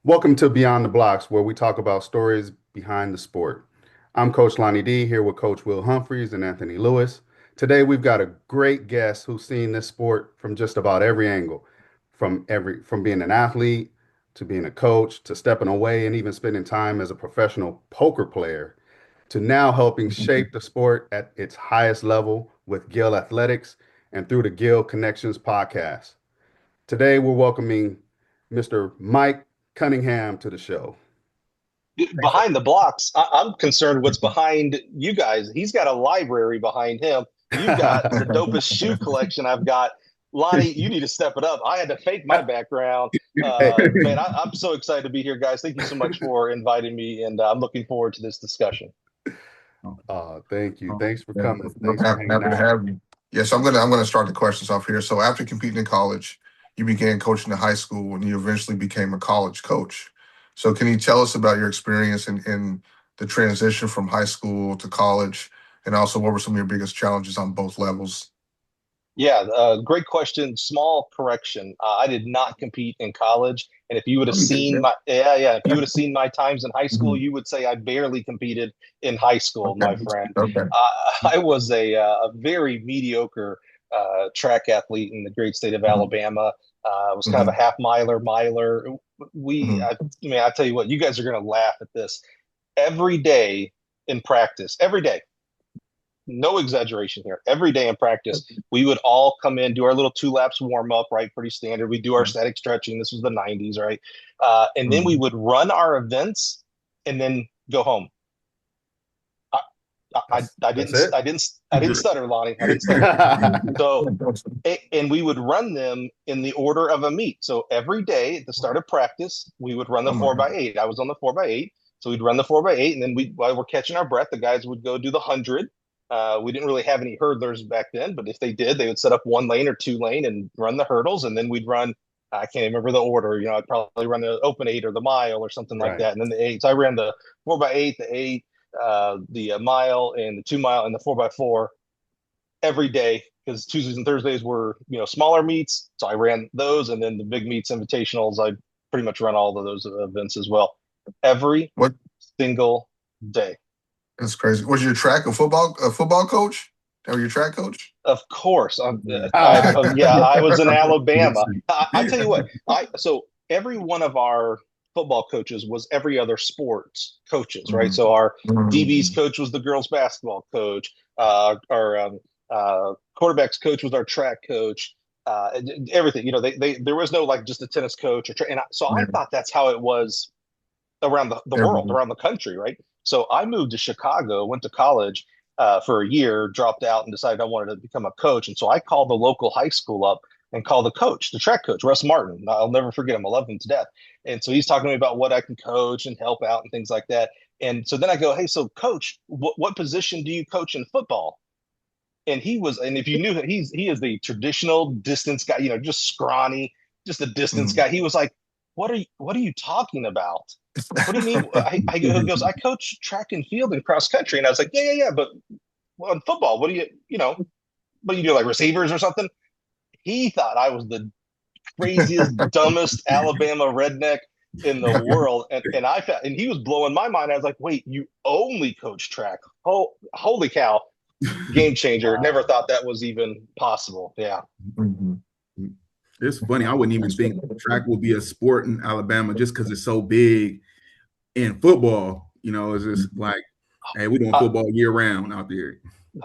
Welcome to Beyond the Blocks, where we talk about stories behind the sport. I'm Coach Lonnie D here with Coach Will Humphreys and Anthony Lewis. Today we've got a great guest who's seen this sport from just about every angle, from being an athlete to being a coach to stepping away and even spending time as a professional poker player to now helping shape the sport at its highest level with Gill Athletics and through the Gill Connections Podcast. Today we're welcoming Mr. Mike Cunningham to the show. Behind the blocks, I'm concerned what's behind you guys. He's got a library behind him. You've got the dopest shoe collection I've got. Lonnie, you need to step it up. I had to fake my background. Hey, Man, I'm so excited to be here, guys. Thank you so much for inviting me, and I'm looking forward to this discussion. thank you. Oh, Thanks for yeah, coming. I'm Thanks for hanging happy to out. have you. Yes, I'm gonna start the questions off here. So after competing in college, you began coaching in high school and you eventually became a college coach. So can you tell us about your experience in the transition from high school to college, and also what were some of your biggest challenges on both levels? Yeah, great question. Small correction. I did not compete in college, and if you would have Oh, you did, seen yeah. if you would have seen my times in high school, Mhm. you would say I barely competed in high school, Okay. my friend. Okay. I was a very mediocre track athlete in the great state of Mhm. Alabama. I was kind of a Mhm. half miler. Mhm. I mean, I tell you what, you guys are going to laugh at this. Every day in practice, every day, no exaggeration here. Every day in practice, we would all come in, do our little 2 laps warm up, right? Pretty standard. We do our static stretching. This was the 90s, right? And then we Mhm. would run our events and then go home. I, That's it. I didn't stutter, Lonnie. I didn't stutter. So, and we would run them in the order of a meet. So every day at the start of practice, we would run the Oh my four by God. eight. I was on the 4x8. So we'd run the 4x8. And then while we're catching our breath, the guys would go do the 100. We didn't really have any hurdlers back then, but if they did, they would set up 1 lane or 2 lane and run the hurdles. And then we'd run, I can't even remember the order. I'd probably run the open 8 or the mile or something like Right. that. And then the 8. So I ran the 4x8, the 8, the mile, and the 2 mile, and the 4x4 every day because Tuesdays and Thursdays were smaller meets, so I ran those, and then the big meets invitationals. I pretty much run all of those events as well, every What? single day. That's crazy. Was your track a football coach? Or your track coach? Of course, yeah, I was in That's Alabama. crazy. I tell you what, I so every one of our football coaches was every other sports coaches, right? Mhm. So our DB's Mhm. coach was the girls basketball coach. Our quarterbacks coach was our track coach. Everything, they there was no like just a tennis coach so I Yeah. thought that's how it was around the world, Everything. around the country, right? So I moved to Chicago, went to college for a year, dropped out, and decided I wanted to become a coach. And so I called the local high school up and called the coach, the track coach, Russ Martin. I'll never forget him. I love him to death. And so he's talking to me about what I can coach and help out and things like that. And so then I go, hey, so coach, what position do you coach in football? And if you knew him, he is the traditional distance guy, just scrawny, just a distance Mhm. guy. He was like, what are you talking about? What do you mean? He goes, I coach track and field and cross country. And I was like, yeah. But well, in football, what do you do, like receivers or something? He thought I was the craziest, dumbest Alabama redneck in the world. And he was blowing my mind. I was like, wait, you only coach track? Oh, holy cow. Game changer. Never Wow. thought that was even possible. Yeah. Mhm. It's funny. I wouldn't even That's think good. track would be a sport in Alabama just because it's so big in football. It's just like, hey, we're doing Uh, football year round out there.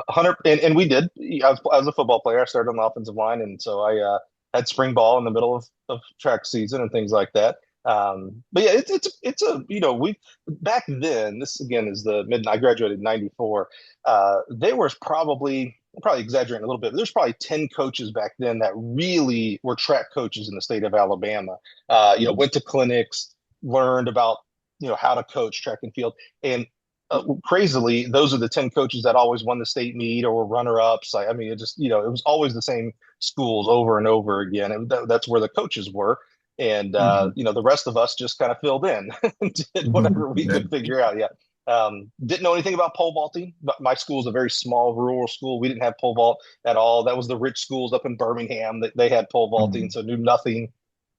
100 and we did. I was a football player. I started on the offensive line, and so I had spring ball in the middle of track season and things like that. But yeah, it's a we back then. This again is the mid. I graduated in '94. There was probably, I'm probably exaggerating a little bit, but there's probably 10 coaches back then that really were track coaches in the state of Alabama. Went to clinics, learned about how to coach track and field, and crazily, those are the 10 coaches that always won the state meet or were runner ups. I mean, it just, it was always the same schools over and over again. And that's where the coaches were. And, Mhm. the rest of us just kind of filled in and did Mhm. whatever we Yeah. could figure out. Yeah. Didn't know anything about pole vaulting, but my school is a very small rural school. We didn't have pole vault at all. That was the rich schools up in Birmingham that they had pole vaulting. Mhm. So knew nothing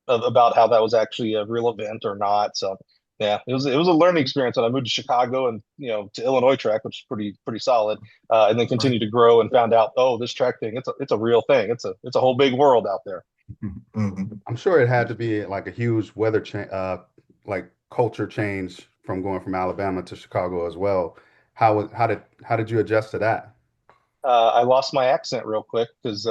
about how that was actually a real event or not. So yeah, it was a learning experience. And I moved to Chicago and to Illinois track, which is pretty solid, and then Right. continued to grow and found out, oh, this track thing, it's a real thing. It's a whole big world out there. Mhm. I'm sure it had to be like a huge weather change, like culture change from going from Alabama to Chicago as well. How did you adjust to that? I lost my accent real quick because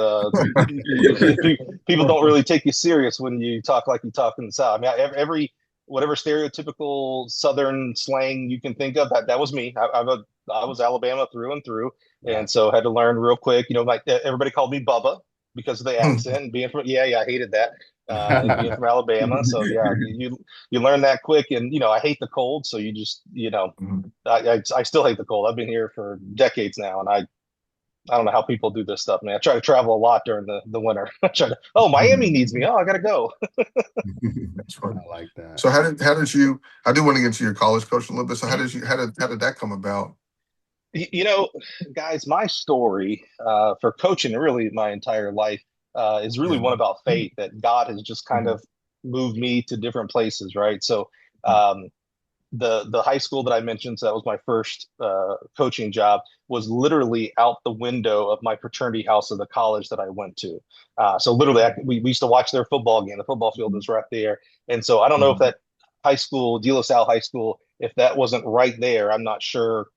people don't really take you serious when you talk like you talk in the South. I mean, every whatever stereotypical Southern slang you can think of, that was me. I was Alabama through and through, and Gotcha. so had to learn real quick. Like everybody called me Bubba because of the accent and being from yeah, I hated that. And being from Alabama, so yeah, you learn that quick, and I hate the cold, so you just Mhm. I still hate the cold. I've been here for decades now, and I don't know how people do this stuff, man. I try to travel a lot during the winter. I try to, oh, Miami needs me. Oh, I gotta go. That's funny. I like that. So how did you? I do want to get into your college coaching a little bit. So how did that come about? You know, guys, my story for coaching really my entire life is really Yeah. one about faith that God has just kind Mhm. of moved me to different places, right? So um, the high school that I mentioned, so that was my first coaching job, was literally out the window of my fraternity house of the college that I went to. So literally, we used to watch their football game. The football field was right there, and so I don't know if Mhm. that high school, De La Salle High School, if that wasn't right there, I'm not sure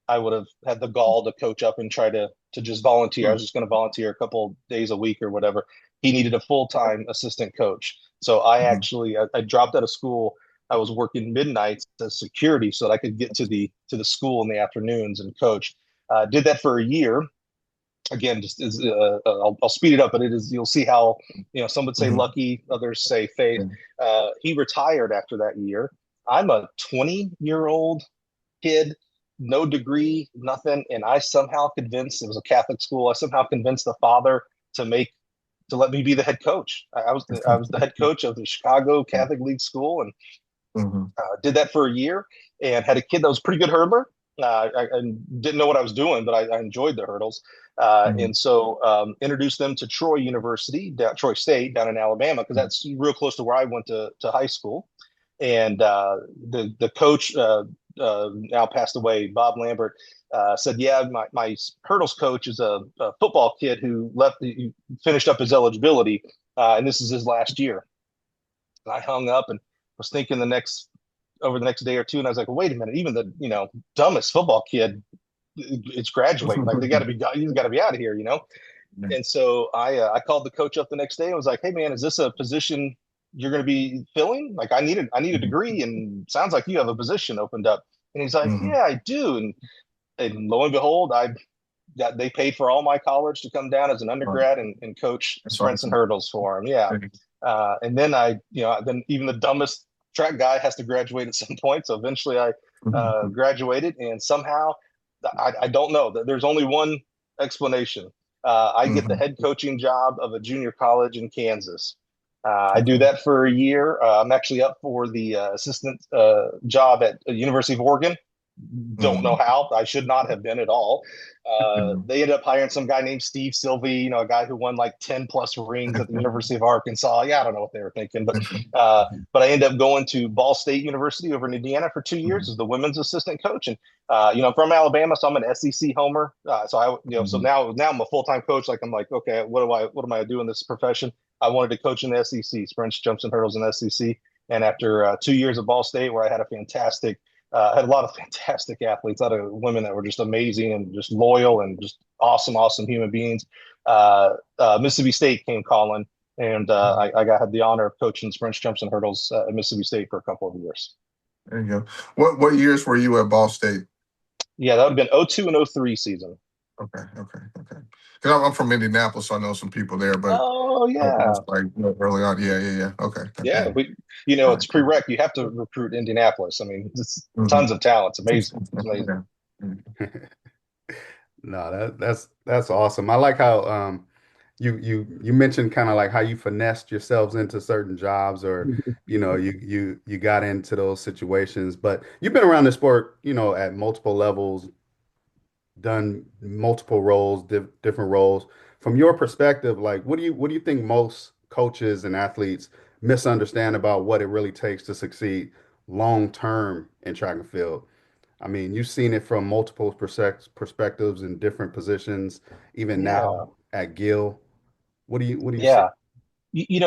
I would have had the gall to coach up and try to just volunteer. I was just going to volunteer a couple days a week or whatever. He needed a full-time assistant coach. So I dropped out of school. I was working midnights as security so that I could get to the school in the afternoons and coach. Did that for a year. Again, just I'll speed it up, but it is you'll see how some would say Mhm. lucky, others say faith. Mhm. He retired after that year. I'm a 20-year-old kid, no degree, nothing, and I somehow convinced it was a Catholic school. I somehow convinced the father to make to let me be the head coach. I was the head coach of the Chicago Catholic League school, and Mhm. did that for a year, and had a kid that was a pretty good hurdler. I didn't know what I was doing, but I enjoyed the hurdles, Mhm. and so introduced them to Troy University, Troy State, down in Alabama, because that's real close to where I went to high school. And the coach now passed away, Bob Lambert, said, "Yeah, my hurdles coach is a football kid who left, he finished up his eligibility, and this is his last year." And I hung up and was thinking over the next day or two, and I was like, well, "Wait a minute! Even the dumbest football kid it's graduating. Like he's got to be out of here." And so I called the coach up the next day and was like, "Hey man, is this a position you're going to be filling? Like I need a degree, and sounds like you have a position opened up." And he's like, Mhm. "Yeah, I do." And lo and behold, they paid for all my college to come down as an Wow. undergrad and coach That's sprints and awesome. hurdles for him. Yeah. And then then even the dumbest track guy has to graduate at some point. So eventually I Mhm. graduated, and somehow I don't know. There's only one explanation. I get the Mhm. head coaching job of a junior college in Kansas. I do Okay. that for a year. I'm actually up for the assistant job at the University of Oregon. Don't know Mhm. how. I should not have been at all. Mhm. They ended up hiring some guy named Steve Sylvie, a guy who won like 10 plus rings at the University of Arkansas. Yeah, I don't know what they were thinking, but I ended up going to Ball State University over in Indiana for 2 years as the women's assistant coach. And I'm from Alabama, so I'm an SEC homer. So Mhm. now I'm a full time coach. Like I'm like, okay, what am I doing in this profession? I wanted to coach in the SEC, sprints, jumps, and hurdles in the SEC. And after 2 years at Ball State, where I had a lot of fantastic athletes, a lot of women that were just amazing and just loyal and just awesome, awesome human beings. Mississippi State came calling, and had the honor of coaching sprints, jumps, and hurdles at Mississippi State for a couple of years. There you go. What years were you at Ball State? Yeah, that would have been '02 and '03 season. Okay, okay, okay. Because I'm from Indianapolis, so I know some people there, but Oh I was yeah, like early on. Yeah, yeah, yeah. Okay, yeah. okay. All It's right, cool. prereq. You have to recruit Indianapolis. I mean, it's tons Mhm. of talent. It's amazing. It's amazing. Yeah. Mhm. No, that's awesome. I like how you mentioned kind of like how you finessed yourselves into certain jobs, or you got into those situations. But you've been around the sport, at multiple levels, done multiple roles, different roles. From your perspective, like what do you think most coaches and athletes misunderstand about what it really takes to succeed long term in track and field. I mean, you've seen it from multiple perspectives in different positions, even Yeah. now at Gill. What do you see? Yeah.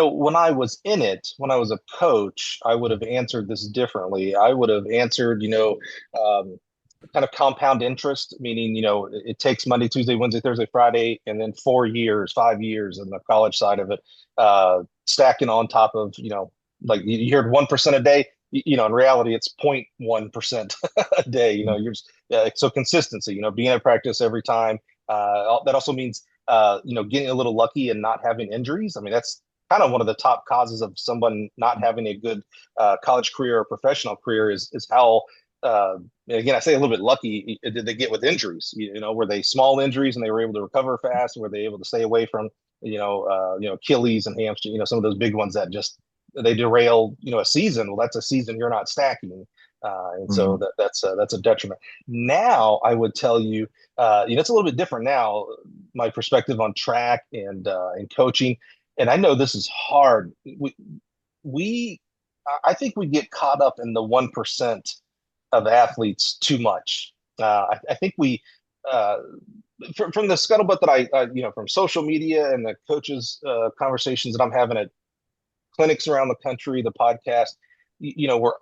When I was in it, when I was a coach, I would have answered this differently. I would have answered, um, kind of compound interest, meaning, it takes Monday, Tuesday, Wednesday, Thursday, Friday, and then 4 years, 5 years in the college side of it, stacking on top of, like you heard 1% a day. In reality, it's 0.1% a day. You're just, so consistency, being at practice every time. That also means, getting a little lucky and not having injuries. I mean, that's kind of one of the top causes of someone not having a good college career or professional career is how again, I say a little bit lucky did they get with injuries, were they small injuries and they were able to recover fast? Were they able to stay away from, Achilles and hamstring, some of those big ones that just, they derail, a season. Well, that's a season you're not stacking. And so Mhm. that's a detriment. Now, I would tell you, it's a little bit different now, my perspective on track and coaching. And I know this is hard. We I think we get caught up in the 1% of athletes too much. I think we, uh, from the scuttlebutt that from social media and the coaches' conversations that I'm having at clinics around the country, the podcast,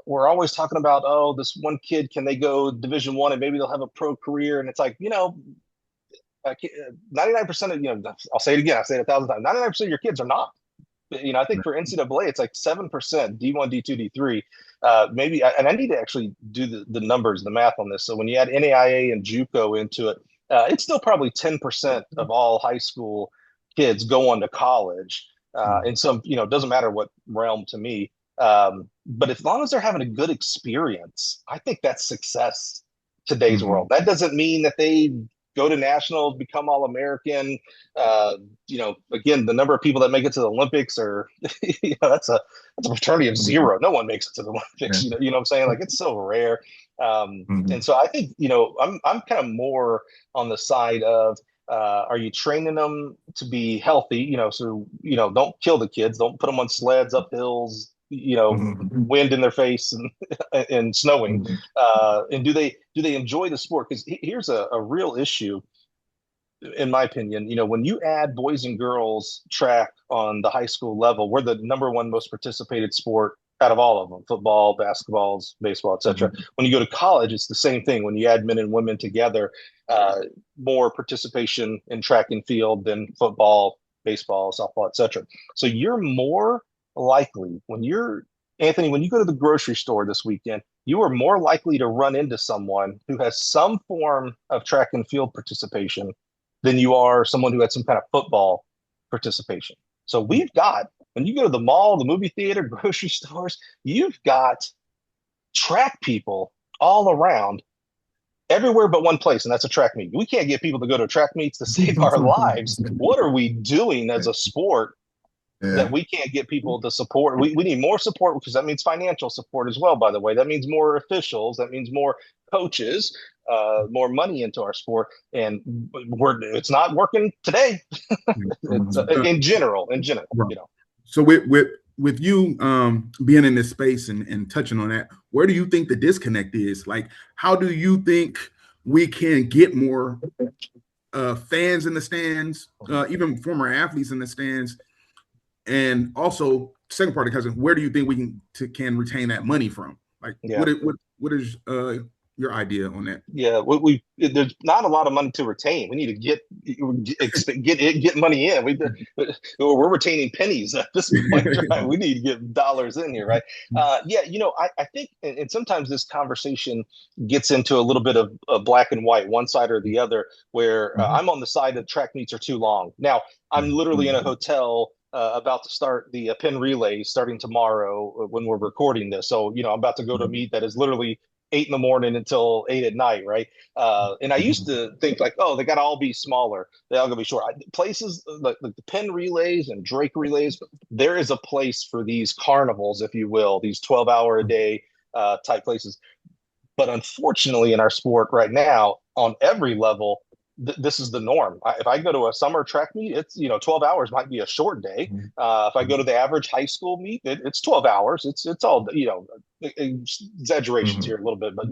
we're always talking about, oh, this one kid, can they go Division 1 and maybe they'll have a pro career? And it's like, 99% of, I'll say it again, I say it 1,000 times, 99% of your kids are not. I think for NCAA, it's like 7%, D1, D2, D3. Maybe, and I need to actually do the numbers, the math on this. So when you add NAIA and JUCO into it, it's still probably 10% of all high school kids go on to college. And some, it doesn't matter what realm to me. But as long as they're having a good experience, I think that's success today's world. Mhm. That doesn't mean that they go to nationals, become all American. Again, the number of people that make it to the Olympics are, that's a fraternity of zero. No one makes it to the Olympics. Yeah. What I'm saying? Like it's so rare. And Mhm. so I think, I'm kind of more on the side of, are you training them to be healthy? So, don't kill the kids, don't put them on sleds up hills, Mhm. wind in their face and, and snowing. Mhm. And do they enjoy the sport? Because here's a real issue, in my opinion. When you add boys and girls track on the high school level, we're the number one most participated sport out of all of them: football, basketballs, baseball, etc. Mhm. When you go to college, it's the same thing. When you add men and women together, uh, more participation in track and field than football, baseball, softball, etc. So you're more likely, Anthony, when you go to the grocery store this weekend, you are more likely to run into someone who has some form of track and field participation than you are someone who had some kind of football participation. So when you go to the mall, the movie theater, grocery stores, you've got track people all around everywhere but one place, and that's a track meet. We can't get people to go to track meets to save our lives. What are we doing as a sport that Yeah. we can't get people to support? We need more support, because that means financial support as well, by the way. That means more officials. That means more coaches, more money into our sport. And it's not working today. It's Mhm. in general, Right. So with you being in this space and touching on that, where do you think the disconnect is? Like, how do you think we can get more fans in the stands, even former athletes in the stands, and also second part of the question, where do you think we can retain that money from? Like, Yeah. what is your idea on that? Yeah, there's not a lot of money to retain. We need to get money in. We're retaining pennies at this point in time. We need to get dollars in here, right? Yeah, I think, and sometimes this conversation gets into a little bit of black and white, one side or the other, where I'm on the side that track meets are too long. Now, I'm literally in a hotel. About to start the Penn Relay starting tomorrow when we're recording this. So, I'm about to go to a meet that is literally 8 in the morning until 8 at night, right? And I used to think like, oh, they got to all be smaller. They all got to be short. Places like the Penn Relays and Drake Relays, there is a place for these carnivals, if you will, these 12-hour a day type places. But unfortunately, in our sport right now, on every level, this is the norm. If I go to a summer track meet, it's 12 hours might be a short day. If I go to the average high school meet, it's 12 hours. It's all exaggerations here a little bit, but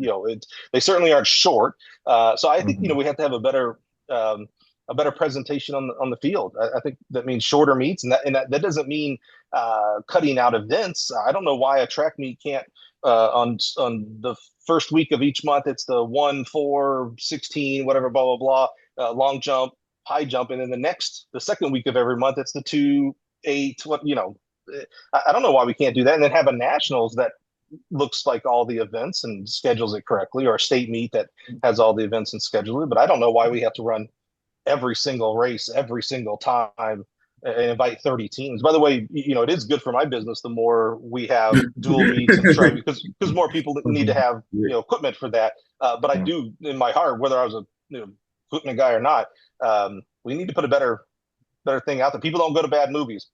they certainly aren't short. So I think we have to have a better presentation on the field. I think that means shorter meets, and that doesn't mean cutting out events. I don't know why a track meet can't on the first week of each month, it's the 1, 4, 16, whatever, blah, blah, blah, long jump, high jump. And then the second week of every month, it's the 2, 8, I don't know why we can't do that. And then have a nationals that looks like all the events and schedules it correctly, or a state meet that has all the events and schedule it. But I don't know why we have to run every single race, every single time, and invite 30 teams. By the way, it is good for my business the more we have dual meets and try, because more people need to have equipment for that. But I do, in my heart, whether I was a equipment guy or not, we need to put a better thing out there. People don't go to bad movies.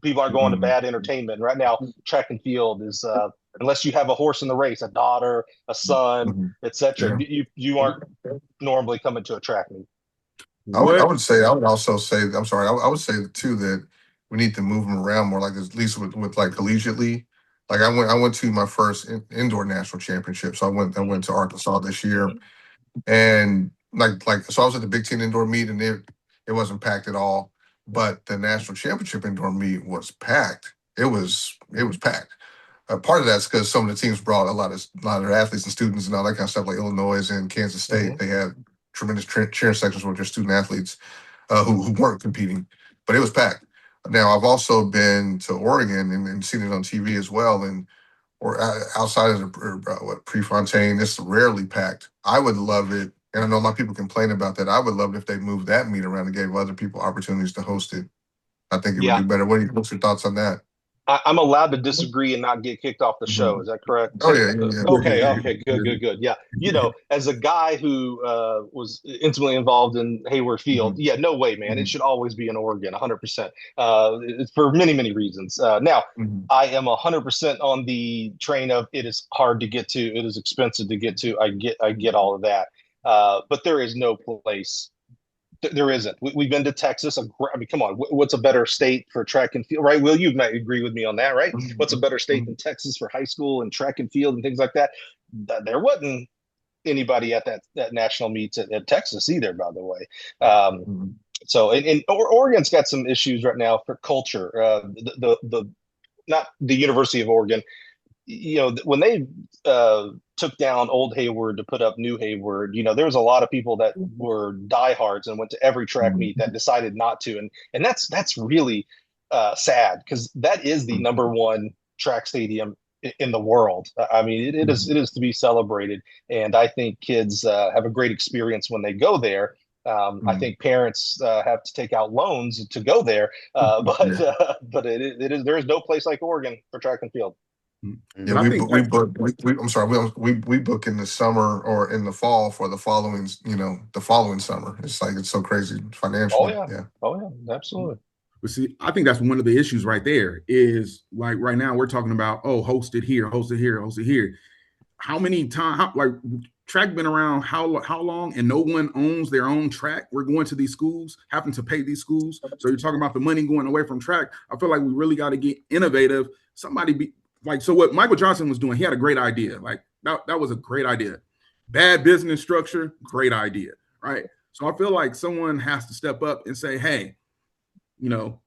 People aren't going to bad entertainment. Right now, track and field is unless you have a horse in the race, a daughter, a son, etc. You aren't normally coming to a track meet. I would also say, I'm sorry, I would say too that we need to move them around more, like at least with like collegiately. Like I went to my first indoor national championship, so I went to Arkansas this year, and so I was at the Big Ten indoor meet, and it wasn't packed at all, but the national championship indoor meet was packed. It was packed. Part of that's because some of the teams brought a lot of their athletes and students and all that kind of stuff, like Illinois and Kansas State. They had tremendous cheering sections with their student athletes who weren't competing, but it was packed. Now, I've also been to Oregon and seen it on TV as well, or outside of the Prefontaine, it's rarely packed. I would love it, and I know a lot of people complain about that. I would love it if they moved that meet around and gave other people opportunities to host it. I think it would be better. What's your thoughts on that? I'm allowed to disagree and not get kicked off the show. Is that correct? Oh, yeah. Okay, good. Yeah. As a guy who was intimately involved in Hayward Field, no way, man. It should always be in Oregon, 100%, for many, many reasons. Now, I am 100% on the train of it is hard to get to. It is expensive to get to. I get all of that. But there is no place. There isn't. We've been to Texas. I mean, come on. What's a better state for track and field, right? Will, you might agree with me on that, right? What's a better state than Texas for high school and track and field and things like that? There wasn't anybody at that national meets at Texas either, by the way. So, and Oregon's got some issues right now for culture. Not the University of Oregon. When they took down old Hayward to put up new Hayward, there was a lot of people that were diehards and went to every track meet that decided not to. And that's really sad, because that is the number one track stadium in the world. I mean, it is to be celebrated. And I think kids have a great experience when they go there. I think parents have to take out loans to go there. But there is no place like Oregon for track and field. Yeah, we book in the summer or in the fall for the following summer. It's like, it's so crazy financially. Oh yeah, absolutely. But see, I think that's one of the issues right there is, like, right now we're talking about, hosted here. How many times, track been around how long, and no one owns their own track? We're going to these schools, having to pay these schools. So you're talking about the money going away from track. I feel like we really got to get innovative. So what Michael Johnson was doing, he had a great idea. Like that was a great idea. Bad business structure, great idea, right? So I feel like someone has to step up and say, hey,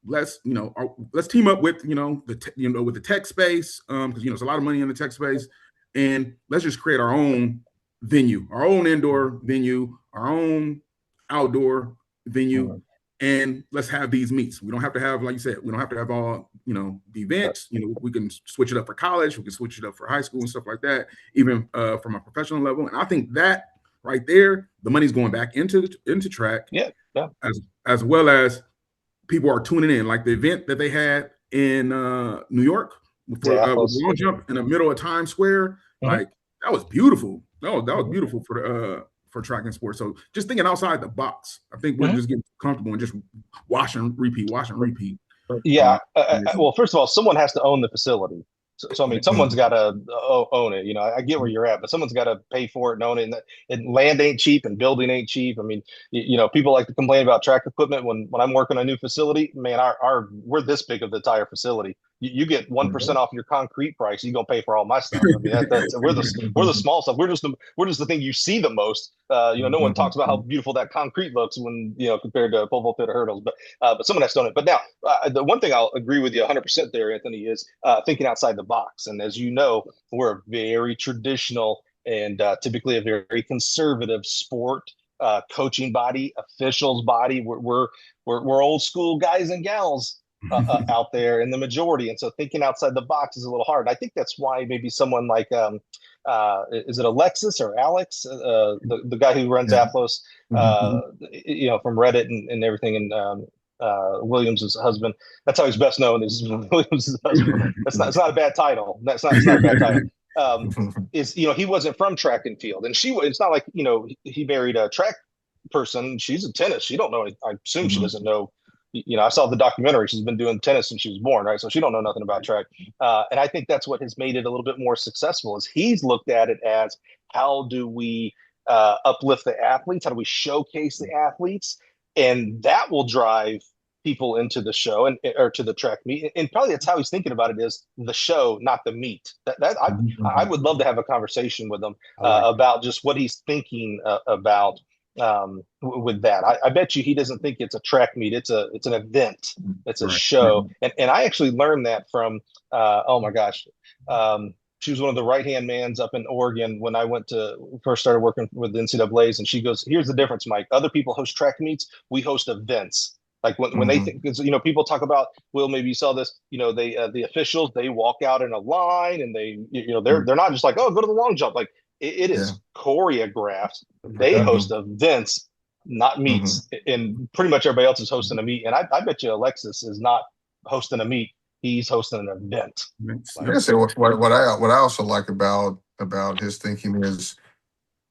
let's team up with with the tech space, because there's a lot of money in the tech space, and let's just create our own venue, our own indoor venue, our own outdoor venue. And let's have these meets. We don't have to have, like you said, we don't have to have all, the events. We can switch it up for college. We can switch it up for high school and stuff like that, even from a professional level. And I think that right there, the money's going back into track. Yeah. As well as people are tuning in. Like the event that they had in New York for long jump in the middle of Times Square, like that was beautiful. No, that was beautiful for track and sports. So just thinking outside the box, I think we're just getting comfortable and just wash and repeat. Yeah. Well, first of all, someone has to own the facility. So I mean, someone's got to own it. I get where you're at, but someone's got to pay for it and own it. And land ain't cheap, and building ain't cheap. I mean, people like to complain about track equipment. When I'm working on a new facility, man, we're this big of the entire facility. You get 1% off your concrete price, you're gonna pay for all my stuff. I mean, we're the small stuff. We're just the thing you see the most. No one talks about how beautiful that concrete looks when compared to pole vault pit or hurdles, but someone has done it. But now, the one thing I'll agree with you 100% there, Anthony, is thinking outside the box. And as you know, we're a very traditional and typically a very conservative sport. Coaching body, officials body. We're old school guys and gals out there in the majority, and so thinking outside the box is a little hard. I think that's why maybe someone like is it Alexis or Alex, the guy who runs Athlos, from Reddit and everything, and Williams' husband. That's how he's best known, is Williams' husband. It's not a bad title. It's not a bad title. He wasn't from track and field, and it's not like he married a track person. She's a tennis. She don't know. I assume she doesn't know. I saw the documentary. She's been doing tennis since she was born, right? So she don't know nothing about track. And I think that's what has made it a little bit more successful, is he's looked at it as, how do we uplift the athletes? How do we showcase the athletes? And that will drive people into the show or to the track meet. And probably that's how he's thinking about it, is the show, not the meet. I would love to have a conversation with him about just what he's thinking about with that. I bet you he doesn't think it's a track meet. It's an event. It's a show. And I actually learned that from oh my gosh. She was one of the right-hand mans up in Oregon when I first started working with the NCAAs, and she goes, "Here's the difference, Mike. Other people host track meets. We host events." Like when they think, because people talk about, Will, maybe you saw this, they the officials, they walk out in a line, and they're not just like, oh, go to the long jump. Like it is choreographed. They host events, not meets, and pretty much everybody else is hosting a meet. And I bet you Alexis is not hosting a meet. He's hosting an event. Like I say, what I also like about his thinking is,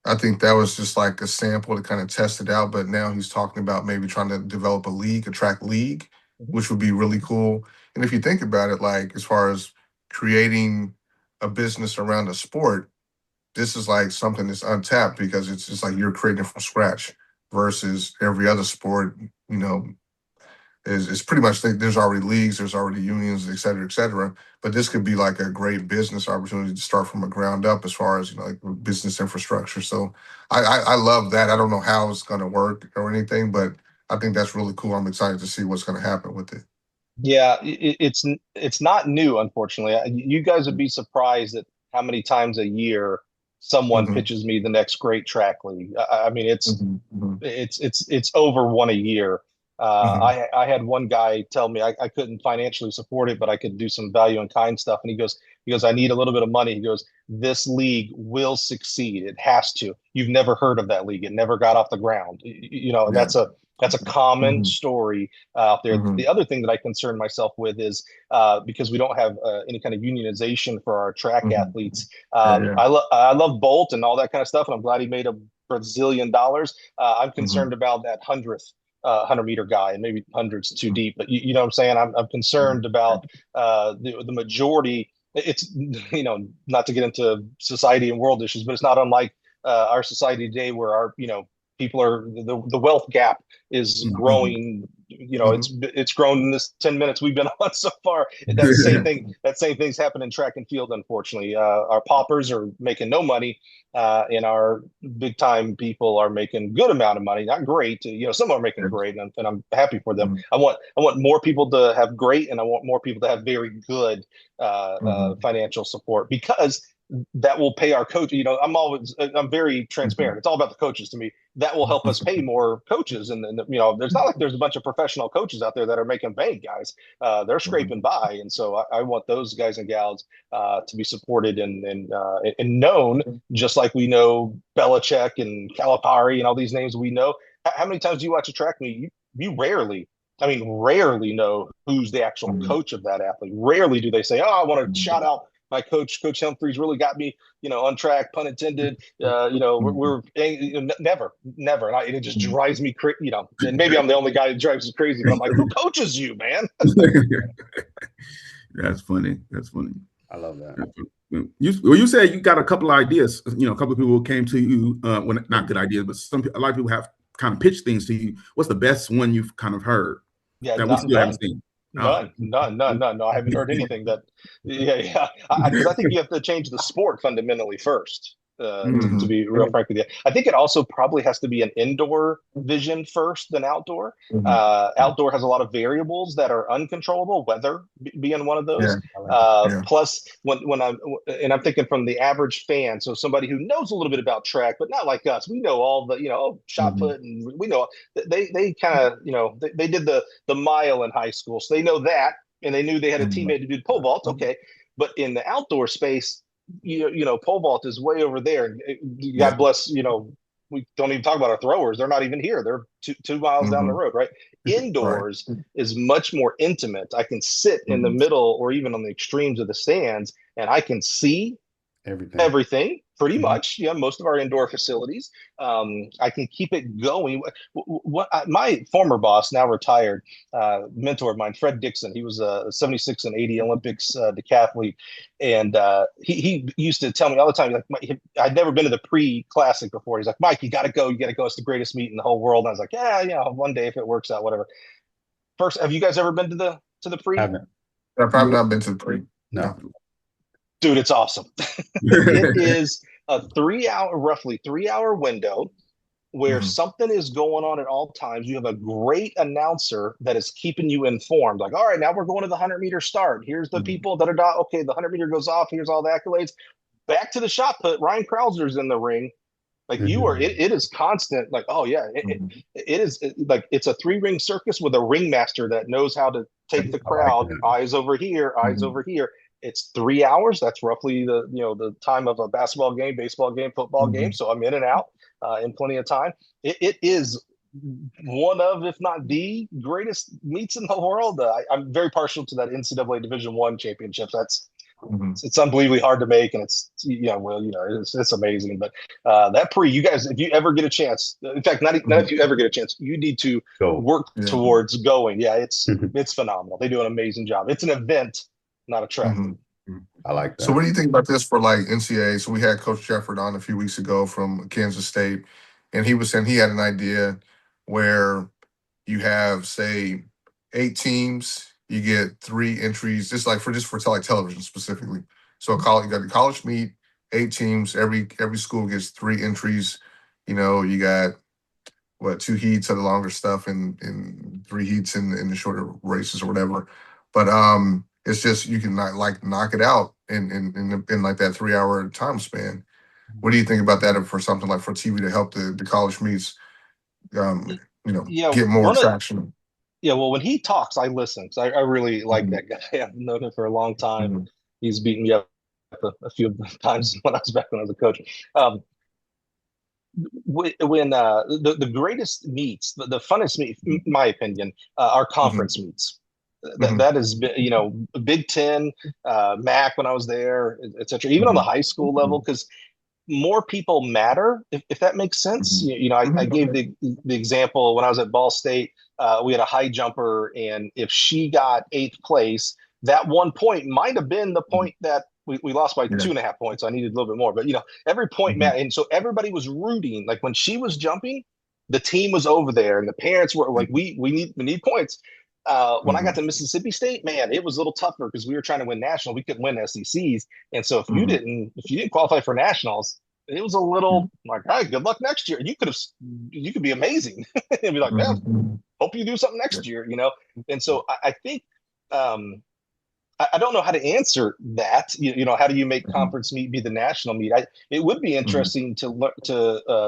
I think that was just like a sample to kind of test it out. But now he's talking about maybe trying to develop a track league, which would be really cool. And if you think about it, like as far as creating a business around a sport, this is like something that's untapped, because it's just like you're creating from scratch, versus every other sport, is pretty much, there's already leagues, there's already unions, et cetera, et cetera. But this could be like a great business opportunity to start from the ground up, as far as, like business infrastructure. So I love that. I don't know how it's going to work or anything, but I think that's really cool. I'm excited to see what's going to happen with it. Yeah, it's not new, unfortunately. You guys would be surprised at how many times a year someone pitches me the next great track league. I mean, it's over one a year. I had one guy tell me I couldn't financially support it, but I could do some value in kind stuff. And he goes, I need a little bit of money. He goes, this league will succeed. It has to. You've never heard of that league. It never got off the ground. That's a common story out there. The other thing that I concern myself with is because we don't have any kind of unionization for our track athletes. I love Bolt and all that kind of stuff, and I'm glad he made $1 Brazilian. I'm concerned about that 100-meter guy, and maybe 100's too deep, but you know what I'm saying? I'm concerned about the majority. It's, not to get into society and world issues, but it's not unlike our society today, where our, people are, the wealth gap is growing. It's grown in this 10 minutes we've been on so far. And that's the same thing. That same thing's happened in track and field, unfortunately. Our paupers are making no money, and our big time people are making good amount of money. Not great, some are making great, and I'm happy for them. I want more people to have great, and I want more people to have very good financial support, because that will pay our coach. I'm very transparent. It's all about the coaches to me. That will help us pay more coaches. And there's not like there's a bunch of professional coaches out there that are making bank, guys. They're scraping by. And so I want those guys and gals to be supported and known, just like we know Belichick and Calipari and all these names we know. How many times do you watch a track meet? You rarely know who's the actual coach of that athlete. Rarely do they say, oh, I want to shout out my coach Humphreys really got me, on track, pun intended. We're never. And it just drives me crazy, and maybe I'm the only guy that drives me crazy, but I'm like, who coaches you, man? That's funny. I love that. You said you got a couple of ideas. A couple of people came to you, well, not good ideas, but a lot of people have kind of pitched things to you. What's the best one you've kind of heard Yeah, that we still haven't seen? none. No, I haven't heard anything that. Yeah. Because I think you have to change the sport fundamentally first. To be real frank with you, I think it also probably has to be an indoor vision first than outdoor. Outdoor has a lot of variables that are uncontrollable, weather being one of those. Plus, when I'm thinking from the average fan, so somebody who knows a little bit about track, but not like us. We know all the shot put, and we know they kind of they did the mile in high school, so they know that, and they knew they had a teammate to do the pole vault. Okay, but in the outdoor space, pole vault is way over there. God bless, we don't even talk about our throwers. They're not even here. They're 2 miles down the road, right? Indoors is much more intimate. I can sit in the middle or even on the extremes of the stands, and I can see everything pretty much. Most of our indoor facilities. I can keep it going. My former boss, now retired, mentor of mine, Fred Dixon, he was a 76 and 80 Olympics decathlete. And he used to tell me all the time, like, I'd never been to the pre-classic before. He's like, Mike, you got to go. It's the greatest meet in the whole world. And I was like, yeah, one day if it works out, whatever. First, have you guys ever been to the pre? I've probably not been to the pre. No. Dude, it's awesome. It is a roughly 3-hour window where something is going on at all times. You have a great announcer that is keeping you informed. Like, all right, now we're going to the 100-meter start. Here's the people that are okay. The 100-meter goes off. Here's all the accolades. Back to the shot put. Ryan Krauser's in the ring. Like it is constant. Like, oh yeah, it is like it's a 3-ring circus with a ringmaster that knows how to take the crowd. Eyes over here, eyes over here. It's 3 hours. That's roughly the time of a basketball game, baseball game, football game. So I'm in and out in plenty of time. It is one of, if not the greatest meets in the world. I'm very partial to that NCAA Division I championship. It's unbelievably hard to make, and it's amazing. But that pre, you guys, if you ever get a chance, in fact, not if you ever get a chance, you need to work towards going. Yeah, it's phenomenal. They do an amazing job. It's an event, not a track. I like that. So what do you think about this for like NCAA? So we had Coach Jefford on a few weeks ago from Kansas State, and he was saying he had an idea where you have, say, 8 teams, you get 3 entries, just for like television specifically. So you got the college meet, 8 teams, every school gets 3 entries. You got 2 heats of the longer stuff and 3 heats in the shorter races or whatever. But it's just you can knock it out in like that 3-hour time span. What do you think about that for something like for TV to help the college meets, get more traction? Yeah, well, when he talks, I listen because I really like that guy. I've known him for a long time. He's beaten me up a few times when I was a coach. When the greatest meets, the funnest meet, in my opinion, are conference meets. That is, Big Ten, MAC when I was there, et cetera, even on the high school level, because more people matter, if that makes sense. I gave the example when I was at Ball State. We had a high jumper, and if she got 8th place, that 1 point might have been the point that we lost by 2.5 points. I needed a little bit more, but every point mattered, and so everybody was rooting. Like when she was jumping, the team was over there, and the parents were like, "We need points." When I got to Mississippi State, man, it was a little tougher because we were trying to win national. We couldn't win SECs, and so if you didn't qualify for nationals, it was a little like, "Hey, good luck next year." You could be amazing and be like, "Man, hope you do something next year," And so I think I don't know how to answer that. How do you make conference meet be the national meet? It would be interesting to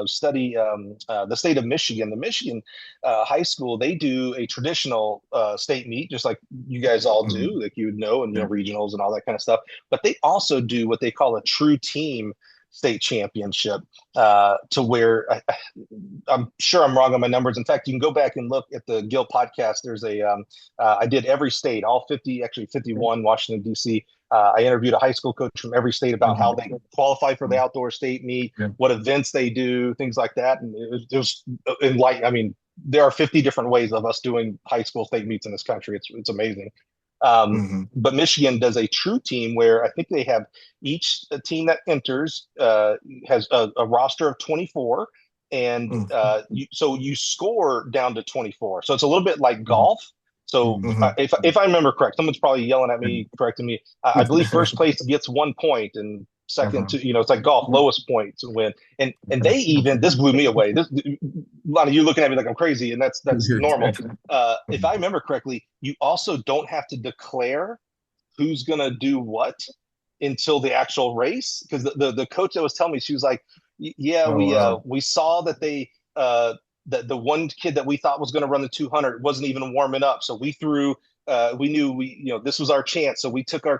study the state of Michigan. The Michigan high school, they do a traditional state meet, just like you guys all do, like you would know, and regionals and all that kind of stuff. But they also do what they call a true team state championship, to where I'm sure I'm wrong on my numbers. In fact, you can go back and look at the Gill podcast. There's I did every state, all 50, actually 51, Washington, D.C. I interviewed a high school coach from every state about how they qualify for the outdoor state meet, what events they do, things like that. And it was there are 50 different ways of us doing high school state meets in this country. It's amazing. But Michigan does a true team where I think they have each team that enters has a roster of 24, and so you score down to 24. So it's a little bit like golf. So if I remember correct, someone's probably yelling at me, correcting me. I believe first place gets 1 point, and second to it's like golf, lowest points win. And they even this blew me away. This Lonnie, you're looking at me like I'm crazy, and that's normal. If I remember correctly, you also don't have to declare who's gonna do what until the actual race, because the coach that was telling me, she was like, yeah, we saw that they that the one kid that we thought was going to run the 200 wasn't even warming up, so we threw. We knew this was our chance, so we took a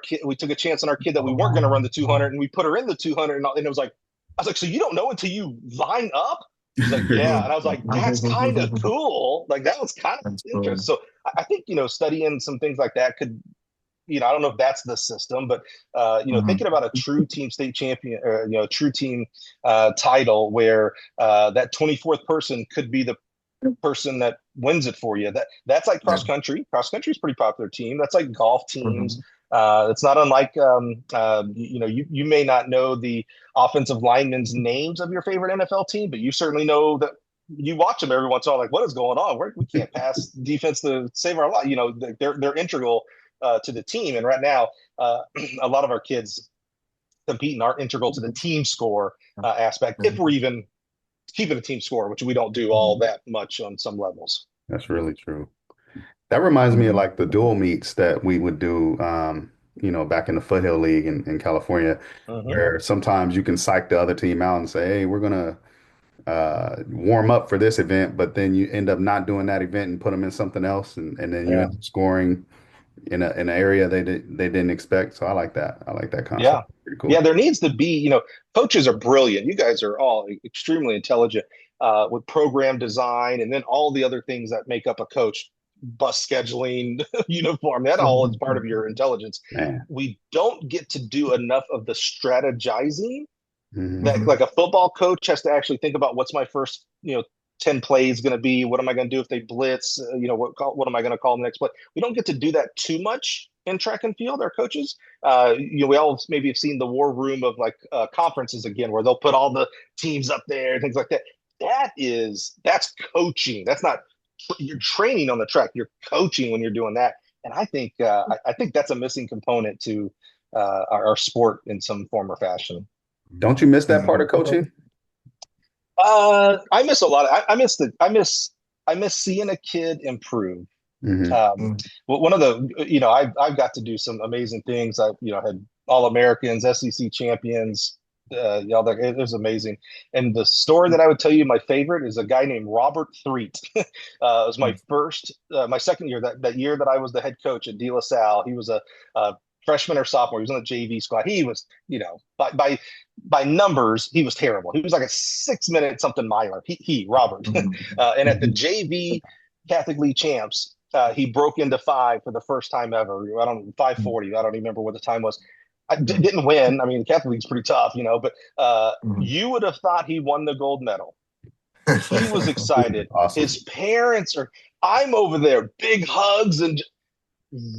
chance on our kid that we weren't going to run the 200, and we put her in the 200, and it was like, I was like, so you don't know until you line up? He's like, yeah, and I was like, that's kind of cool. Like that was kind of interesting. So I think studying some things like that could. I don't know if that's the system, but thinking about a true team state champion, or true team title, where that 24th person could be the person that wins it for you. That's like cross country. Cross country is a pretty popular team. That's like golf teams. It's not unlike you may not know the offensive linemen's names of your favorite NFL team, but you certainly know that. You watch them every once in a while, like, what is going on? We can't pass defense to save our life. They're integral to the team. And right now, a lot of our kids compete and are integral to the team score aspect, if we're even keeping a team score, which we don't do all that much on some levels. That's really true. That reminds me of like the dual meets that we would do, back in the Foothill League in California, where sometimes you can psych the other team out and say, hey, we're going to warm up for this event, but then you end up not doing that event and put them in something else, and then you end up scoring in an area they didn't expect. So I like that. I like that concept. Yeah. Pretty cool. Yeah, there needs to be, coaches are brilliant. You guys are all extremely intelligent with program design, and then all the other things that make up a coach, bus scheduling, uniform, that all is part of your intelligence. Man. We don't get to do enough of the strategizing that like a football coach has to actually think about what's my first, 10 plays going to be. What am I going to do if they blitz? What am I going to call the next play? We don't get to do that too much in track and field, our coaches. We all maybe have seen the war room of like conferences again, where they'll put all the teams up there, things like that. That's coaching. That's not, you're training on the track. You're coaching when you're doing that. And I think that's a missing component to our sport in some form or fashion. Don't you miss that part of coaching? I miss a lot. I miss seeing a kid improve. One of the, I've got to do some amazing things. I had All-Americans, SEC champions. It was amazing. And the story that I would tell you, my favorite, is a guy named Robert Threet. It was my second year. That year that I was the head coach at De La Salle. He was a freshman or sophomore. He was on the JV squad. He was, by numbers, he was terrible. He was like a 6-minute something miler. Robert. And at the JV Catholic League champs, he broke into 5 for the first time ever. 540. I don't remember what the time was. I didn't win. I mean, the Catholic League's pretty tough, but you would have thought he won the gold medal. He was excited. Awesome. His parents I'm over there, big hugs, and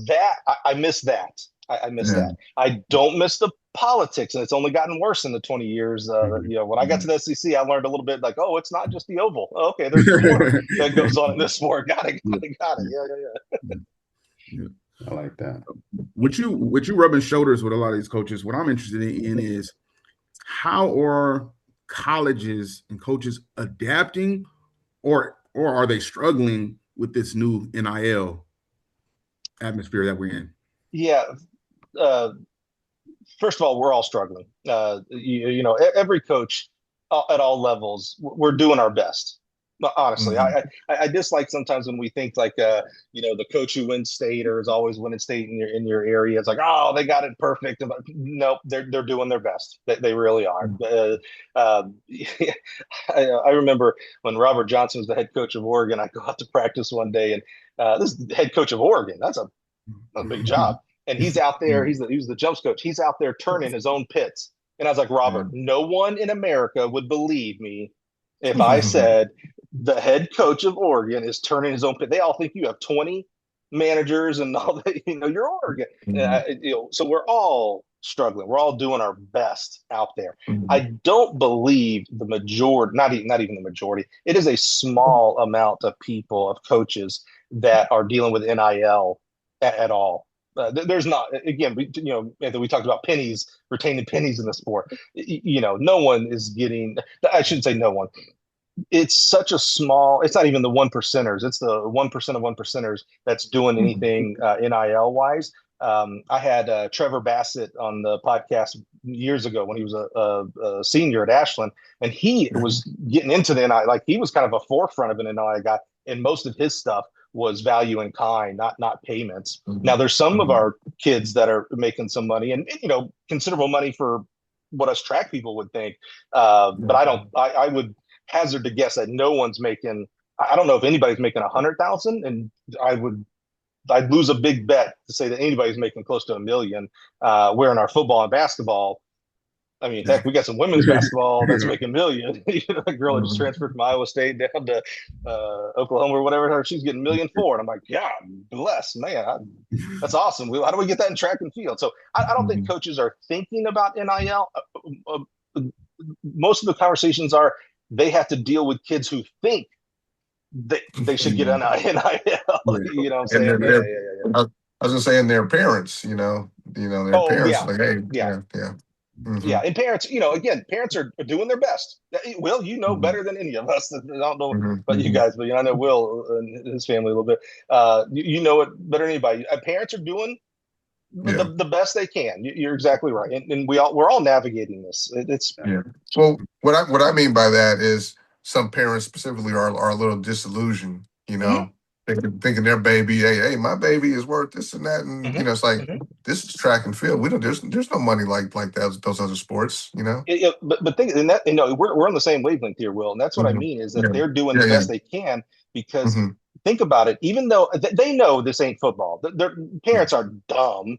that I miss that. I miss that. I don't miss the politics, and it's only gotten worse in the 20 years. When I got to the SEC, I learned a little bit like, oh, it's not just the oval. Oh, okay, there's more that goes on in this sport. Got it. Yeah. I like that. With you rubbing shoulders with a lot of these coaches, what I'm interested in is how are colleges and coaches adapting, or are they struggling with this new NIL atmosphere that we're in? Yeah. First of all, we're all struggling. Every coach at all levels, we're doing our best. Honestly, I dislike sometimes when we think like, the coach who wins state or is always winning state in your area. It's like, oh, they got it perfect. Nope, they're doing their best. They really are. I remember when Robert Johnson was the head coach of Oregon. I go out to practice one day, and this is the head coach of Oregon. That's a big job. And he's out there. He was the jumps coach. He's out there turning his own pits. And I was like, Robert, no one in America would believe me if I said the head coach of Oregon is turning his own pit. They all think you have 20 managers and all that, you're Oregon. So we're all struggling. We're all doing our best out there. I don't believe the majority, not even the majority, it is a small amount of people, of coaches that are dealing with NIL at all. There's not, again, Anthony, we talked about pennies, retaining pennies in the sport. No one is getting, I shouldn't say no one. It's such a small, it's not even the one percenters. It's the 1% of one percenters that's doing anything NIL wise. I had Trevor Bassett on the podcast years ago when he was a senior at Ashland, and he was getting into the NIL. Like, he was kind of a forefront of an NIL guy, and most of his stuff was value in kind, not payments. Now, there's some of our kids that are making some money, and considerable money for what us track people would think. But I would hazard to guess that no one's making. I don't know if anybody's making 100,000, and I'd lose a big bet to say that anybody's making close to $1 million. Where in our football and basketball, I mean, heck, we got some women's basketball that's making $1 million. A girl that just transferred from Iowa State down to Oklahoma or whatever, she's getting $1.4 million. And I'm like, yeah, bless, man, that's awesome. How do we get that in track and field? So I don't think coaches are thinking about NIL. Most of the conversations are, they have to deal with kids who think they should get an NIL. You know what I'm saying? I was gonna say, and their parents, their parents, yeah. like, hey, yeah. Yeah, and parents, again, parents are doing their best. Will, better than any of us. I don't know about you guys, but I know Will and his family a little bit. You know it better than anybody. Parents are doing the best they can. You're exactly right, and we're all navigating this. Well, what I mean by that is some parents specifically are a little disillusioned, thinking their baby, hey, my baby is worth this and that, and it's like, this is track and field. We don't. There's no money like those other sports, But think, and that we're on the same wavelength here, Will, and that's what I mean is that they're doing the best they can, because think about it. Even though they know this ain't football, their parents are dumb.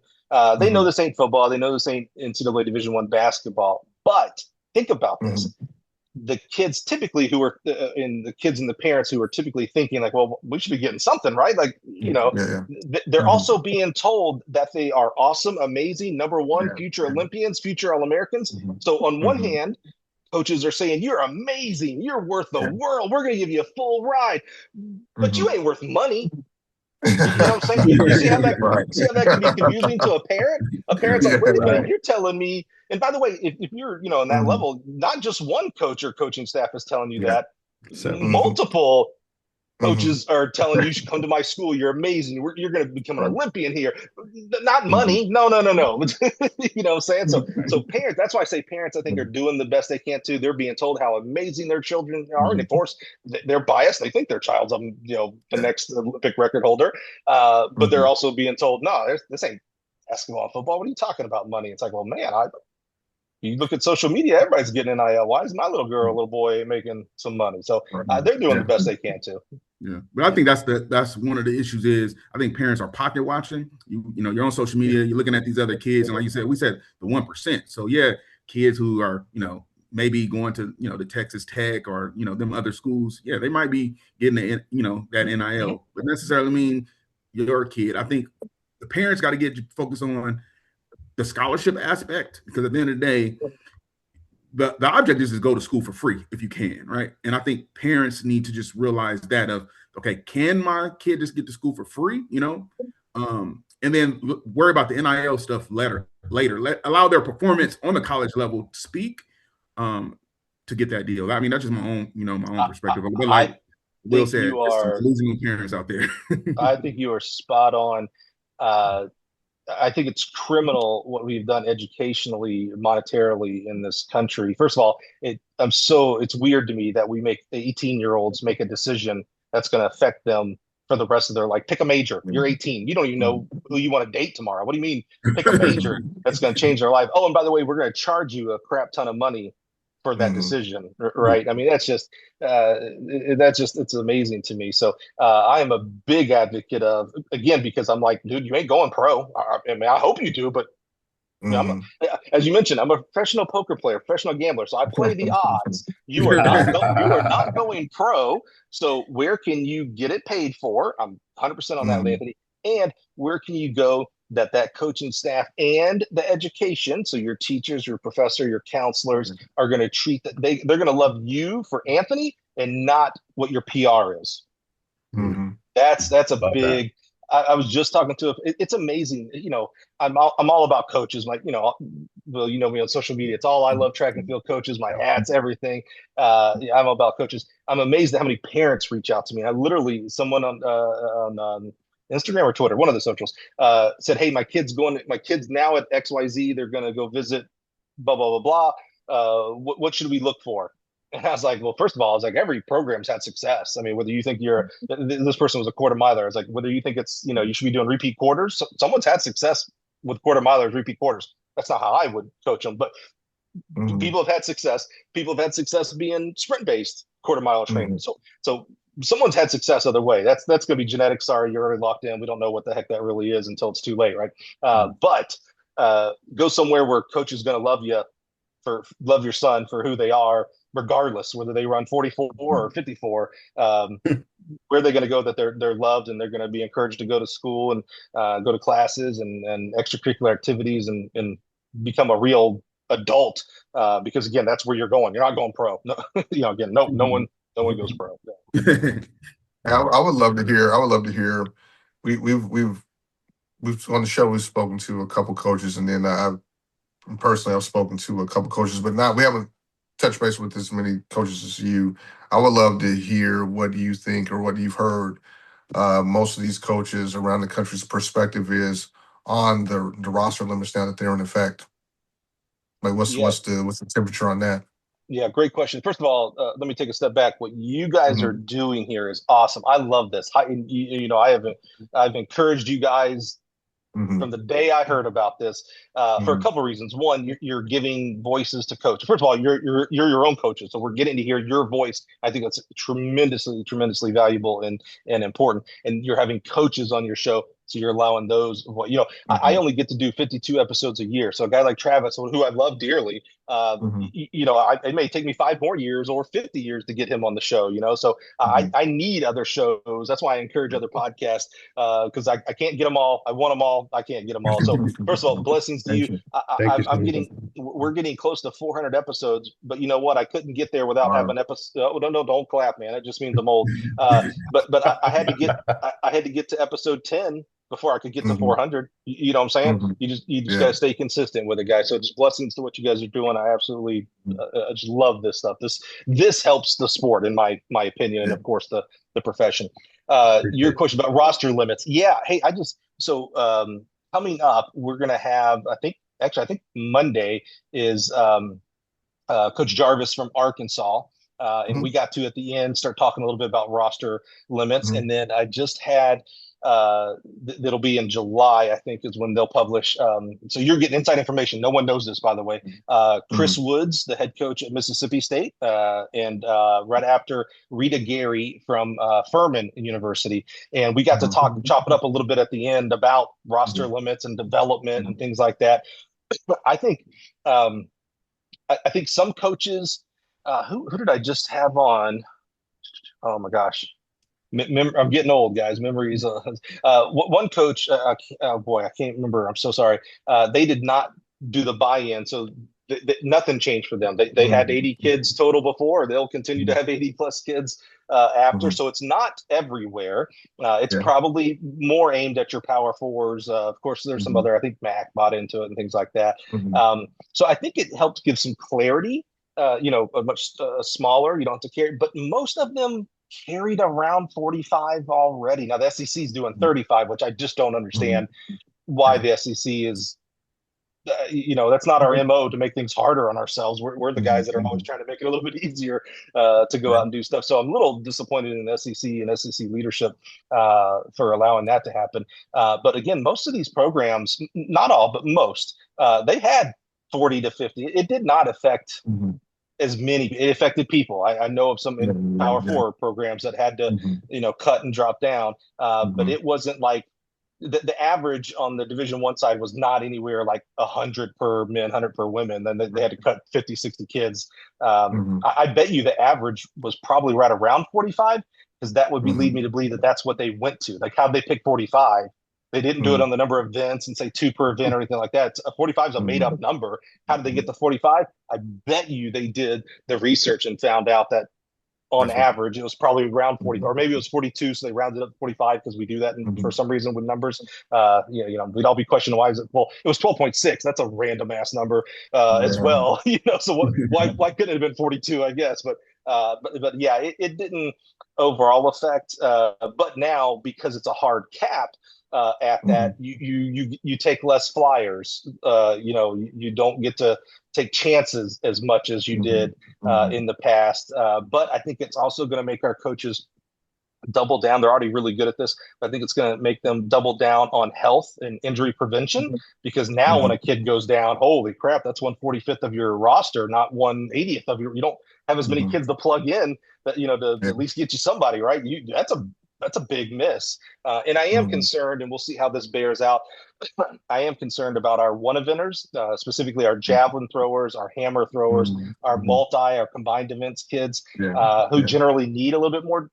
They know this ain't football. They know this ain't NCAA Division I basketball. But think about this. The kids typically who are the kids and the parents who are typically thinking like, well, we should be getting something, right? Like, they're also being told that they are awesome, amazing, number one, future Olympians, future All-Americans. So on one hand, coaches are saying, you're amazing, you're worth the world, we're going to give you a full ride, but you ain't worth money. You know what I'm saying? You see how that can be confusing to a parent? A parent's like, wait a minute, you're telling me. And by the way, if you're in that level, not just one coach or coaching staff is telling you that. Multiple coaches are telling you should come to my school. You're amazing. You're going to become an Olympian here. Not money. No. You know what I'm saying? So parents, that's why I say parents, I think, are doing the best they can too. They're being told how amazing their children are. And of course, they're biased. They think their child's, the next Olympic record holder. But they're also being told, no, this ain't basketball and football. What are you talking about money? It's like, well, man, you look at social media, everybody's getting NIL. Why is my little boy making some money? So they're doing the best they can too. Yeah, but I think that's one of the issues is I think parents are pocket watching. You're on social media, you're looking at these other kids, and like you said, we said the 1%. So yeah, kids who are maybe going to the Texas Tech or them other schools, yeah, they might be getting that NIL, but necessarily mean your kid. I think the parents got to get focused on the scholarship aspect, because at the end of the day, the object is to go to school for free if you can, right? And I think parents need to just realize that okay, can my kid just get to school for free, and then worry about the NIL stuff later. Allow their performance on the college level to speak to get that deal. I mean, that's just my own perspective. But like Will said, there's losing parents out there. I think you are spot on. I think it's criminal what we've done educationally, monetarily in this country. First of all, it's weird to me that we make 18-year-olds make a decision that's going to affect them for the rest of their life. Pick a major. You're 18. You don't even know who you want to date tomorrow. What do you mean pick a major that's going to change their life? Oh, and by the way, we're going to charge you a crap ton of money for that decision, right? I mean, that's just it's amazing to me. So I am a big advocate of, again, because I'm like, dude, you ain't going pro. I mean, I hope you do, but as you mentioned, I'm a professional poker player, professional gambler, so I play the odds. You are not going pro. So where can you get it paid for? I'm 100% on that, Anthony. And where can you go that coaching staff and the education, so your teachers, your professor, your counselors are going to treat that they're going to love you for Anthony and not what your PR is. Mm-hmm. That's a Love that. big. I was just talking to it's amazing. I'm all about coaches. Like, well, you know me on social media. It's all I love track and field coaches, my hats, everything. Yeah, I'm all about coaches. I'm amazed at how many parents reach out to me. I literally, someone on Instagram or Twitter, one of the socials, said, "Hey, my kid's now at XYZ. They're going to go visit blah blah blah blah. What should we look for?" And I was like, well, first of all, I was like, every program's had success. I mean, whether you think this person was a quarter miler, it's like, whether you think it's, you should be doing repeat quarters. Someone's had success with quarter milers, repeat quarters. That's not how I would coach them, but people have had success. People have had success being sprint based quarter mile training. So someone's had success other way. That's going to be genetic. Sorry, you're already locked in. We don't know what the heck that really is until it's too late, right? But go somewhere where coach is going to love your son for who they are, regardless whether they run 44 or 54. Where are they going to go that they're loved, and they're going to be encouraged to go to school and go to classes and extracurricular activities and become a real adult, because again, that's where you're going. You're not going pro. No, again, no one goes pro. I would love to hear. We've on the show, we've spoken to a couple coaches, and then I've spoken to a couple coaches, but we haven't touched base with as many coaches as you. I would love to hear what you think or what you've heard most of these coaches around the country's perspective is on the roster limits now that they're in effect. Like, what's the temperature on that? Yeah, great question. First of all, let me take a step back. What you guys are doing here is awesome. I love this. I've encouraged you guys from the day I heard about this, for a couple of reasons. One, you're giving voices to coaches. First of all, you're your own coaches, so we're getting to hear your voice. I think that's tremendously valuable and important. And you're having coaches on your show, so you're allowing those. I only get to do 52 episodes a year. So a guy like Travis, who I love dearly, it may take me 5 more years or 50 years to get him on the show. So I need other shows. That's why I encourage other podcasts, because I can't get them all. I want them all. I can't get them all. So first of all, blessings to you. We're getting close to 400 episodes, but you know what? I couldn't get there without having episodes. No, don't clap, man. It just means I'm old. But I had to get to episode 10 before I could get to 400. You know what I'm saying? You just got to stay consistent with it, guys. So just blessings to what you guys are doing. I absolutely I just love this stuff. This helps the sport, in my opinion, and of course the profession. Your question about roster limits. Yeah. Hey, coming up, we're going to have, I think Monday is Coach Jarvis from Arkansas. And we got to, at the end, start talking a little bit about roster limits. And then I just had, that'll be in July, I think, is when they'll publish. So you're getting inside information. No one knows this, by the way. Chris Woods, the head coach at Mississippi State, and right after Rita Gary from Furman University. And we got to chop it up a little bit at the end about roster limits and development and things like that. I think some coaches, who did I just have on? Oh my gosh. I'm getting old, guys. Memories. One coach, I can't remember. I'm so sorry. They did not do the buy-in, so nothing changed for them. They had 80 kids total before. They'll continue to have 80 plus kids after. So it's not everywhere. It's probably more aimed at your power fours. Of course, there's some other. I think Mac bought into it and things like that. So I think it helps give some clarity. A much smaller. You don't have to carry, but most of them carried around 45 already. Now the SEC is doing 35, which I just don't understand why the SEC is. That's not our MO to make things harder on ourselves. We're the guys that are always trying to make it a little bit easier to go out and do stuff. So I'm a little disappointed in the SEC and SEC leadership for allowing that to happen. But again, most of these programs, not all, but most, they had 40 to 50. It did not affect as many. It affected people. I know of some Power Four programs that had to, cut and drop down. But it wasn't like the average on the Division I side was not anywhere like 100 per men, 100 per women. Then they had to cut 50, 60 kids. I bet you the average was probably right around 45, because that would lead me to believe that that's what they went to. Like, how'd they pick 45? They didn't do it on the number of events and say 2 per event or anything like that. 45 is a made up number. How did they get to 45? I bet you they did the research and found out that on average, it was probably around 40, or maybe it was 42, so they rounded up to 45 because we do that for some reason with numbers. We'd all be questioning why is it? Well, it was 12.6. That's a random ass number as well. So why couldn't it have been 42? I guess, but yeah, it didn't overall affect. But now because it's a hard cap. At that, you take less flyers. You don't get to take chances as much as you did in the past. But I think it's also going to make our coaches double down. They're already really good at this. I think it's going to make them double down on health and injury prevention, because now when a kid goes down, holy crap, that's 1/45th of your roster, not 1/80th of your. You don't have as many kids to plug in that to at least get you somebody, right? That's a big miss. And I am concerned, and we'll see how this bears out. I am concerned about our one-eventers, specifically our javelin throwers, our hammer throwers, our our combined events kids, who generally need a little bit more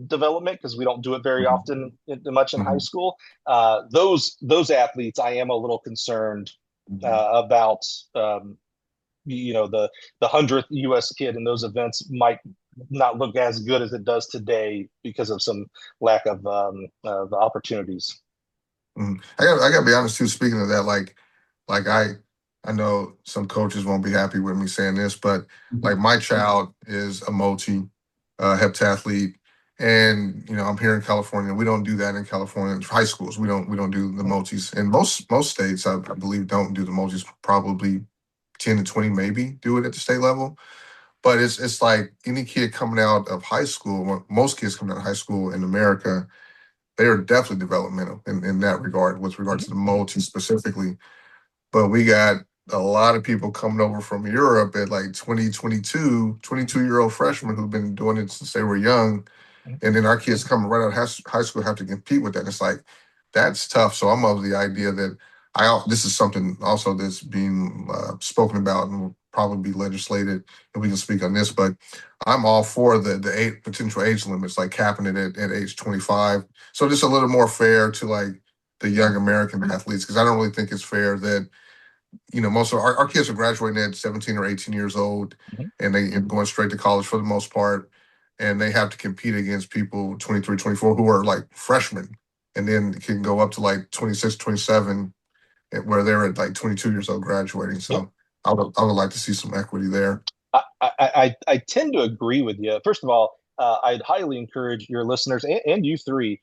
development because we don't do it very often much in high school. Those athletes, I am a little concerned about. The 100th U.S. kid in those events might not look as good as it does today because of some lack of opportunities. I got to be honest too. Speaking of that, like I know some coaches won't be happy with me saying this, but like my child is a heptathlete, and I'm here in California. We don't do that in California. High schools, we don't do the multis, and most states I believe don't do the multis. Probably 10 to 20 maybe do it at the state level. But it's like any kid coming out of high school, most kids coming out of high school in America, they are definitely developmental in that regard, with regard to the multi specifically. But we got a lot of people coming over from Europe at like 22-year-old freshmen who've been doing it since they were young. And then our kids coming right out of high school have to compete with that. It's like, that's tough. So I'm of the idea that this is something also that's being spoken about and will probably be legislated, and we can speak on this, but I'm all for the potential age limits, like capping it at age 25. So just a little more fair to like the young American athletes, because I don't really think it's fair that, most of our kids are graduating at 17 or 18 years old, and they going straight to college for the most part, and they have to compete against people 23, 24 who are like freshmen, and then can go up to like 26, 27, where they're at like 22 years old graduating. So I would like to see some equity there. I tend to agree with you. First of all, I'd highly encourage your listeners and you three,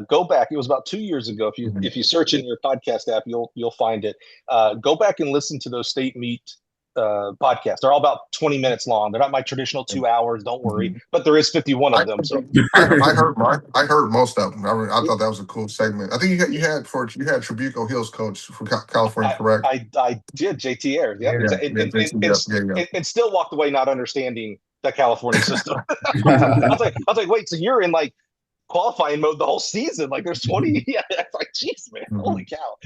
go back. It was about 2 years ago. If you search in your podcast app, you'll find it. Go back and listen to those state meet podcasts. They're all about 20 minutes long. They're not my traditional 2 hours. Don't worry, but there is 51 of them. So I heard most of them. I thought that was a cool segment. I think you had Trabuco Hills coach for California, correct? I did JT Ayers. And still walked away not understanding the California system. I was like, wait, so you're in like qualifying mode the whole season? Like there's 20. Yeah, it's like, geez, man, holy cow.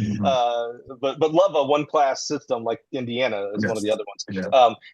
But love a one class system like Indiana is one of the other ones.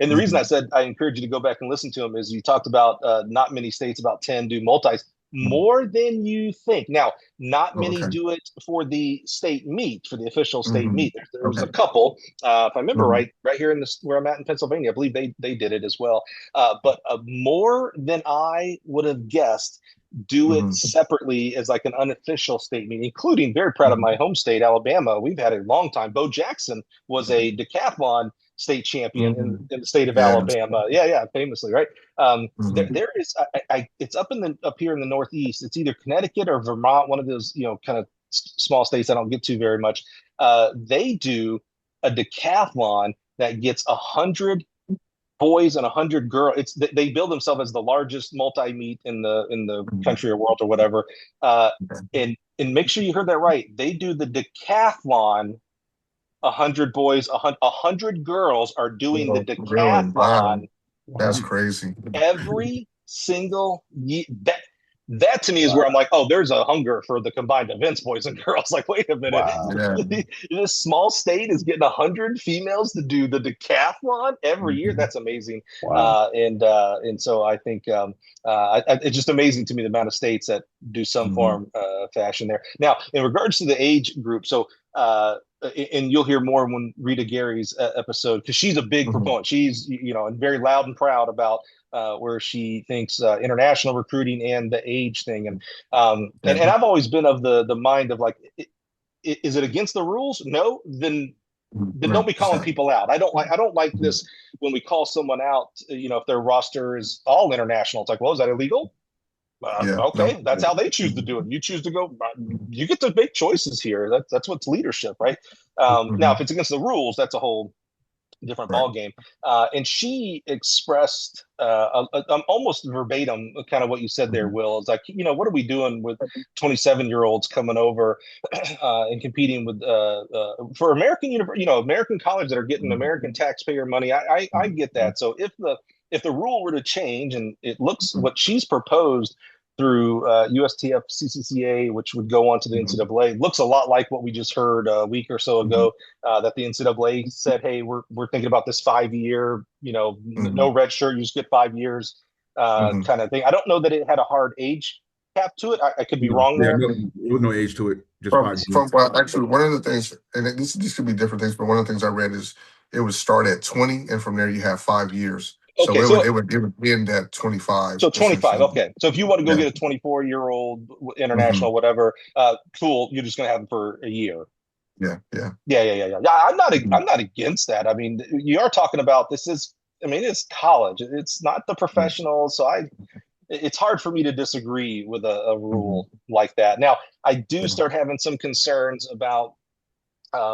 And the reason I said I encourage you to go back and listen to them is you talked about not many states, about 10 do multis. More than you think. Now, not many do it for the state meet, for the official state meet. There's a couple, if I remember right here in this where I'm at in Pennsylvania. I believe they did it as well. But more than I would have guessed do it separately as like an unofficial state meet, including, very proud of my home state, Alabama. We've had a long time. Bo Jackson was a decathlon state champion in the state of Alabama. Yeah, famously, right? There is, it's up here in the Northeast. It's either Connecticut or Vermont, one of those, kind of small states I don't get to very much. They do a decathlon that gets 100 boys and 100 girls. They build themselves as the largest multi-meet in the country or world or whatever. And make sure you heard that right. They do the decathlon. 100 boys, 100 girls are doing the decathlon. Really? Wow. That's crazy. Every single year. That to me is where I'm like, oh, there's a hunger for the combined events, boys and girls. Like, wait a minute, Wow. this small state is getting 100 females to do the decathlon every year. That's amazing. Wow. And so I think it's just amazing to me the amount of states that do some form fashion there. Now, in regards to the age group, so and you'll hear more when Rita Gary's episode, because she's a big proponent. She's and very loud and proud about where she thinks international recruiting and the age thing, and I've always been of the mind of like, is it against the rules? No, then don't be calling people out. I don't like this when we call someone out. If their roster is all international, it's like, well, is that illegal? Okay, that's how they choose to do it. You choose to go. You get to make choices here. That's what's leadership, right? Now, if it's against the rules, that's a whole different ball game. And she expressed almost verbatim kind of what you said there, Will. It's like, what are we doing with 27-year-olds coming over and competing with for American American college that are getting American taxpayer money? I get that. So if the rule were to change, and it looks what she's proposed through USTF CCCA, which would go on to the NCAA, looks a lot like what we just heard a week or so ago, that the NCAA said, hey, we're thinking about this 5-year, no red shirt, you just get 5 years kind of thing. I don't know that it had a hard age cap to it. I could be wrong there. There was no age to it. Just actually, one of the things, and this could be different things, but one of the things I read is it would start at 20, and from there you have 5 years. So it would end at 25. So 25. Okay. So if you want to go get a 24-year-old international, whatever, cool. You're just going to have them for a year. Yeah. I'm not against that. I mean, you are talking about it's college. It's not the professionals. So it's hard for me to disagree with a rule like that. Now, I do start having some concerns about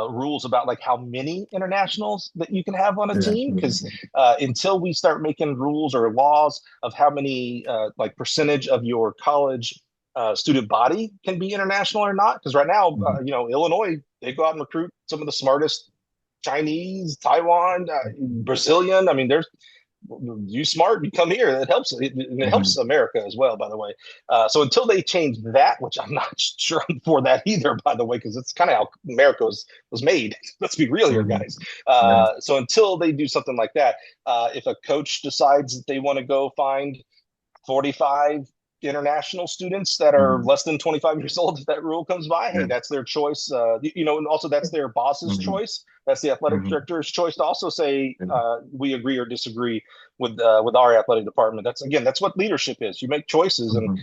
rules about like how many internationals that you can have on a team, because until we start making rules or laws of how many like percentage of your college student body can be international or not, because right now Illinois, they go out and recruit some of the smartest Chinese, Taiwan, Brazilian. I mean, you smart, you come here. It helps. It helps America as well, by the way. So until they change that, which I'm not sure I'm for that either, by the way, because it's kind of how America was made. Let's be real here, guys. So until they do something like that, if a coach decides that they want to go find 45 international students that are less than 25 years old, if that rule comes by, hey, that's their choice. And also that's their boss's choice. That's the athletic director's choice to also say we agree or disagree with our athletic department. That's what leadership is. You make choices, and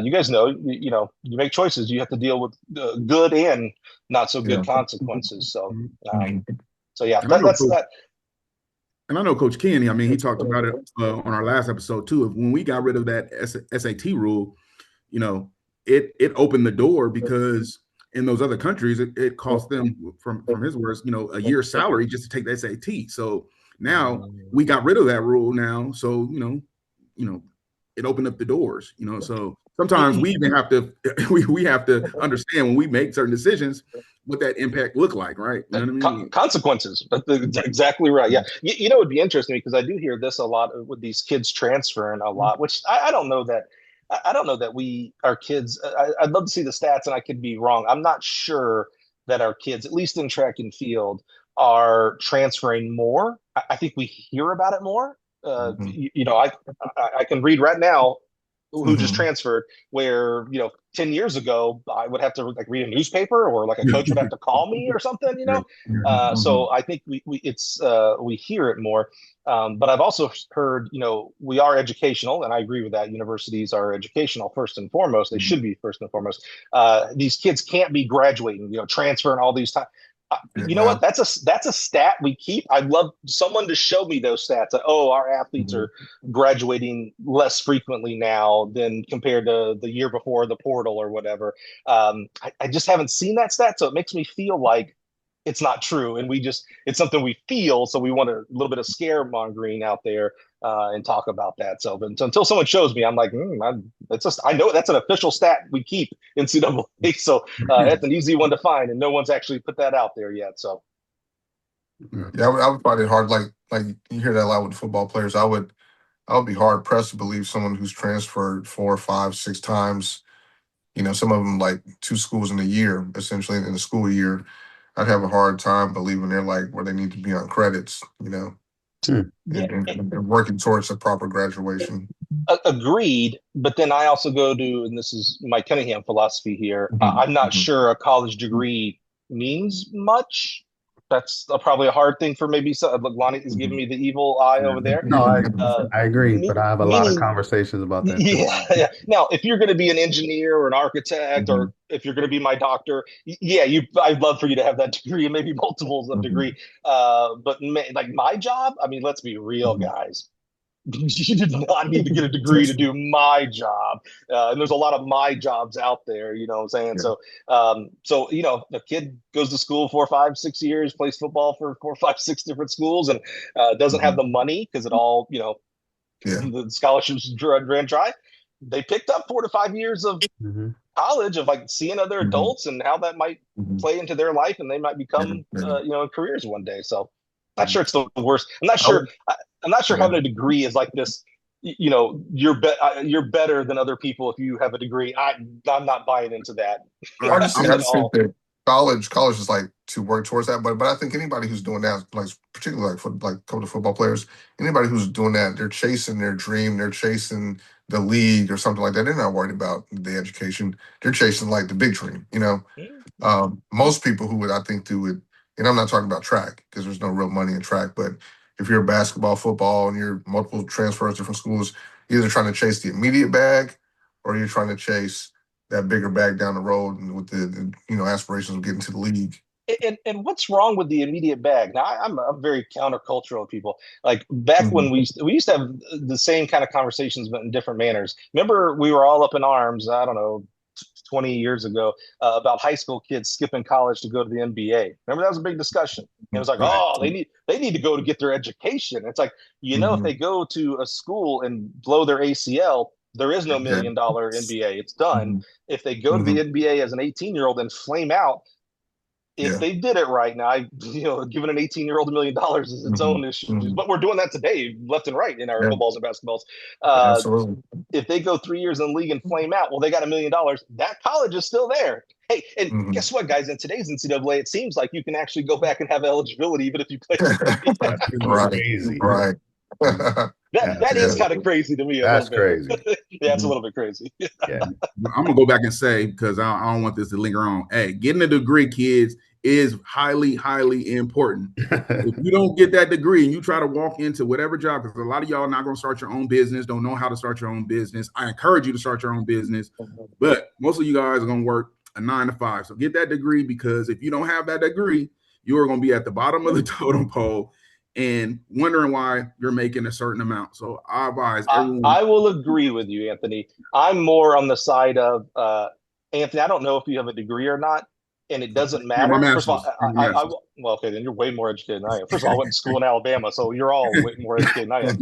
you guys know, you make choices. You have to deal with good and not so good consequences. So, that's that. And I know Coach Kenny, I mean, he talked about it on our last episode too. Of when we got rid of that SAT rule, it opened the door, because in those other countries, it cost them, from his words, a year's salary just to take the SAT. So now we got rid of that rule now. So, it opened up the doors, so sometimes we even have to, we have to understand when we make certain decisions, what that impact look like, right? You know what I mean? Consequences. That's exactly right. Yeah. It would be interesting, because I do hear this a lot with these kids transferring a lot, which I don't know that. I don't know that our kids, I'd love to see the stats, and I could be wrong. I'm not sure that our kids, at least in track and field, are transferring more. I think we hear about it more. I can read right now who just transferred, where 10 years ago I would have to like read a newspaper, or like a coach would have to call me or something, so I think we hear it more, but I've also heard we are educational, and I agree with that. Universities are educational first and foremost. They should be first and foremost. These kids can't be graduating, transferring all these times. What? That's a stat we keep. I'd love someone to show me those stats. Our athletes are graduating less frequently now than compared to the year before the portal or whatever. I just haven't seen that stat, so it makes me feel like it's not true, and it's something we feel. So we want a little bit of scaremongering out there and talk about that. So until someone shows me, I'm like, I know that's an official stat we keep in NCAA. So that's an easy one to find, and no one's actually put that out there yet. So I would find it hard. Like you hear that a lot with football players. I would I would be hard pressed to believe someone who's transferred 4, 5, 6 times. Some of them like 2 schools in a year, essentially in the school year. I'd have a hard time believing they're like where they need to be on credits. Hmm. Yeah, And working towards a proper graduation. agreed. But then I also go to, and this is my Cunningham philosophy here. Mhm, I'm not mhm, sure a college degree means much. That's probably a hard thing for maybe some. Look, Lonnie is giving mhm. me the evil eye over there. No, I Uh, I agree, but I have a lot of Meaning, conversations about that too. yeah, yeah. Now, if you're going to be an engineer or an architect, or Mhm, if you're going to be my doctor, yeah, I'd love for you to have that degree and maybe multiples of degree. mhm, But like my job, I mean, let's be real, mhm. guys. You did not need to get a degree to do my job. And there's a lot of my jobs out there, you know what I'm saying? Yeah. So the kid goes to school 4, 5, 6 years, plays football for 4, 5, 6 different schools, and doesn't have Mhm. the money because it all, Yeah. the scholarships ran dry. They picked up 4 to 5 years of Hmm. college, of like seeing other Mhm, adults and how that might mhm. play into their life, and they might Yeah. become Yeah. careers one day. So not Mhm. sure it's the worst. I would, I'm not sure yeah. having a degree is like this. You're better than other people if you have a degree. I'm not buying into that All I right, just I'm think I at gonna just think all. that college is like to work towards that, but I think anybody who's doing that, like particularly like like couple of football players, anybody who's doing that, they're chasing their dream, they're chasing the league or something like that. They're not worried about the education. They're chasing like the big dream. Most people who would, I think, do it, and I'm not talking about track because there's no real money in track, but if you're basketball, football, and you're multiple transfers, different schools, you're either trying to chase the immediate bag or you're trying to chase that bigger bag down the road and with the aspirations of getting to the league. And what's wrong with the immediate bag? Now I'm very countercultural of people. Like back when Mhm. we used to have the same kind of conversations but in different manners. Remember, we were all up in arms. I don't know, 20 years ago, about high school kids skipping college to go to the NBA. Remember, that was a big discussion. It was like, right. oh, they need to go to get their education. It's like, if Mhm. they go to a school and blow their ACL, there is no Yeah. $1 million NBA. It's done. Mhm. If they go to the Mhm. NBA as an 18-year-old and flame out, if Yeah. they did it right now, giving an 18-year-old $1 million is its Mhm. own issues. Mhm. But we're doing that today, left and right, in our Yeah. footballs and basketballs. Uh, Absolutely. if they go 3 years in the league and flame out, well, they got $1 million. That college is still there. Hey, and Mhm. guess what, guys? In today's NCAA, it seems like you can actually go back and have eligibility even if you play for 3 years. That's Right. crazy. Right. That That's is Yeah. kind of crazy to me a little that's bit. crazy. Yeah, it's a Mhm. little bit crazy. Yeah. I'm gonna go back and say because I don't want this to linger on. Hey, getting a degree, kids, is highly, highly important. If you don't get that degree and you try to walk into whatever job, because a lot of y'all are not going to start your own business, don't know how to start your own business. I encourage you to start your own business, but most of you guys are going to work a 9 to 5. So get that degree, because if you don't have that degree, you are going to be at the bottom of the totem pole and wondering why you're making a certain amount. So I advise everyone. I will agree with you, Anthony. I'm more on the side of Anthony. I don't know if you have a degree or not, and it doesn't My matter. First of all, master's. My master's. well, okay, then you're way more educated than I am. First of all, I went to school in Alabama, so you're all way more educated than I am.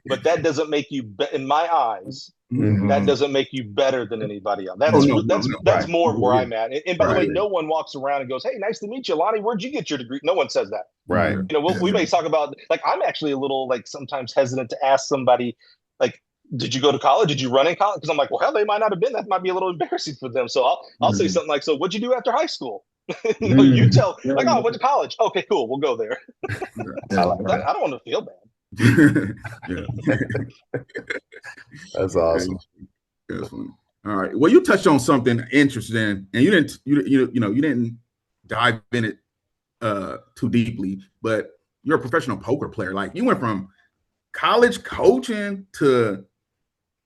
But that doesn't make you, in my eyes, that Hmm. doesn't make you better than anybody else. Oh That's no, no, that's no. that's Right. more where Yeah, I'm at. And by the I way, right. agree. no one walks around and goes, "Hey, nice to meet you, Lonnie. Where'd you get your degree?" No one says that. Right. Yeah. We may talk about, like, I'm actually a little, like, sometimes hesitant to ask somebody, like, did you go to college? Did you run in college? Because I'm like, well, hell, they might not have been. That might be a little embarrassing for them. So I'll say Mhm. something like, so what'd you do after high school? You Mm. tell, like, oh, I went to college. Okay, cool. We'll go there. I Yeah. like Right. I don't want to feel bad. Yeah. That's Okay. awesome. That's funny. All right. Well, you touched on something interesting, and you didn't dive in it too deeply, but you're a professional poker player. Like, you went from college coaching to,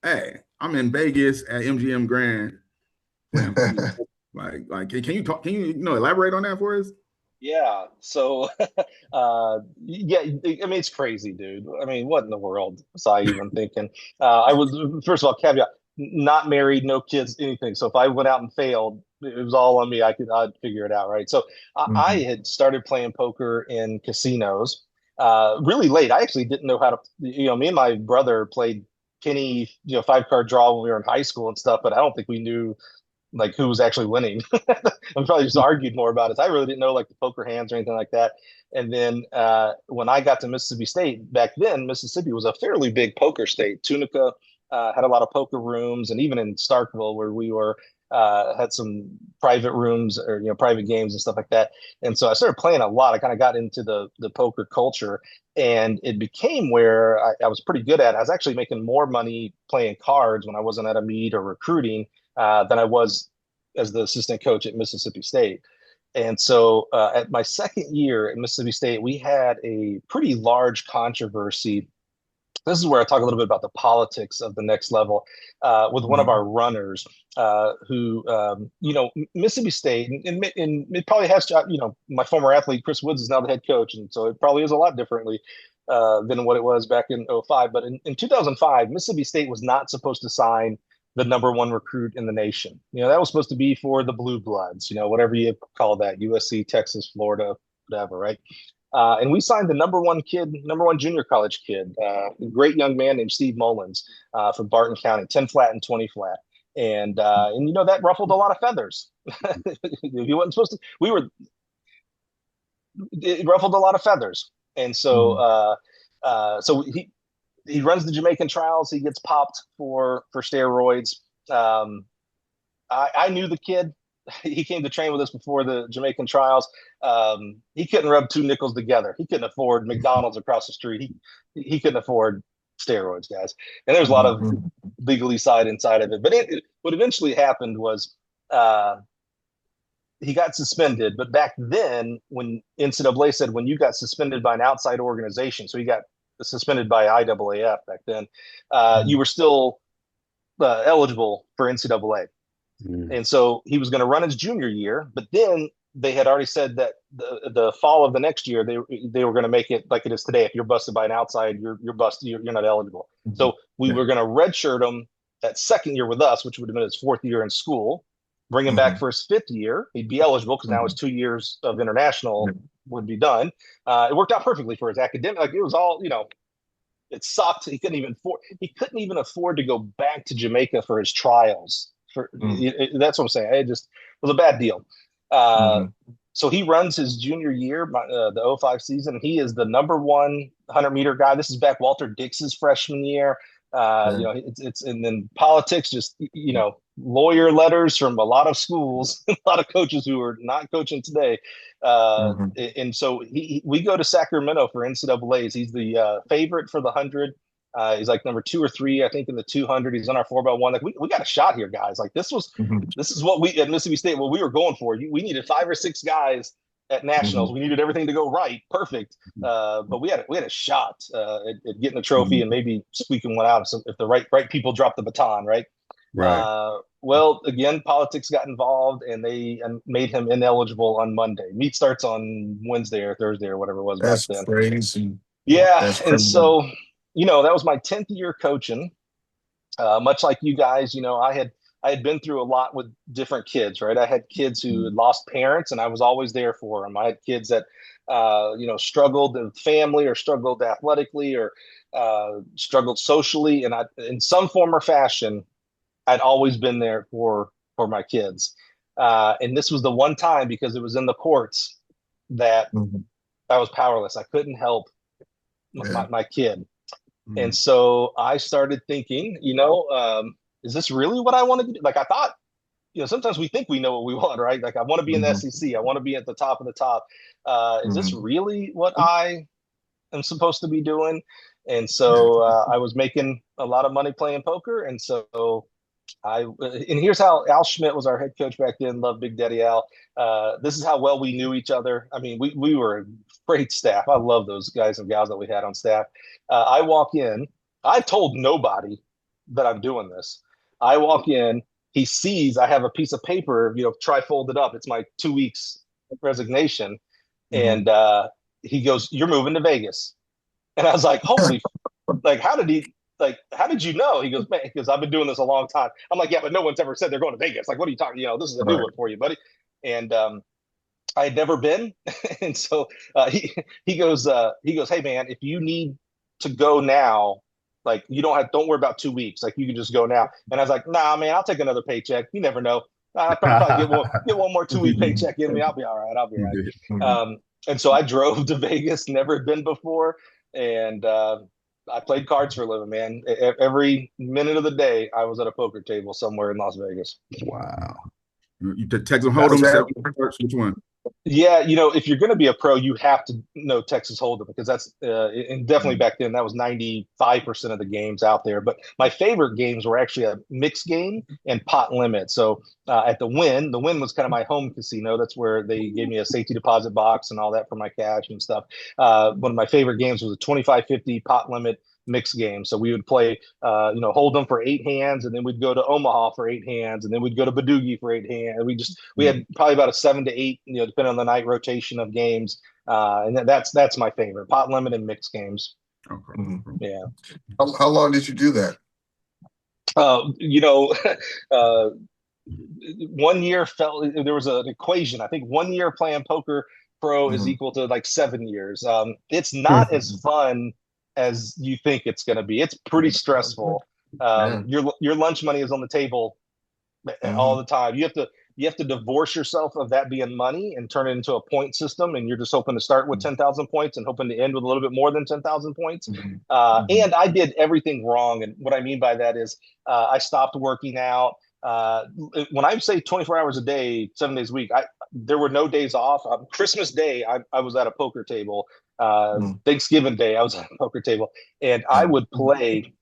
hey, I'm in Vegas at MGM Grand playing poker. Like, can you talk? Can you elaborate on that for us? Yeah. So, yeah, I mean, it's crazy, dude. I mean, what in the world was I even thinking? I was, first of all, caveat, not married, no kids, anything. So if I went out and failed, it was all on me. I'd figure it out, right? So I Mhm. had started playing poker in casinos, really late. I actually didn't know how to, me and my brother played penny, 5 card draw when we were in high school and stuff, but I don't think we knew like who was actually winning. We probably just argued more about it. So I really didn't know like the poker hands or anything like that. And then when I got to Mississippi State back then, Mississippi was a fairly big poker state. Tunica had a lot of poker rooms, and even in Starkville where we were, had some private rooms or private games and stuff like that. And so I started playing a lot. I kind of got into the poker culture, and it became where I was pretty good at it. I was actually making more money playing cards when I wasn't at a meet or recruiting than I was as the assistant coach at Mississippi State. And so at my second year at Mississippi State, we had a pretty large controversy. This is where I talk a little bit about the politics of the next level with one of our runners who, Mississippi State, and it probably has, my former athlete, Chris Woods, is now the head coach. And so it probably is a lot differently than what it was back in 05. But in 2005, Mississippi State was not supposed to sign the number one recruit in the nation. That was supposed to be for the blue bloods, whatever you call that, USC, Texas, Florida, whatever, right? And we signed the number one junior college kid, a great young man named Steve Mullins from Barton County, 10 flat and 20 flat. And that ruffled a lot of feathers. He wasn't supposed to, it ruffled a lot of feathers. And so, so he runs the Jamaican trials. He gets popped for steroids. I knew the kid. He came to train with us before the Jamaican trials. He couldn't rub two nickels together. He couldn't afford McDonald's across the street. He couldn't afford steroids, guys. And there's a lot of legally side inside of it. But what eventually happened was he got suspended. But back then, when NCAA said when you got suspended by an outside organization, so he got suspended by IAAF back then, you were still eligible for NCAA. And so he was going to run his junior year, but then they had already said that the fall of the next year, they were going to make it like it is today. If you're busted by an outside, you're busted, you're not eligible. So we were going to redshirt him that second year with us, which would have been his fourth year in school, bring him back for his fifth year. He'd be eligible because now his 2 years of international would be done. It worked out perfectly for his academic. Like it was all, it sucked. He couldn't even afford to go back to Jamaica for his trials. That's what I'm saying. It was a bad deal. So he runs his junior year, the 05 season. He is the number one 100-meter guy. This is back Walter Dix's freshman year. It's and then politics, just lawyer letters from a lot of schools, a lot of coaches who are not coaching today. And so we go to Sacramento for NCAA's. He's the favorite for the 100. He's like number 2 or 3, I think, in the 200. He's on our 4x1. Like we got a shot here, guys. Like this is what we at Mississippi State, what we were going for. We needed 5 or 6 guys at nationals. We needed everything to go right, perfect. But we had a shot at getting a trophy and maybe squeaking one out if the right people dropped the baton, right? Right. Well, again, politics got involved, and they made him ineligible on Monday. Meet starts on Wednesday or Thursday or whatever it was That's back then. crazy. Yeah, That's and crazy. so that was my 10th year coaching. Much like you guys, I had been through a lot with different kids, right? I had kids who had lost parents, and I was always there for them. I had kids that, struggled in family or struggled athletically or struggled socially, and in some form or fashion, I'd always been there for my kids. And this was the one time, because it was in the courts, that I was powerless. I couldn't help my kid. And so I started thinking, is this really what I want to do? Like I thought, sometimes we think we know what we want, right? Like I want to be in the SEC. I want to be at the top of the top. Is this really what I am supposed to be doing? And so I was making a lot of money playing poker. And so and here's how Al Schmidt was our head coach back then. Love Big Daddy Al. This is how well we knew each other. I mean, we were a great staff. I love those guys and gals that we had on staff. I walk in. I told nobody that I'm doing this. I walk in. He sees I have a piece of paper, tri-folded up. It's my 2 weeks resignation. And he goes, "You're moving to Vegas." And I was like, holy, like, how did you know? He goes, "Man, because I've been doing this a long time." I'm like, "Yeah, but no one's ever said they're going to Vegas. Like, what are you talking? This is a new one for you, buddy." And I had never been. And so he goes, "Hey man, if you need to go now, like don't worry about 2 weeks. Like you can just go now." And I was like, "Nah, man, I'll take another paycheck. You never know." I'll probably get one more 2-week paycheck in me. I'll be all right. I'll be all right. And so I drove to Vegas, never been before, and I played cards for a living, man. Every minute of the day, I was at a poker table somewhere in Las Vegas. Wow. You Texas Hold'em, which one? Yeah, if you're going to be a pro, you have to know Texas Hold'em because that's and definitely back then that was 95% of the games out there. But my favorite games were actually a mixed game and pot limit. So at the Wynn was kind of my home casino. That's where they gave me a safety deposit box and all that for my cash and stuff. One of my favorite games was a 25-50 pot limit mixed game. So we would play, Hold'em for 8 hands, and then we'd go to Omaha for 8 hands, and then we'd go to Badoogie for 8 hands. We had probably about a 7 to 8, depending on the night rotation of games. And that's my favorite, pot limit and mixed games. Okay. Yeah. How long did you do that? 1 year there was an equation. I think 1 year playing poker pro is equal to like 7 years. It's not as fun as you think it's going to be. It's pretty stressful. Your lunch money is on the table all the time. You have to divorce yourself of that being money and turn it into a point system. And you're just hoping to start with 10,000 points and hoping to end with a little bit more than 10,000 points. And I did everything wrong. And what I mean by that is I stopped working out. When I say 24 hours a day, 7 days a week, there were no days off. Christmas Day, I was at a poker table. Thanksgiving Day, I was at a poker table, and I would play.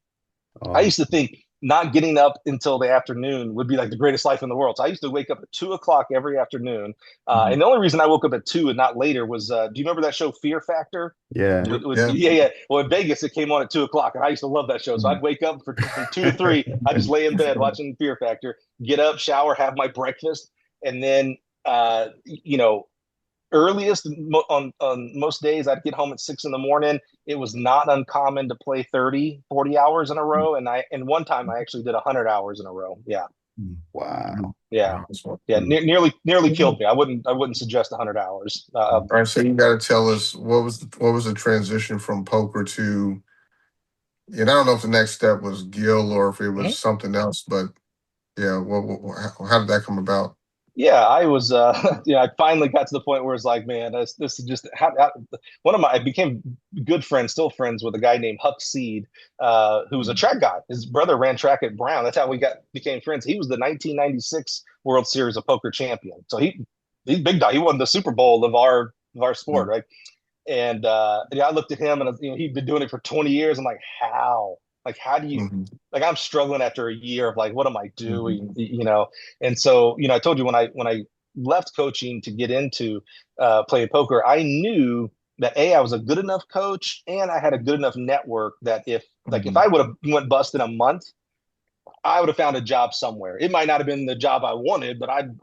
I used to think not getting up until the afternoon would be like the greatest life in the world. So I used to wake up at 2:00 every afternoon. And the only reason I woke up at 2 and not later was, do you remember that show Fear Factor? Yeah. Yeah. Well, in Vegas, it came on at 2:00, and I used to love that show. So I'd wake up from 2 to 3. I'd just lay in bed watching Fear Factor, get up, shower, have my breakfast, and then, earliest on most days I'd get home at 6 a.m. It was not uncommon to play 30, 40 hours in a row. And one time I actually did 100 hours in a row. Yeah. Wow. Yeah. Nearly killed me. I wouldn't suggest 100 hours. All right. So you got to tell us what was the transition from poker to, and I don't know if the next step was Gill or if it was something else, but yeah, how did that come about? Yeah, I was, I finally got to the point where it's like, man, this is just I became good friends, still friends with a guy named Huck Seed, who was a track guy. His brother ran track at Brown. That's how we became friends. He was the 1996 World Series of Poker champion. So he's big dog. He won the Super Bowl of our sport, right? And I looked at him, and he'd been doing it for 20 years. I'm like, how? Like, how do you, like, I'm struggling after a year of like, what am I doing? And so, I told you when I left coaching to get into playing poker, I knew that I was a good enough coach and I had a good enough network that if I would have went bust in a month, I would have found a job somewhere. It might not have been the job I wanted, but I'd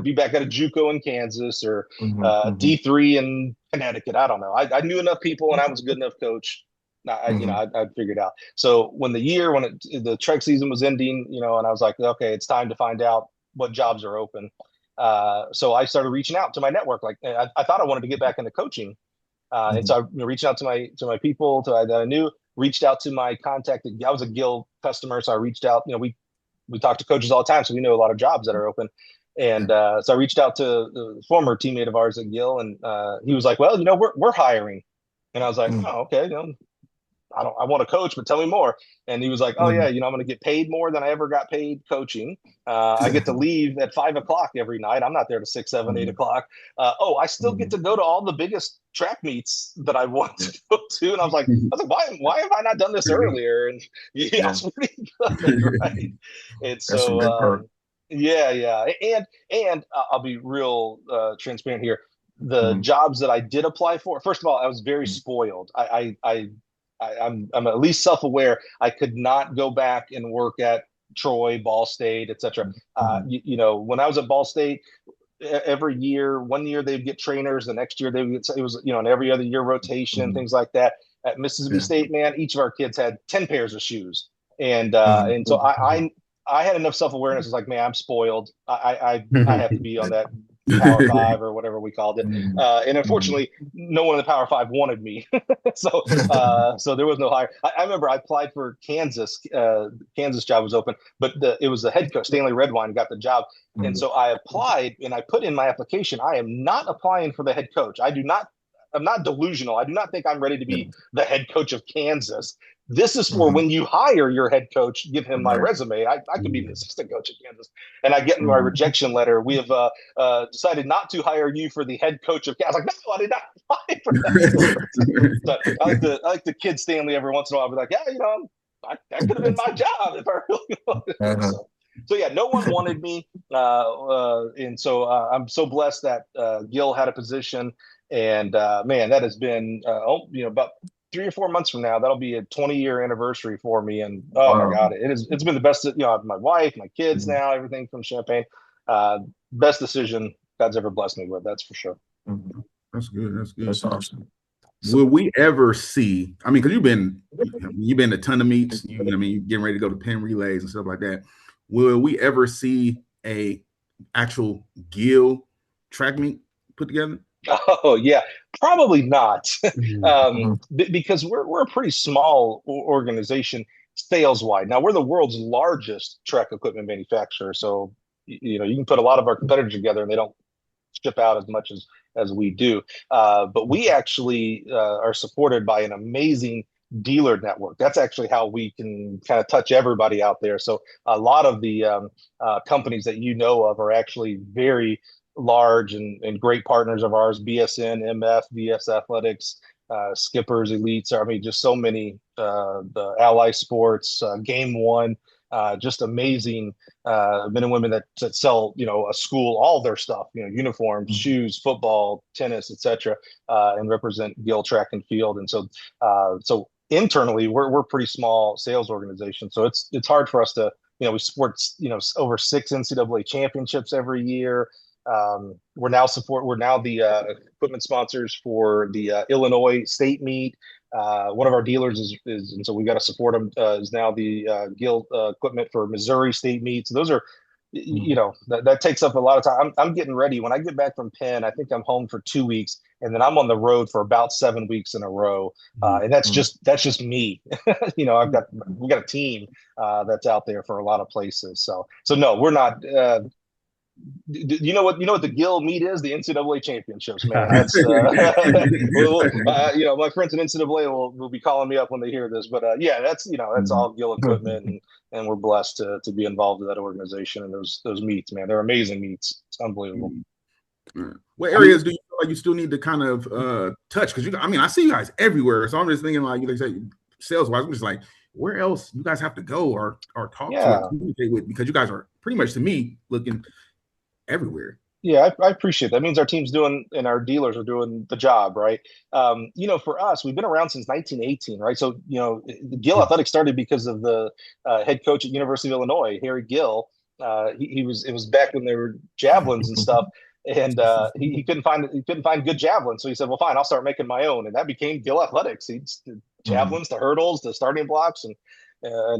be back at a JUCO in Kansas or D3 in Connecticut. I don't know. I knew enough people and I was a good enough coach. I'd figured out. So when the trek season was ending, and I was like, okay, it's time to find out what jobs are open. So I started reaching out to my network. Like I thought I wanted to get back into coaching. And so I reached out to my people that I knew, reached out to my contact. I was a Gill customer. So I reached out, we talk to coaches all the time. So we know a lot of jobs that are open. And so I reached out to the former teammate of ours at Gill, and he was like, well, we're hiring. And I was like, oh, okay. I want to coach, but tell me more. And he was like, oh yeah, I'm going to get paid more than I ever got paid coaching. I get to leave at 5:00 every night. I'm not there to 6, 7, 8:00. I still get to go to all the biggest track meets that I want to go to. And I was like, why have I not done this earlier? And it's pretty good, right? And so, yeah. And I'll be real transparent here. The jobs that I did apply for, first of all, I was very spoiled. I'm at least self-aware. I could not go back and work at Troy, Ball State, etc. When I was at Ball State, every year, 1 year they'd get trainers, the next year it was an every other year rotation, things like that. At Mississippi State, man, each of our kids had 10 pairs of shoes, and so I had enough self-awareness. It's like, man, I'm spoiled. I have to be on that Power Five or whatever we called it. Mhm. And unfortunately, no one in the Power Five wanted me. so so there was no hire. I remember I applied for Kansas. Kansas job was open, but it was the head coach, Stanley Redwine, got the job. And so I applied and I put in my application, I am not applying for the head coach. I'm not delusional. I do not think I'm ready to be the head coach of Kansas. This is for when you hire your head coach, give him my resume. I could be the assistant coach at Kansas. And I get in my rejection letter. We have decided not to hire you for the head coach of Kansas. I was like, no, I did not apply for that. So I like to kid Stanley every once in a while. I'll be like, yeah, that could have been my job if I really wanted to. So yeah, no one wanted me. And so I'm so blessed that Gill had a position. And man, that has been about 3 or 4 months from now, that'll be a 20-year anniversary for me. And my God, it's been the best. My wife, my kids now, everything from Champaign. Best decision God's ever blessed me with. That's for sure. That's good. That's good. That's awesome. Will we ever see? I mean, because you've been to a ton of meets. You're getting ready to go to pen relays and stuff like that. Will we ever see a actual Gill track meet put together? Oh yeah, probably not, because we're a pretty small organization sales wide. Now we're the world's largest track equipment manufacturer, so you can put a lot of our competitors together and they don't ship out as much as we do. But we actually are supported by an amazing dealer network. That's actually how we can kind of touch everybody out there. So a lot of the companies that you know of are actually very large and great partners of ours: BSN, MF, VS Athletics, Skippers, Elites. I mean, just so many. The Ally Sports, Game One, just amazing men and women that sell, a school, all their stuff, uniforms, shoes, football, tennis, etc., and represent Gill Track and Field. And so internally, we're a pretty small sales organization. So it's hard for us to, we support, over 6 NCAA championships every year. We're now the equipment sponsors for the Illinois state meet. One of our dealers is and so we got to support them, is now the Gill equipment for Missouri state meets. Those are, that takes up a lot of time. I'm getting ready. When I get back from Penn, I think I'm home for 2 weeks, and then I'm on the road for about 7 weeks in a row. And that's just me. We got a team that's out there for a lot of places. So no, we're not. You know what the Gill meet is? The NCAA championships, man. That's my friends in NCAA will be calling me up when they hear this. But that's all Gill equipment, and we're blessed to be involved in that organization and those meets, man. They're amazing meets. It's unbelievable. What areas do you feel like you still need to kind of touch? Because I see you guys everywhere. So I'm just thinking, like you say, sales wise, I'm just like, where else you guys have to go or talk to and communicate with, because you guys are pretty much, to me, looking everywhere. Yeah, I appreciate that. That means our team's doing and our dealers are doing the job, right? For us, we've been around since 1918, right? So, Gill Athletics started because of the head coach at University of Illinois, Harry Gill. It was back when there were javelins and stuff, and he couldn't find good javelins, so he said, "Well, fine, I'll start making my own," and that became Gill Athletics. Javelins, the hurdles, the starting blocks, and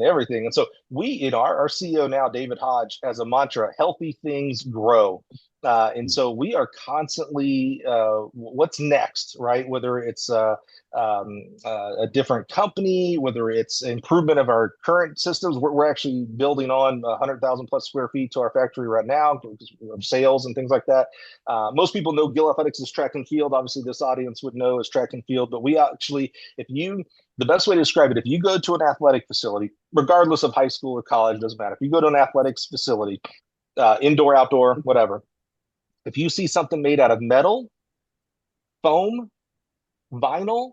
everything. And so our CEO now, David Hodge, has a mantra: healthy things grow. And so we are constantly, what's next, right? Whether it's a different company, whether it's improvement of our current systems. We're actually building on 100,000 plus square feet to our factory right now of sales and things like that. Most people know Gill Athletics is track and field. Obviously, this audience would know as track and field, but we actually, the best way to describe it, if you go to an athletic facility, regardless of high school or college, doesn't matter. If you go to an athletics facility, indoor, outdoor, whatever, if you see something made out of metal, foam, vinyl,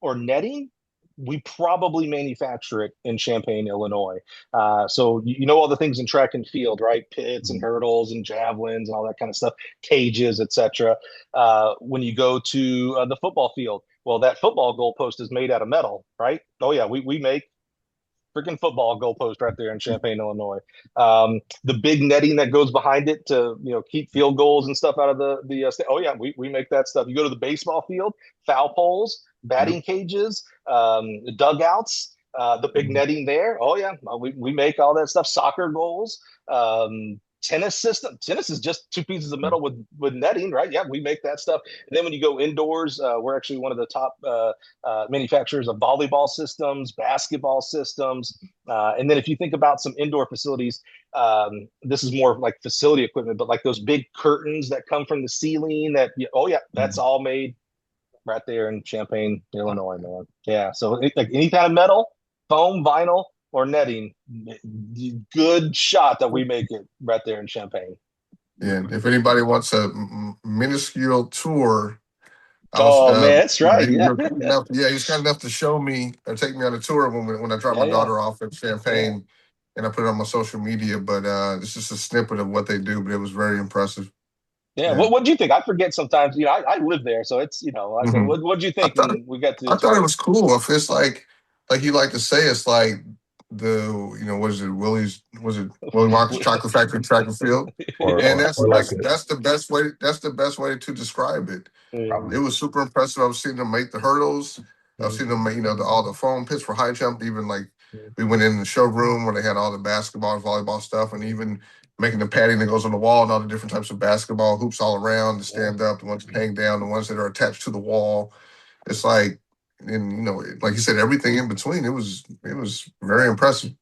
or netting, we probably manufacture it in Champaign, Illinois. So all the things in track and field, right? Pits and hurdles and javelins and all that kind of stuff, cages, etc. When you go to the football field, well, that football goalpost is made out of metal, right? Oh yeah, we make freaking football goalpost right there in Champaign, Illinois. The big netting that goes behind it to keep field goals and stuff out of the oh yeah, we make that stuff. You go to the baseball field, foul poles, batting cages, dugouts, the big netting there. Oh yeah, we make all that stuff. Soccer goals. tennis system. Tennis is just two pieces of metal with netting, right? Yeah, we make that stuff. And then when you go indoors, we're actually one of the top manufacturers of volleyball systems, basketball systems. And then if you think about some indoor facilities, this is more like facility equipment, but like those big curtains that come from the ceiling that, that's all made right there in Champaign, Illinois, man. Yeah. So like any kind of metal, foam, vinyl, or netting, good shot that we make it right there in Champaign. Yeah, if anybody wants a minuscule tour, man, that's right. he was kind enough to show me or take me on a tour when I dropped my daughter off at Champaign, and I put it on my social media. But it's just a snippet of what they do, but it was very impressive. Yeah. What do you think? I forget sometimes. I live there, so it's what do you think? I thought it was cool. If it's like you like to say, it's like Willie Wonka's Chocolate Factory track and field, and that's the best way. That's the best way to describe it. It was super impressive. I was seeing them make the hurdles. I was seeing them make all the foam pits for high jump. Even like we went in the showroom where they had all the basketball and volleyball stuff, and even making the padding that goes on the wall and all the different types of basketball hoops all around, the stand up, the ones that hang down, the ones that are attached to the wall. It's like, and like you said, everything in between. It was very impressive.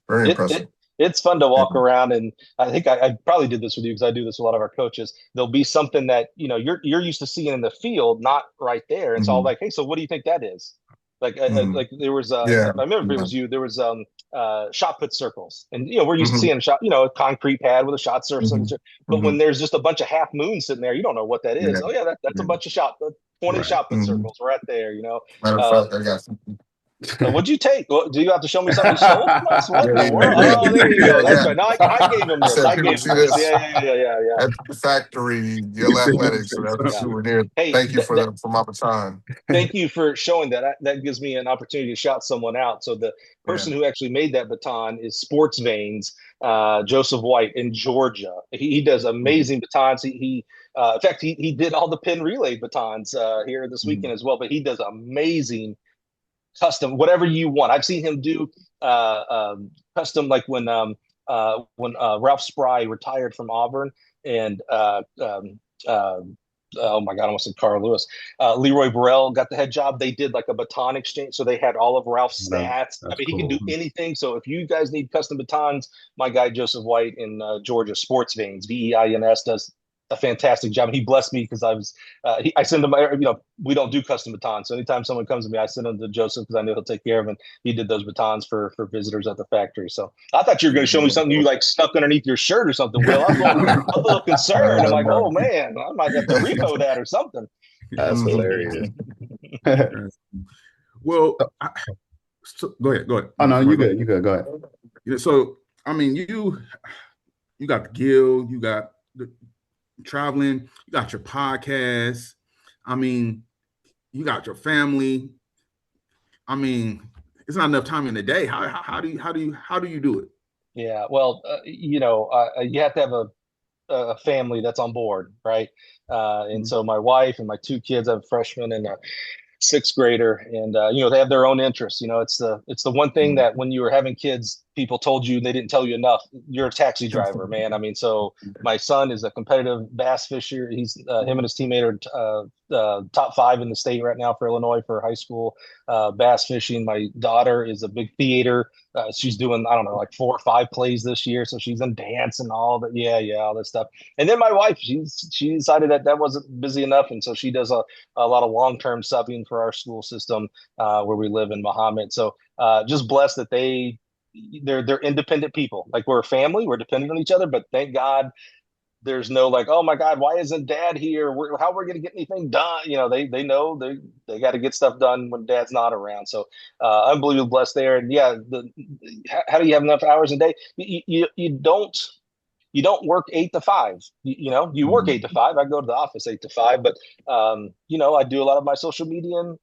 Very impressive. It's fun to walk around, and I think I probably did this with you because I do this with a lot of our coaches. There'll be something that you're used to seeing in the field, not right there. And so I'll like, hey, so what do you think that is? Like like there was I remember it was you. There was shot put circles, and we're used to seeing a concrete pad with a shot surface. But when there's just a bunch of half moons sitting there, you don't know what that is. That's a bunch of 20 shot put circles right there. Matter of fact, I got something. What'd you take? Do you have to show me something you sold? What in the world? Oh, there you go. That's right. No, I gave him this. I gave him this. Yeah. At the factory, Gill Athletics. So that's a souvenir. Hey, thank you for my baton. Thank you for showing that. That gives me an opportunity to shout someone out. So the person who actually made that baton is Sports Veins, Joseph White in Georgia. He does amazing batons. In fact, he did all the pin relay batons here this weekend as well. But he does amazing custom, whatever you want. I've seen him do custom, like when Ralph Spry retired from Auburn, and oh my God, I almost said Carl Lewis. Leroy Burrell got the head job. They did like a baton exchange, so they had all of Ralph's stats. He can do anything. So if you guys need custom batons, my guy Joseph White in Georgia, Sports Veins, VEINS, does a fantastic job. He blessed me because I send him, we don't do custom batons. So anytime someone comes to me, I send them to Joseph because I know he'll take care of them. He did those batons for visitors at the factory. So I thought you were going to show me something you like stuck underneath your shirt or something, Will. I was a little concerned. I'm like, oh man, I might have to repo that or something. That's hilarious. Well, go ahead. Oh no, you good. Go ahead. So I mean, you got the Gill, you got the traveling, you got your podcast. I mean, you got your family. I mean, it's not enough time in the day. How do you do it? Yeah, well, you have to have a family that's on board, right? And so my wife and my two kids, I have a freshman and a sixth grader, and they have their own interests. It's the one thing that when you were having kids, people told you, and they didn't tell you enough. You're a taxi driver, man. I mean, so my son is a competitive bass fisher. He's him and his teammate are top 5 in the state right now for Illinois for high school bass fishing. My daughter is a big theater. She's doing, I don't know, like 4 or 5 plays this year. So she's in dance and all that. All that stuff. And then my wife, she decided that wasn't busy enough. And so she does a lot of long-term subbing for our school system where we live in Mahomet. So just blessed that they're independent people. Like, we're a family, we're dependent on each other, but thank God there's no like, oh my God, why isn't dad here? How we're going to get anything done? They know they got to get stuff done when dad's not around. So unbelievably blessed there. And how do you have enough hours a day? You don't work 8 to 5. You work 8 to 5. I go to the office 8 to 5, but I do a lot of my social media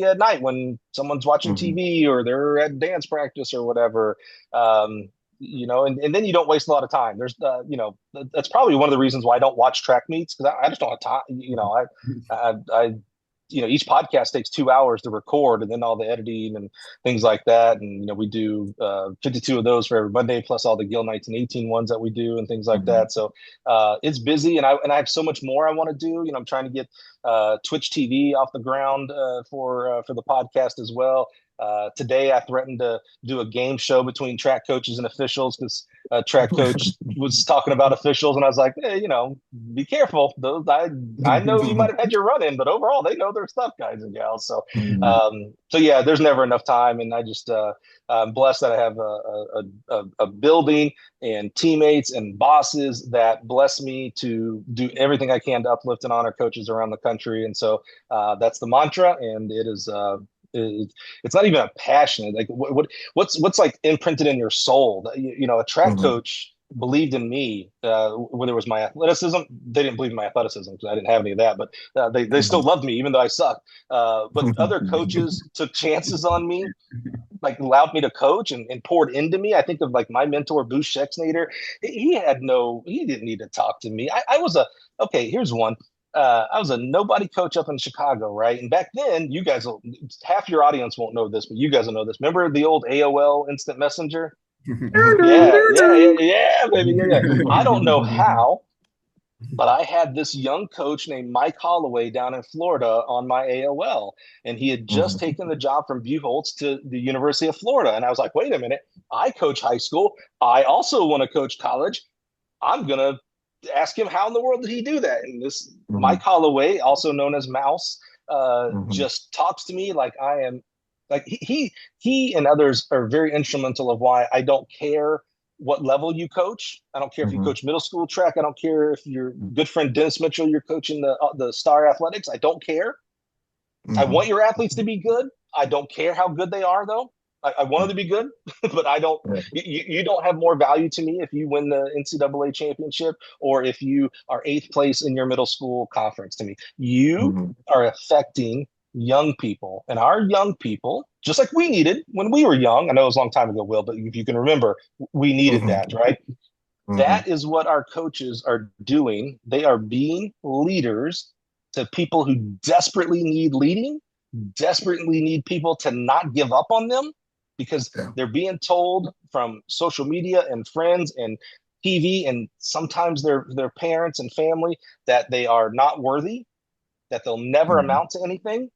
at night when someone's watching TV or they're at dance practice or whatever. And then you don't waste a lot of time. There's, that's probably one of the reasons why I don't watch track meets, because I just don't have time. each podcast takes 2 hours to record, and then all the editing and things like that. And, we do 52 of those for every Monday, plus all the Gill 1918 ones that we do and things like that. So it's busy, and I have so much more I want to do. I'm trying to get Twitch TV off the ground for the podcast as well. Today, I threatened to do a game show between track coaches and officials because a track coach was talking about officials, and I was like, hey, be careful. Those I know you might have had your run in, but overall, they know their stuff, guys and gals. So, so yeah, there's never enough time, and I just I'm blessed that I have a building and teammates and bosses that bless me to do everything I can to uplift and honor coaches around the country, and so that's the mantra, and it is. It's not even a passion. Like what's like imprinted in your soul. A track coach believed in me, whether it was my athleticism. They didn't believe in my athleticism because I didn't have any of that, but they still loved me even though I sucked. But other coaches took chances on me, like allowed me to coach and poured into me. I think of like my mentor, Bruce Schexnayder. He didn't need to talk to me. Here's one. I was a nobody coach up in Chicago, right? And back then, you guys half your audience won't know this, but you guys will know this. Remember the old AOL Instant Messenger? Yeah, baby. Yeah. I don't know how, but I had this young coach named Mike Holloway down in Florida on my AOL, and he had just taken the job from Buchholz to the University of Florida. And I was like, wait a minute, I coach high school. I also want to coach college. I'm going to ask him how in the world did he do that. And this Mike Holloway, also known as Mouse, just talks to me like I am like he and others are very instrumental of why I don't care what level you coach. I don't care if you coach middle school track. I don't care if your good friend Dennis Mitchell, you're coaching the Star Athletics. I don't care. I want your athletes to be good. I don't care how good they are, though. I want them to be good, but I don't. You don't have more value to me if you win the NCAA championship or if you are 8th place in your middle school conference. To me, you are affecting young people, and our young people, just like we needed when we were young. I know it was a long time ago, Will, but if you can remember, we needed that, right? That is what our coaches are doing. They are being leaders to people who desperately need leading, desperately need people to not give up on them. Because they're being told from social media and friends and TV and sometimes their parents and family that they are not worthy, that they'll never amount to anything.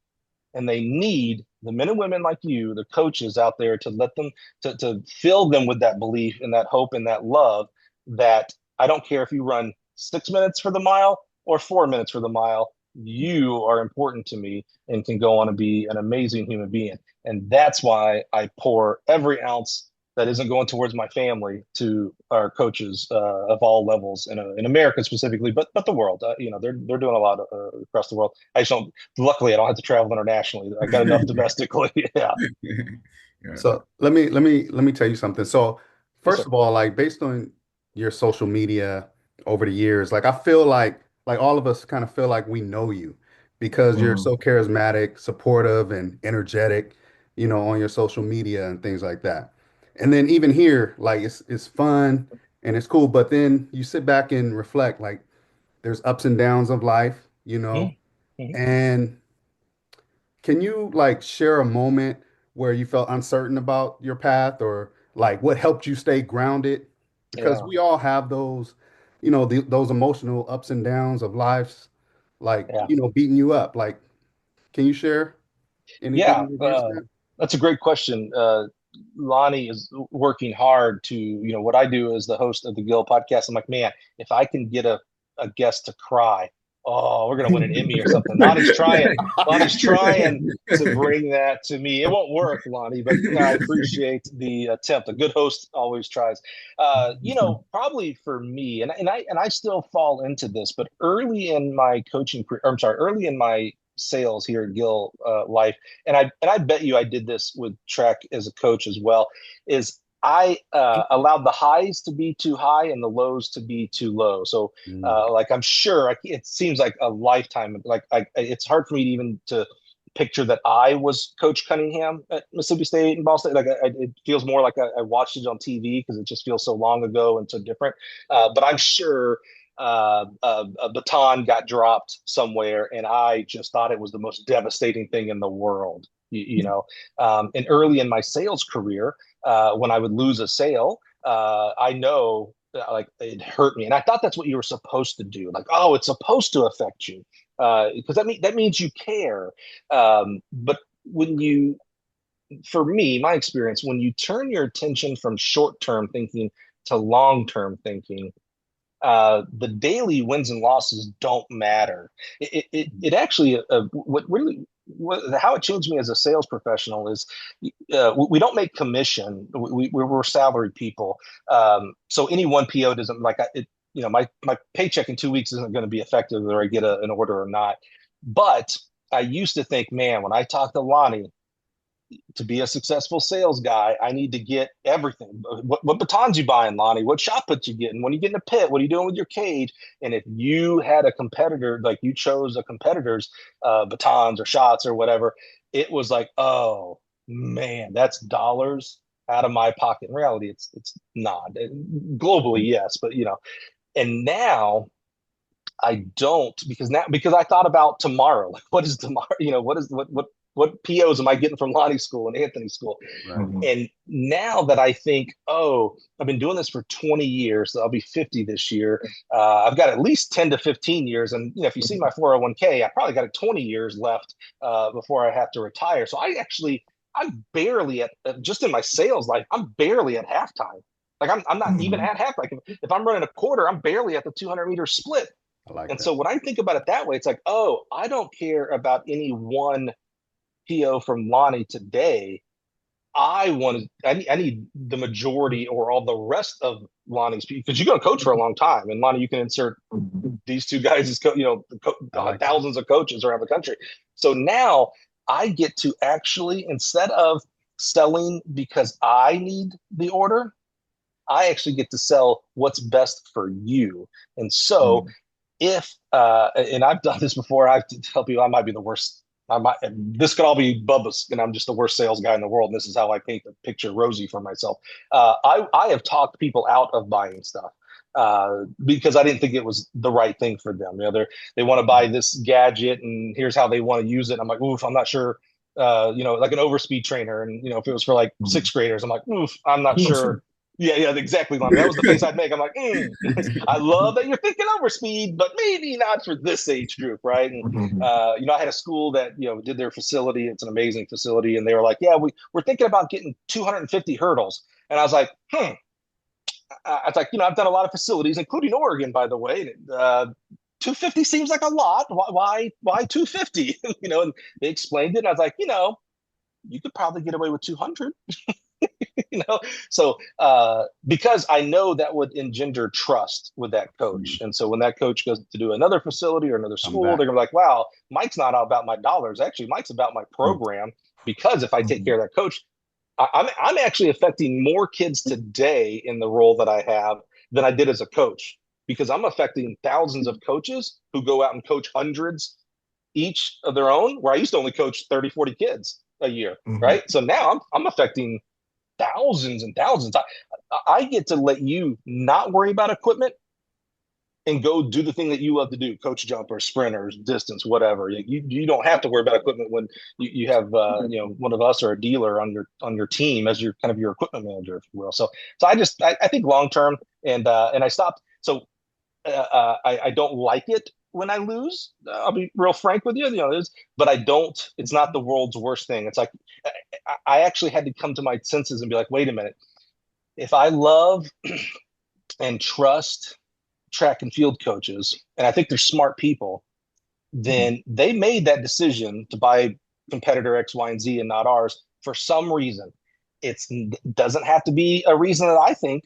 And they need the men and women like you, the coaches out there, to let them, to fill them with that belief and that hope and that love that I don't care if you run 6 minutes for the mile or 4 minutes for the mile, you are important to me and can go on to be an amazing human being. And that's why I pour every ounce that isn't going towards my family to our coaches of all levels in America specifically, but the world. They're doing a lot across the world. Luckily, I don't have to travel internationally. I got enough domestically. Yeah. So let me tell you something. So first of all, like based on your social media over the years, like I feel like all of us kind of feel like we know you because you're so charismatic, supportive, and energetic, on your social media and things like that. And then even here, like it's fun and it's cool, but then you sit back and reflect, like there's ups and downs of life, and can you like share a moment where you felt uncertain about your path or like what helped you stay grounded? Because we all have those, those emotional ups and downs of lives, like, beating you up. Like, can you share anything in regards to that? That's a great question. Lonnie is working hard to, what I do as the host of the Gill podcast. I'm like, man, if I can get a guest to cry, oh, we're going to win an Emmy or something. Lonnie's trying to bring that to me. It won't work, Lonnie, but I appreciate the attempt. A good host always tries. Probably for me, and I still fall into this, but early in my coaching career, early in my sales here at Gill life, and I bet you I did this with track as a coach as well, is I allowed the highs to be too high and the lows to be too low. So like I'm sure it seems like a lifetime. Like it's hard for me to even to picture that I was Coach Cunningham at Mississippi State and Ball State. Like it feels more like I watched it on TV because it just feels so long ago and so different. But I'm sure a baton got dropped somewhere, and I just thought it was the most devastating thing in the world. And early in my sales career, when I would lose a sale, I know like it hurt me, and I thought that's what you were supposed to do. Like, oh, it's supposed to affect you because that means you care. But when you for me, my experience, when you turn your attention from short-term thinking to long-term thinking, the daily wins and losses don't matter. It actually, how it changed me as a sales professional is we don't make commission. We're salaried people. So any one PO doesn't like it. My paycheck in 2 weeks isn't going to be effective whether I get an order or not. But I used to think, man, when I talk to Lonnie, to be a successful sales guy, I need to get everything. What batons you buying, Lonnie? What shot puts you getting? When you get in a pit, what are you doing with your cage? And if you had a competitor, like you chose a competitor's batons or shots or whatever, it was like, oh man, that's dollars out of my pocket. In reality, it's not. Globally, yes, but and now I don't because I thought about tomorrow. Like, what is tomorrow? What POs am I getting from Lonnie's school and Anthony's school? Right. And now that I think, oh, I've been doing this for 20 years, so I'll be 50 this year. I've got at least 10 to 15 years. And if you see my 401k, I probably got 20 years left before I have to retire. So I'm barely just in my sales life, I'm barely at halftime. Like I'm not even at half. Like if I'm running a quarter, I'm barely at the 200-meter split. I like and that. so when I think about it that way, it's like, oh, I don't care about any one PO from Lonnie today. I need the majority or all the rest of Lonnie's, because you're going to coach for a long time. And Lonnie, you can insert these two guys as thousands of coaches around the country. So now I get to actually, instead of selling because I need the order, I actually get to sell what's best for you. And so and I've done this before, I have to tell people I might be the worst. This could all be Bubba's, and I'm just the worst sales guy in the world. And this is how I paint the picture rosy for myself. I have talked people out of buying stuff because I didn't think it was the right thing for them. They want to buy this gadget, and here's how they want to use it. I'm like, oof, I'm not sure. Like an overspeed trainer, and if it was for like sixth graders, I'm like, oof, I'm not sure. Yeah, exactly, Lonnie. That was the face I'd make. I'm like, I love that you're thinking overspeed, but maybe not for this age group, right? And I had a school that did their facility. It's an amazing facility, and they were like, yeah, we're thinking about getting 250 hurdles. And I was like, I was like, I've done a lot of facilities, including Oregon, by the way. 250 seems like a lot. Why 250? And they explained it. And I was like, you could probably get away with 200. So because I know that would engender trust with that coach. And so when that coach goes to do another facility or another school, they're gonna be like, wow, Mike's not about my dollars. Actually, Mike's about my program, because if I take care of that coach, I'm actually affecting more kids today in the role that I have than I did as a coach, because I'm affecting thousands of coaches who go out and coach hundreds each of their own, where I used to only coach 30, 40 kids a year, right? So now I'm affecting thousands and thousands. I get to let you not worry about equipment and go do the thing that you love to do: coach jumpers, sprinters, distance, whatever. You don't have to worry about equipment when you have one of us or a dealer on your team as your kind of your equipment manager, if you will. So I think long term, and I stopped. So I don't like it when I lose. I'll be real frank with you, but I don't. It's not the world's worst thing. It's like I actually had to come to my senses and be like, wait a minute. If I love and trust track and field coaches, and I think they're smart people, then they made that decision to buy competitor X, Y, and Z and not ours for some reason. It doesn't have to be a reason that I think,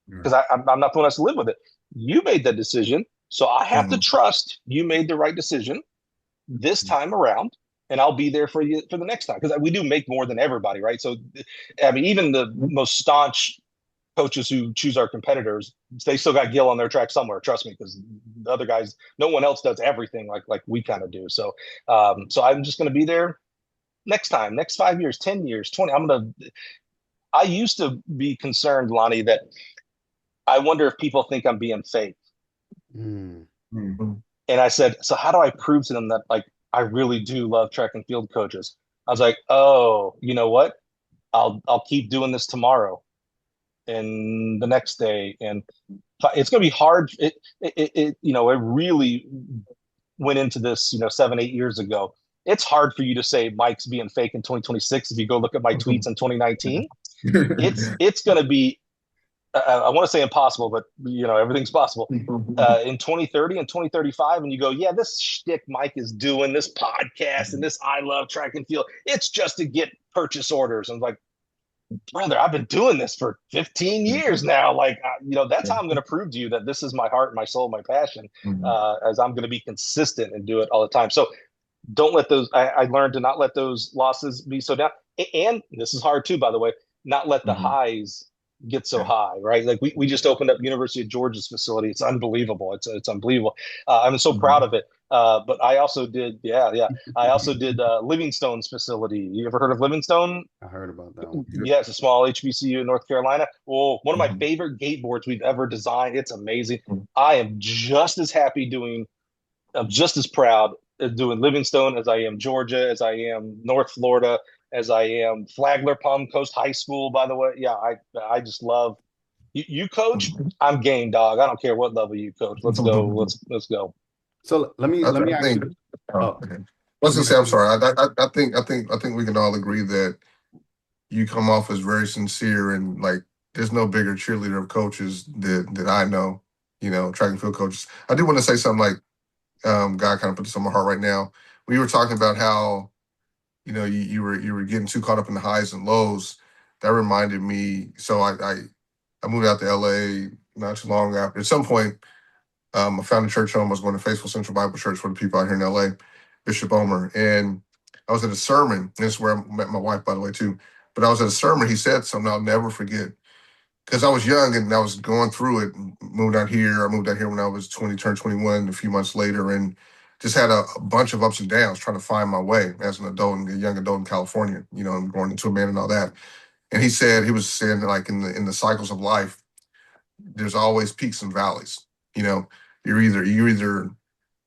because I'm not the one that's to live with it. You made that decision, so I have to trust you made the right decision this time around, and I'll be there for you for the next time, because we do make more than everybody, right? So, I mean, even the most staunch coaches who choose our competitors, they still got Gill on their track somewhere. Trust me, because the other guys, no one else does everything like we kind of do. So, so I'm just going to be there next time, next 5 years, 10 years, 20. I used to be concerned, Lonnie, that I wonder if people think I'm being fake. Mm. Mm. And I said, so how do I prove to them that like I really do love track and field coaches? I was like, oh, you know what? I'll keep doing this tomorrow and the next day, and it's going to be hard. It really went into this, 7, 8 years ago. It's hard for you to say Mike's being fake in 2026. If you go look at my tweets in 2019, it's going to be, I want to say impossible, but everything's possible. In 2030 and 2035, and you go, yeah, this shtick Mike is doing, this podcast and this I love track and field, it's just to get purchase orders. And like, brother, I've been doing this for 15 years now. Like, that's how I'm going to prove to you that this is my heart, my soul, my passion, as I'm going to be consistent and do it all the time. So don't let those, I learned to not let those losses be so down. And this is hard too, by the way, not let the highs get so high, right? Like we just opened up University of Georgia's facility. It's unbelievable. It's unbelievable. I'm so proud of it. But I also did, I also did Livingstone's facility. You ever heard of Livingstone? I heard about that one. Yeah, it's a small HBCU in North Carolina. Oh, one of my favorite gate boards we've ever designed. It's amazing. I am just as happy I'm just as proud of doing Livingstone as I am Georgia, as I am North Florida, as I am Flagler Palm Coast High School, by the way. Yeah, I just love you coach. I'm game, dog. I don't care what level you coach. Let's go. Let's go. So let me I ask think, you. okay. Let's just say, I'm sorry. I think we can all agree that you come off as very sincere, and like there's no bigger cheerleader of coaches that I know, track and field coaches. I do want to say something like, God kind of put this on my heart right now. We were talking about how, you were getting too caught up in the highs and lows. That reminded me. So I moved out to LA not too long after. At some point, I found a church home. I was going to Faithful Central Bible Church for the people out here in LA, Bishop Omer. And I was at a sermon. And this is where I met my wife, by the way, too. But I was at a sermon. He said something I'll never forget. Because I was young and I was going through it. Moved out here. I moved out here when I was 20, turned 21 a few months later, and just had a bunch of ups and downs trying to find my way as an adult and a young adult in California, and growing into a man and all that. And he was saying that, like, in the cycles of life, there's always peaks and valleys. You're either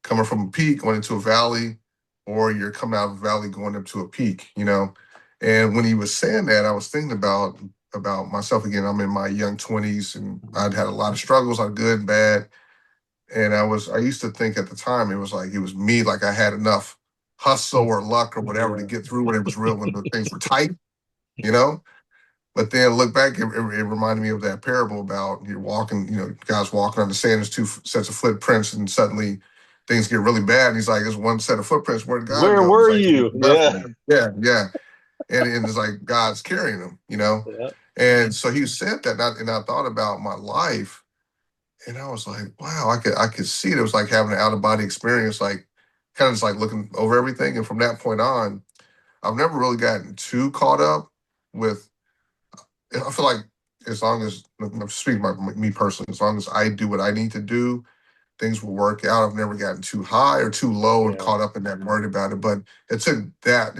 coming from a peak going into a valley, or you're coming out of a valley going up to a peak. And when he was saying that, I was thinking about myself again. I'm in my young 20s, and I'd had a lot of struggles, like good and bad. And I used to think at the time it was me, like I had enough hustle or luck or whatever to get through when it was real, when the things were tight, you know. But then look back, it reminded me of that parable about you're walking, guys walking on the sand, there's two sets of footprints, and suddenly things get really bad. And he's like, there's one set of footprints, where did God Where go? were Like, you? Yeah. yeah. And it's like God's carrying them, Yeah. And so he said that, and I thought about my life, and I was like, wow, I could see it. It was like having an out of body experience, like kind of just like looking over everything. And from that point on, I've never really gotten too caught up with. I feel like as long as, I'm speaking about me personally, as long as I do what I need to do, things will work out. I've never gotten too high or too low and caught up in that, worried about it. But it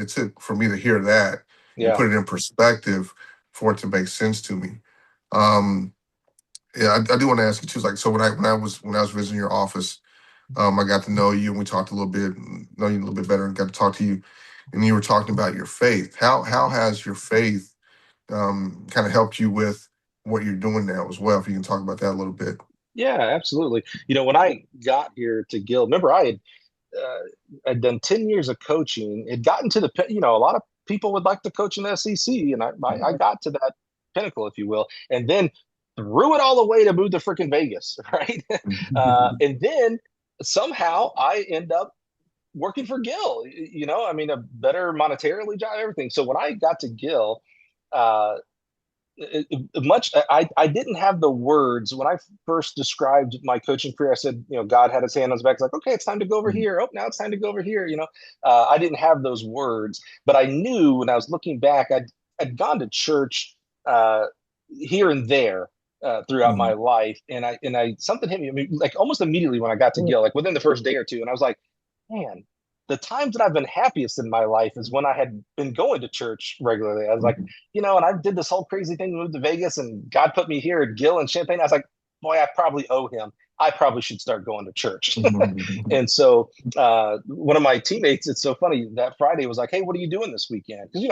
took for me to hear that and Yeah. put it in perspective for it to make sense to me. I do want to ask you too. Like, so when I was visiting your office, I got to know you and we talked a little bit, know you a little bit better, and got to talk to you. And you were talking about your faith. How has your faith kind of helped you with what you're doing now as well? If you can talk about that a little bit. Yeah, absolutely. When I got here to Gill, remember I'd done 10 years of coaching. It gotten to a lot of people would like to coach in the SEC, and I got to that pinnacle, if you will, and then threw it all away to move to freaking Vegas, right? And then somehow I end up working for Gill, a better monetarily job, everything. So when I got to Gill, uh, I didn't have the words when I first described my coaching career. I said, God had his hand on his back. It's like, okay, it's time to go over here. Oh, now it's time to go over here. I didn't have those words, but I knew when I was looking back, I'd gone to church here and there throughout my life, and I something hit me. I mean, like almost immediately when I got to Gill, like within the first day or two, and I was like, man, the times that I've been happiest in my life is when I had been going to church regularly. I was like, and I did this whole crazy thing, moved to Vegas, and God put me here at Gill and Champaign. I was like, boy, I probably owe him. I probably should start going to church. And so one of my teammates, it's so funny, that Friday was like, hey, what are you doing this weekend? Because,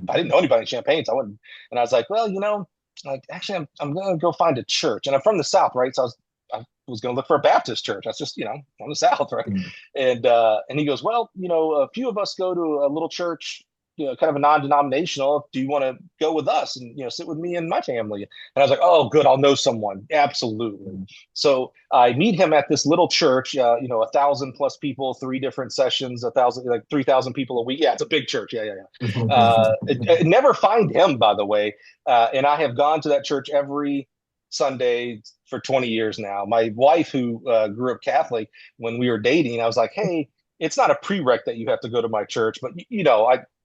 I didn't know anybody in Champaign, so I wouldn't. And I was like, well, like, actually, I'm going to go find a church. And I'm from the South, right? So I was going to look for a Baptist church. That's just, from the South, right? And he goes, well, a few of us go to a little church, kind of a non-denominational. Do you want to go with us and, sit with me and my family? And I was like, oh, good. I'll know someone. Absolutely. So I meet him at this little church, 1,000+ people, 3 different sessions, 1,000, like 3,000 people a week. Yeah, it's a big church. Yeah, yeah, yeah. I never find him, by the way. And I have gone to that church every Sunday for 20 years now. My wife, who grew up Catholic, when we were dating, I was like, hey, it's not a prereq that you have to go to my church, but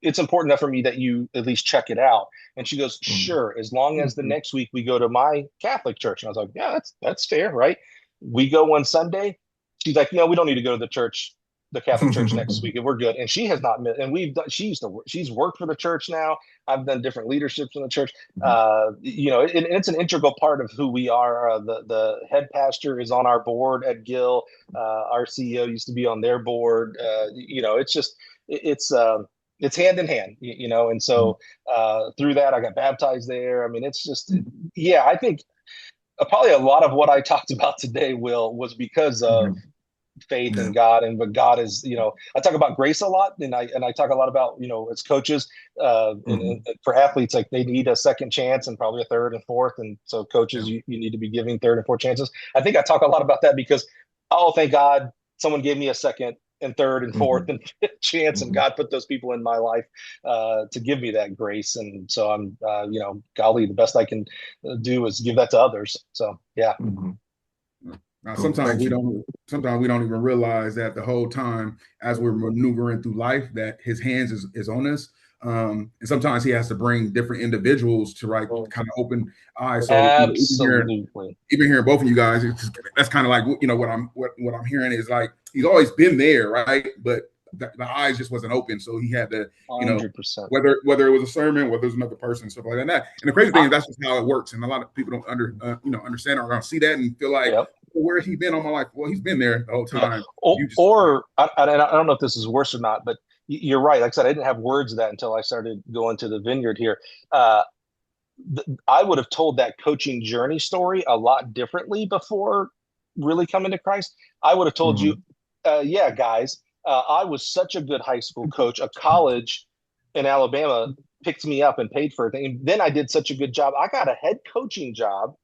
it's important enough for me that you at least check it out. And she goes, sure, as long as the next week we go to my Catholic church. And I was like, yeah, that's fair, right? We go one Sunday. She's like, we don't need to go to the Catholic church next week, and we're good. And she has not missed, and she's worked for the church now. I've done different leaderships in the church. It's an integral part of who we are. The head pastor is on our board at Gill. Our CEO used to be on their board. It's hand in hand, and so through that, I got baptized there. I mean, it's just, I think probably a lot of what I talked about today, Will, was because of faith in God. And but God is, I talk about grace a lot, and I talk a lot about, as coaches, and for athletes, like, they need a second chance and probably a third and fourth. And so coaches, you need to be giving third and fourth chances. I think I talk a lot about that because, oh, thank God someone gave me a second and third and fourth and fifth chance, and God put those people in my life to give me that grace. And so I'm, golly, the best I can do is give that to others. So yeah. Now, sometimes we don't even realize that the whole time as we're maneuvering through life, that his hands is on us. And sometimes he has to bring different individuals to kind of open eyes. So absolutely, even hearing both of you guys, that's kind of like, what I'm hearing is like, he's always been there, right? But the eyes just wasn't open, so he had to, 100%. Whether it was a sermon, whether it was another person, stuff like that. And the crazy thing is that's just how it works, and a lot of people don't understand or don't see that and feel like, where has he been all my life? Well, he's been there the whole time. I don't know if this is worse or not, but you're right. Like I said, I didn't have words of that until I started going to the vineyard here. I would have told that coaching journey story a lot differently before really coming to Christ. I would have told you, guys, I was such a good high school coach. A college in Alabama picked me up and paid for it. And then I did such a good job. I got a head coaching job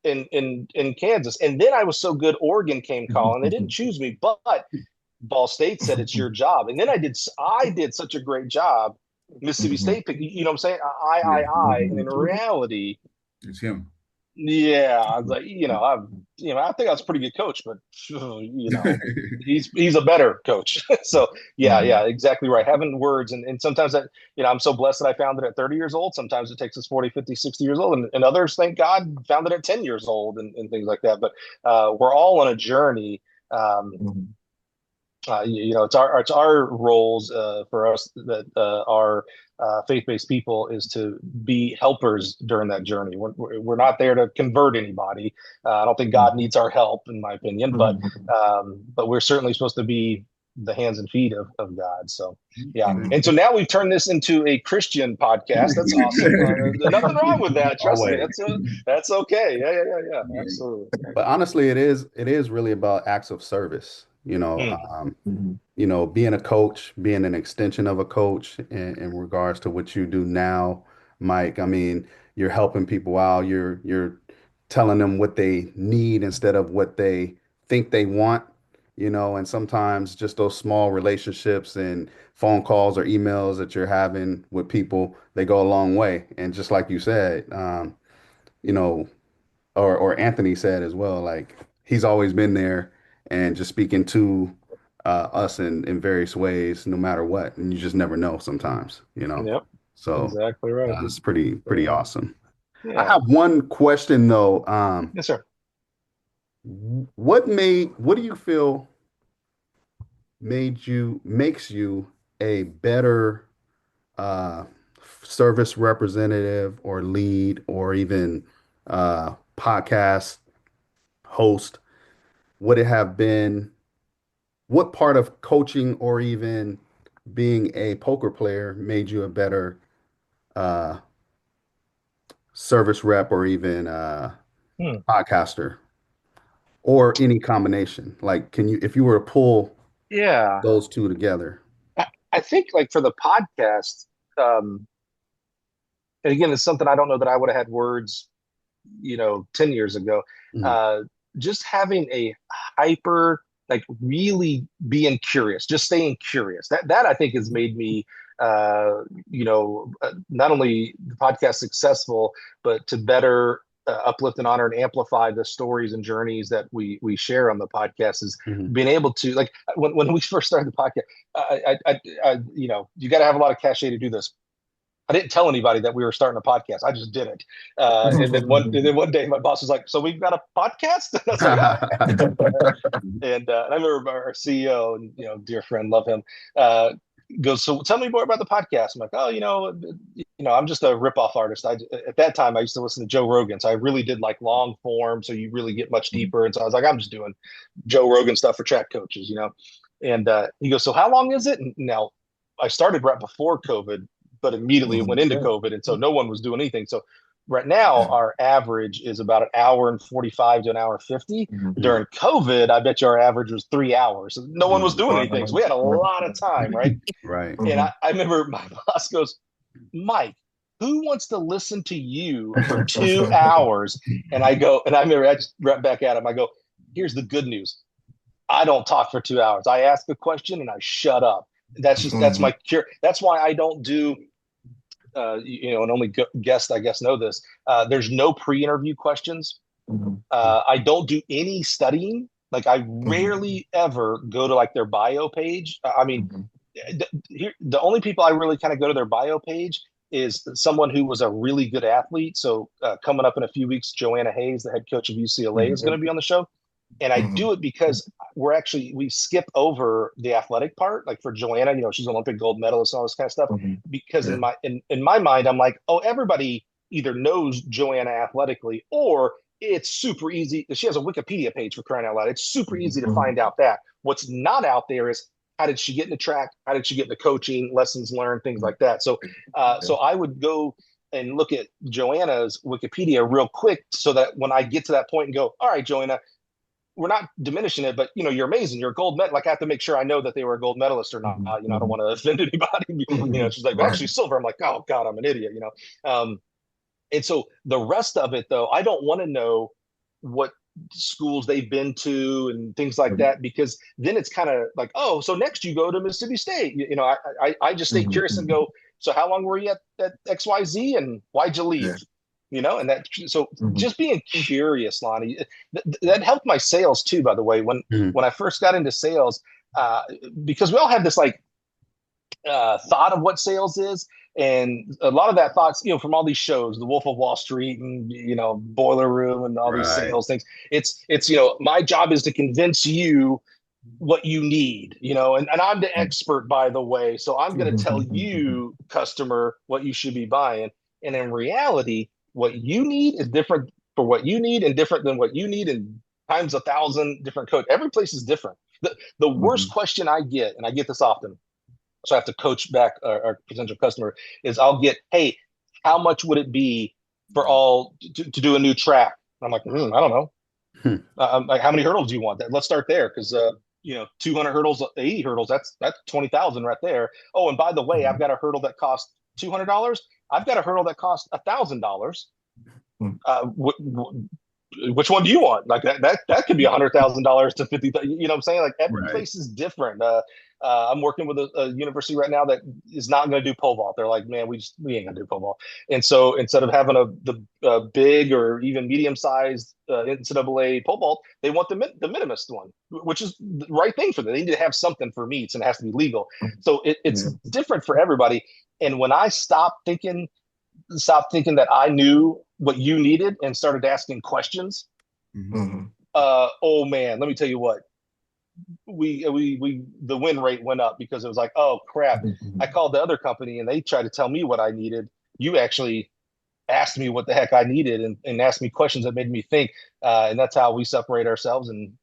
in Kansas. And then I was so good, Oregon came calling. They didn't choose me, but Ball State said it's your job. And then I did such a great job. Mississippi State picked, you know what I'm saying? And in reality, it's him. Yeah, I was like, I think I was a pretty good coach, but he's a better coach. So yeah, exactly right. Having words, and sometimes that, I'm so blessed that I found it at 30 years old. Sometimes it takes us 40, 50, 60 years old, and others, thank God, found it at 10 years old and things like that. But we're all on a journey. It's our roles for us that are faith-based people is to be helpers during that journey. We're not there to convert anybody. I don't think God needs our help, in my opinion, but we're certainly supposed to be the hands and feet of God. So yeah. And so now we've turned this into a Christian podcast. That's awesome. Nothing wrong with that. Trust me. That's okay. Yeah. Absolutely. But honestly, it is really about acts of service. Being a coach, being an extension of a coach in regards to what you do now, Mike. I mean, you're helping people out. You're telling them what they need instead of what they think they want, and sometimes just those small relationships and phone calls or emails that you're having with people, they go a long way. And just like you said, or Anthony said as well, like, he's always been there and just speaking to us in various ways, no matter what. And you just never know sometimes, Yep. So exactly right. It's pretty awesome. Yeah. I have one question though. Yes, sir. What do you feel makes you a better service representative or lead or even podcast host, would it have been what part of coaching or even being a poker player made you a better uh, service rep or even Hmm. podcaster or any combination? Like, can you, if you were to pull Yeah. those two together? I think like for the podcast, um, and again, it's something I don't know that I would have had words, 10 years ago. Mhm. Uh, just having a hyper, like really being curious, just staying curious. That I think has made me, not only the podcast successful, but to better uplift and honor and amplify the stories and journeys that we share on the podcast is Mhm. being able to like when we first started the podcast. You got to have a lot of cachet to do this. I didn't tell anybody that we were starting a podcast. I just did it. And then one day my boss was like, "So we've got a podcast?" And I was like, "Oh." And I remember our CEO and dear friend, love him, goes, "So tell me more about the podcast." I'm like, "Oh, I'm just a ripoff artist. At that time I used to listen to Joe Rogan, so I really did like long form, so you really get much deeper." And so I was like, "I'm just doing Joe Rogan stuff for track coaches." And he goes, "So how long is it?" And now I started right before COVID, but immediately it went into COVID, and so no one was doing anything. So right now our average is about an hour and 45 to an hour 50. During COVID, I bet you our average was 3 hours. No one was doing anything. So we had a lot of time, right? Right. And I remember my boss goes, "Mike, who wants to listen to you for 2 hours?" And I remember I just right back at him. I go, "Here's the good news. I don't talk for 2 hours. I ask a question and I shut up. That's my cure. That's why I don't do and only guests, I guess, know this. There's no pre-interview questions. I don't do any studying. Like I rarely ever go to like their bio page. I mean, the only people I really kind of go to their bio page is someone who was a really good athlete. So coming up in a few weeks, Joanna Hayes, the head coach of UCLA, is going to be on the show. And I do it because we skip over the athletic part. Like for Joanna, she's an Olympic gold medalist and all this kind of stuff. Because in my mind, I'm like, oh, everybody either knows Joanna athletically or it's super easy. She has a Wikipedia page, for crying out loud. It's super easy to find out that. What's not out there is how did she get into track? How did she get into coaching, lessons learned, things like that. So I would go and look at Joanna's Wikipedia real quick so that when I get to that point and go, all right, Joanna, we're not diminishing it, but you're amazing. You're a gold medal. Like I have to make sure I know that they were a gold medalist or not. I don't want to offend anybody. She's like, well, actually silver. I'm like, oh God, I'm an idiot. And so the rest of it, though, I don't want to know what schools they've been to and things like that, because then it's kind of like, oh, so next you go to Mississippi State. I just stay curious and go, so how long were you at XYZ and why'd you leave? And that, so just being curious, Lonnie, that helped my sales too, by the way, when I first got into sales, because we all have this like thought of what sales is. And a lot of that thoughts, from all these shows, The Wolf of Wall Street and, Boiler Room and all these sales things. It's, my job is to convince you what you need, and I'm the expert, by the way. So I'm going to tell you, customer, what you should be buying. And in reality, what you need is different for what you need and different than what you need, and times 1,000 different code. Every place is different. The worst question I get, and I get this often, so I have to coach back our potential customer, is I'll get, hey, how much would it be for all to do a new track? I'm like, I don't know. Like, how many hurdles do you want? Let's start there, because 200 hurdles, 80 hurdles, that's 20,000 right there. Oh, and by the way, I've got a hurdle that costs $200. I've got a hurdle that costs $1,000. Which one do you want? Like that could be $100,000 to 50. You know what I'm saying? Like every place is different. I'm working with a university right now that is not going to do pole vault. They're like, man, we ain't gonna do pole vault. And so instead of having the big or even medium sized NCAA pole vault, they want the minimalist one, which is the right thing for them. They need to have something for meets and it has to be legal. So it's different for everybody. And when I stopped thinking that I knew what you needed and started asking questions, oh man, let me tell you what, we the win rate went up, because it was like, oh crap, I called the other company and they tried to tell me what I needed. You actually asked me what the heck I needed and asked me questions that made me think. And that's how we separate ourselves. And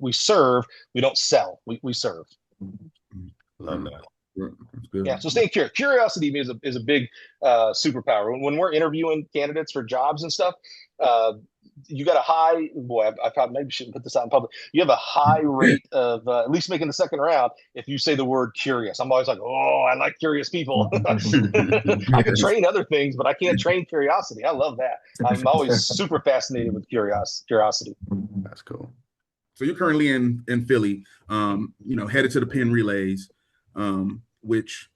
we serve. We don't sell. We serve. Love that. That's good. Yeah. So staying curious. Curiosity is a big superpower. When we're interviewing candidates for jobs and stuff, you got a high, boy, I probably maybe shouldn't put this out in public. You have a high rate of at least making the second round if you say the word curious. I'm always like, oh, I like curious people. I can train other things, but I can't train curiosity. I love that. I'm always super fascinated with curiosity. That's cool. So you're currently in Philly, headed to the Penn Relays, which,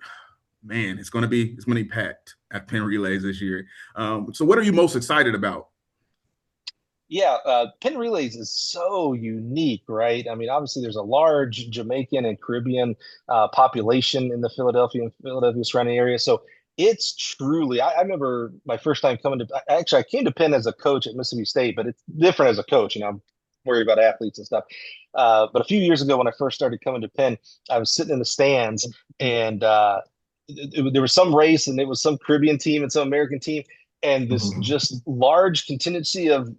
man, it's going to be packed at Penn Relays this year. So what are you most excited about? Yeah, Penn Relays is so unique, right? I mean, obviously, there's a large Jamaican and Caribbean population in the Philadelphia surrounding area. So it's truly, I remember my first time coming to, actually, I came to Penn as a coach at Mississippi State, but it's different as a coach. I'm worried about athletes and stuff. But a few years ago, when I first started coming to Penn, I was sitting in the stands and there was some race and it was some Caribbean team and some American team. And this just large contingency of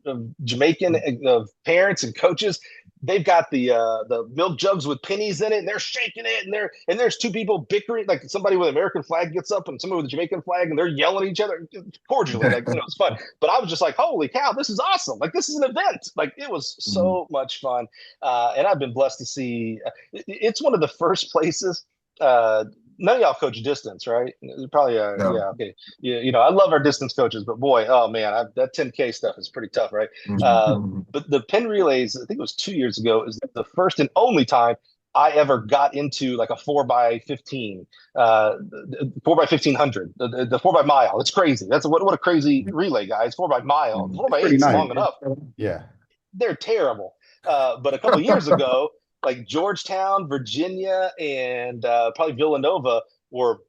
Jamaican of parents and coaches, they've got the milk jugs with pennies in it, and they're shaking it, and there's two people bickering, like somebody with an American flag gets up and somebody with a Jamaican flag, and they're yelling at each other cordially, like it's fun. But I was just like, holy cow, this is awesome! Like this is an event. Like it was so much fun, and I've been blessed to see. It's one of the first places. None of y'all coach distance, right? Probably, No. yeah, okay. Yeah, I love our distance coaches, but boy, oh man, that 10K stuff is pretty tough, right? But the Penn Relays, I think it was 2 years ago, is the first and only time I ever got into like a 4x15, 4x1500, the 4x mile. It's crazy. That's what a crazy relay, guys. 4x mile, 4x8 is long enough. Yeah, they're terrible. But a couple of years ago, like Georgetown, Virginia, and probably Villanova were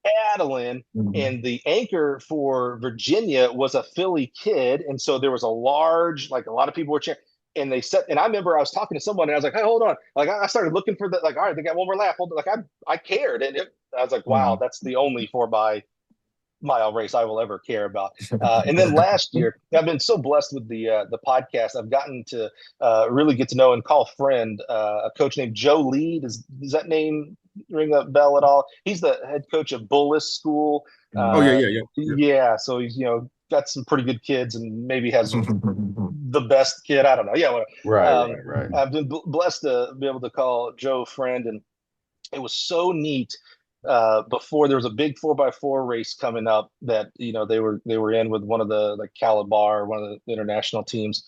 battling, and the anchor for Virginia was a Philly kid, and so there was a lot of people were cheering. And and I remember I was talking to someone, and I was like, "Hey, hold on!" Like I started looking for all right, they got one more lap. Hold on. Like I cared, and I was like, "Wow, that's the only 4x mile race I will ever care about." And then last year, I've been so blessed with the podcast. I've gotten to really get to know and call friend a coach named Joe Lee. Does that name ring a bell at all? He's the head coach of Bullis School. Yeah. So he's got some pretty good kids and maybe has the best kid. I don't know. Yeah. right. I've been blessed to be able to call Joe a friend, and it was so neat. Before there was a big 4x4 race coming up that they were in with one of the like Calabar, one of the international teams,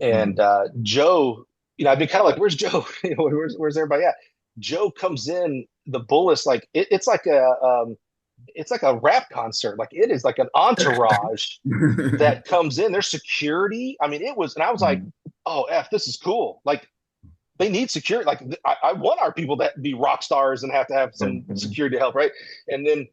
and Joe, I've been kind of like, where's Joe? Where's everybody at? Joe comes in the Bullis like it's like a rap concert. Like it is like an entourage that comes in. There's security. I mean, and I was like, oh this is cool. Like they need security. Like I want our people to be rock stars and have to have some security help, right? And then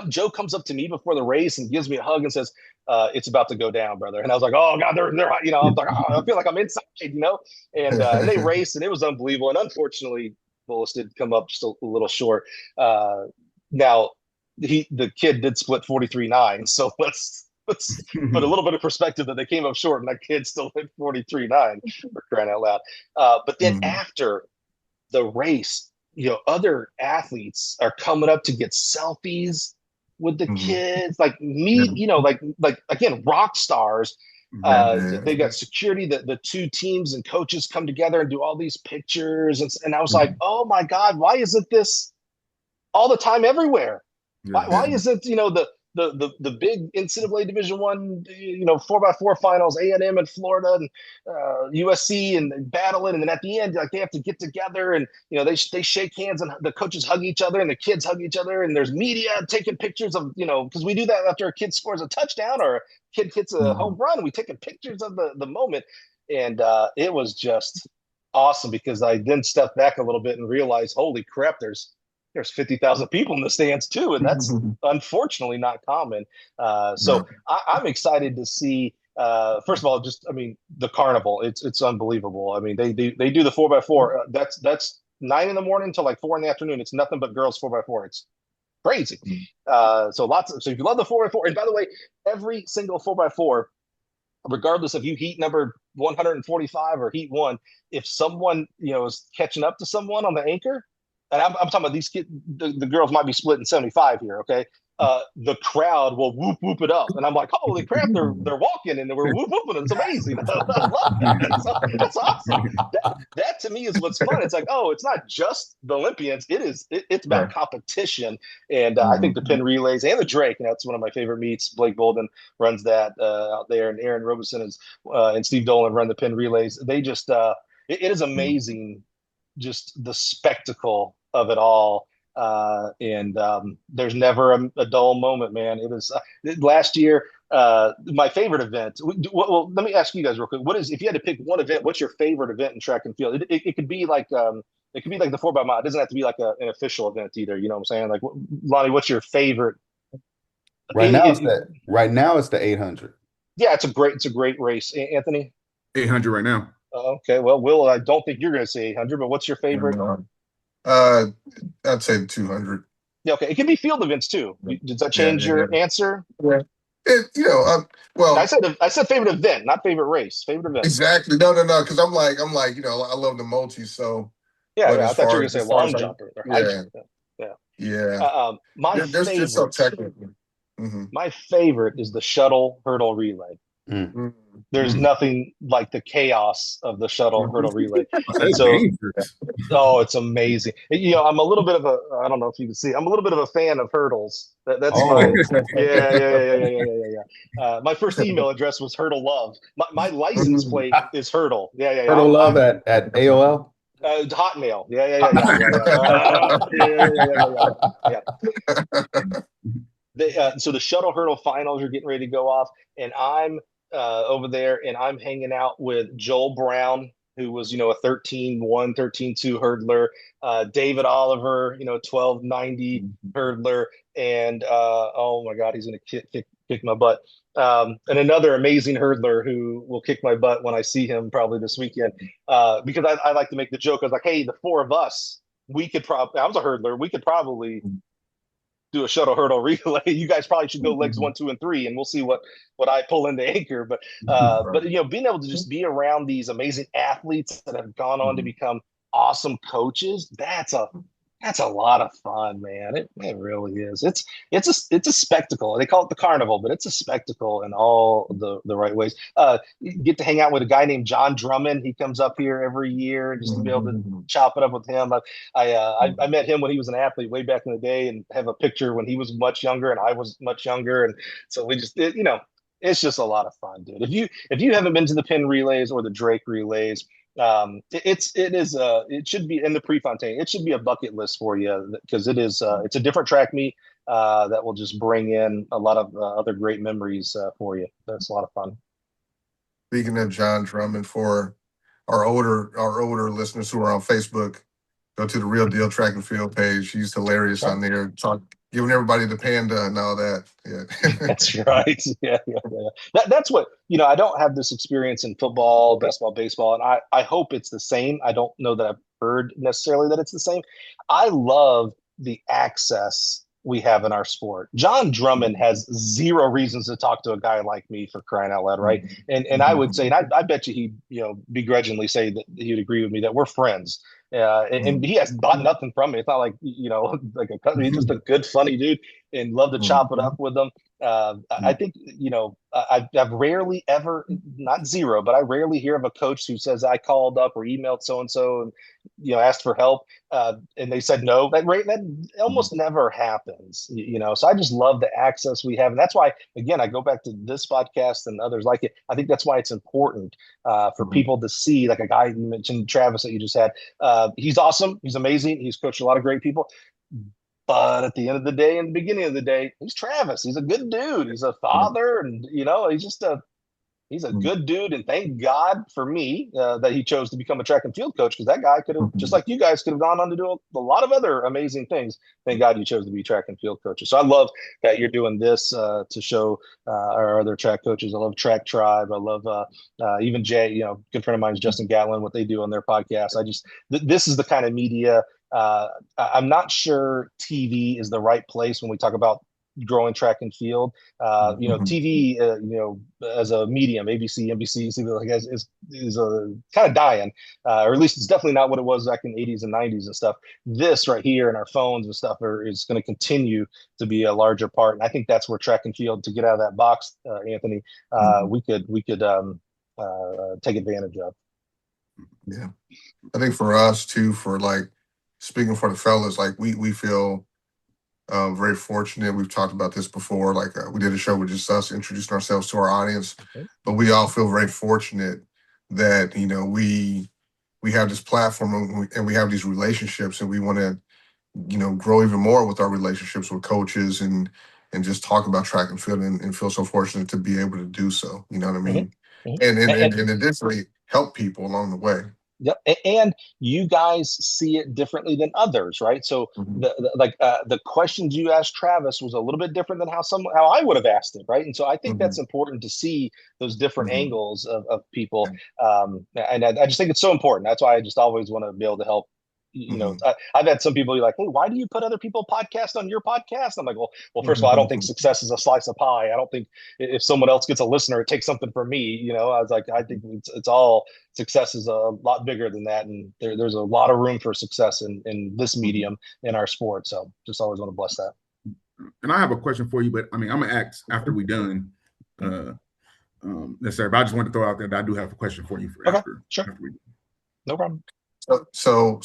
Joe comes up to me before the race and gives me a hug and says, "It's about to go down, brother." And I was like, "Oh God, they're I was like, oh, I feel like I'm inside, And they raced, and it was unbelievable. And unfortunately, Bullis did come up just a little short. Now the kid did split 43.9, so let's put a little bit of perspective that they came up short and that kid still hit 43.9 for crying out loud. But then after the race, other athletes are coming up to get selfies with the kids, like me, like again, rock stars. They got security. The two teams and coaches come together and do all these pictures, and I was like, oh my God, why isn't this all the time everywhere? Why isn't the big NCAA Division I, 4x4 finals, A&M in Florida and USC and battling, and then at the end, like they have to get together and they shake hands and the coaches hug each other and the kids hug each other and there's media taking pictures of because we do that after a kid scores a touchdown or a kid hits a home run, we taking pictures of the moment, and it was just awesome because I then stepped back a little bit and realized, holy crap, there's 50,000 people in the stands too, and that's unfortunately not common. So I'm excited to see. First of all, the carnival. It's unbelievable. I mean, they do the 4x4. That's 9 in the morning till like 4 in the afternoon. It's nothing but girls 4x4. It's crazy. So if you love the 4x4, and by the way, every single 4x4, regardless if you heat number 145 or heat one, if someone is catching up to someone on the anchor, and I'm talking about these kids, the girls might be split in 75 here, okay? The crowd will whoop whoop it up, and I'm like, holy crap, they're walking and we're whoop whooping. It's amazing. I love that. That's awesome. That to me is what's fun. It's like, oh, it's not just the Olympians. It's about competition, and I think the pin relays and the Drake. That's one of my favorite meets. Blake Bolden runs that out there, and Aaron Robeson and Steve Dolan run the pin relays. They just it is amazing, just the spectacle of it all. And there's never a dull moment, man. It was last year. My favorite event. Well, let me ask you guys real quick. If you had to pick one event? What's your favorite event in track and field? It could be like it could be like the 4x mile. It doesn't have to be like an official event either. You know what I'm saying? Like, Lonnie, what's your favorite? Right now it's the 800. Yeah, it's a great race. Anthony? 800 right now. Okay, well, Will, I don't think you're going to say 800, but what's your favorite? I'd say 200. Yeah, okay. It can be field events too. Does that change your answer? Yeah. Well, I said favorite event, not favorite race. Favorite event. Exactly. No, because I'm like, I love the multis. So yeah. I thought you were going to say long jumper. Yeah. There's some technical. My favorite is the shuttle hurdle relay. There's nothing like the chaos of the shuttle hurdle relay. And so, it's amazing. I'm a little bit of I don't know if you can see, I'm a little bit of a fan of hurdles. That's yeah. My first email address was Hurdle Love. My license plate is Hurdle. Yeah. Hurdle Love at AOL? Hotmail. So the shuttle hurdle finals are getting ready to go off, and I'm over there, and I'm hanging out with Joel Brown, who was a 13-1, 13-2 hurdler, David Oliver, 1290 hurdler, and oh my God, he's gonna kick my butt. And another amazing hurdler who will kick my butt when I see him probably this weekend, because I like to make the joke. I was like, hey, the four of us, we could probably, I was a hurdler, we could probably do a shuttle hurdle relay. You guys probably should go legs 1, 2, and 3, and we'll see what I pull into anchor. But being able to just be around these amazing athletes that have gone on to become awesome coaches, that's a lot of fun, man. It really is. It's a spectacle. They call it the carnival, but it's a spectacle in all the right ways. You get to hang out with a guy named John Drummond. He comes up here every year, just to be able to chop it up with him. I met him when he was an athlete way back in the day, and have a picture when he was much younger and I was much younger, and so we just it's just a lot of fun, dude. If you haven't been to the pin relays or the Drake relays, it should be in the Prefontaine. It should be a bucket list for you, because it's a different track meet that will just bring in a lot of other great memories for you. That's a lot of fun. Speaking of John Drummond, for our older listeners who are on Facebook, go to the Real Deal Track and Field page. He's hilarious on there, giving everybody the panda and all that. Yeah, that's right. Yeah. That's what I don't have this experience in football, basketball, baseball, and I hope it's the same. I don't know that I've heard necessarily that it's the same. I love the access we have in our sport. John Drummond has zero reasons to talk to a guy like me, for crying out loud, right? And I would say, and I bet you he'd begrudgingly say that he'd agree with me that we're friends. And he has bought nothing from me. It's not like like a cousin. He's just a good, funny dude, and love to chop it up with him. I think I've rarely ever, not zero, but I rarely hear of a coach who says I called up or emailed so and so and asked for help, and they said no. That almost never happens. So I just love the access we have, and that's why, again, I go back to this podcast and others like it. I think that's why it's important for people to see, like a guy you mentioned, Travis, that you just had. He's awesome. He's amazing. He's coached a lot of great people. But at the end of the day, in the beginning of the day, he's Travis. He's a good dude. He's a father, and he's just he's a good dude. And thank God for me that he chose to become a track and field coach, because that guy could have, just like you guys, could have gone on to do a lot of other amazing things. Thank God you chose to be track and field coaches. So I love that you're doing this to show our other track coaches. I love Track Tribe. I love even Jay, good friend of mine is Justin Gatlin, what they do on their podcast. This is the kind of media I'm not sure TV is the right place when we talk about growing track and field. TV, as a medium, ABC, NBC, like is kind of dying, or at least it's definitely not what it was back in the 80s and 90s and stuff. This right here in our phones and stuff is going to continue to be a larger part, and I think that's where track and field, to get out of that box, Anthony, we could take advantage of. Yeah, I think for us too, for like speaking for the fellas, like we feel very fortunate. We've talked about this before. Like we did a show with just us introducing ourselves to our audience, but we all feel very fortunate that we have this platform and we have these relationships, and we want to grow even more with our relationships with coaches and just talk about track and field, and feel so fortunate to be able to do so. You know what I mean? And additionally help people along the way. Yep, and you guys see it differently than others, right? So the questions you asked Travis was a little bit different than how I would have asked it, right? And so I think that's important to see those different angles of people, and I just think it's so important. That's why I just always want to be able to help. I've had some people be like, "Hey, why do you put other people podcast on your podcast?" I'm like, well, first of all, I don't think success is a slice of pie. I don't think if someone else gets a listener, it takes something from me. I was like, I think it's all, success is a lot bigger than that, and there's a lot of room for success in this medium in our sport. So just always want to bless that. And I have a question for you, but I mean, I'm gonna ask after we're done. Necessarily, but I just want to throw out there that I do have a question for you after. Sure. No problem. So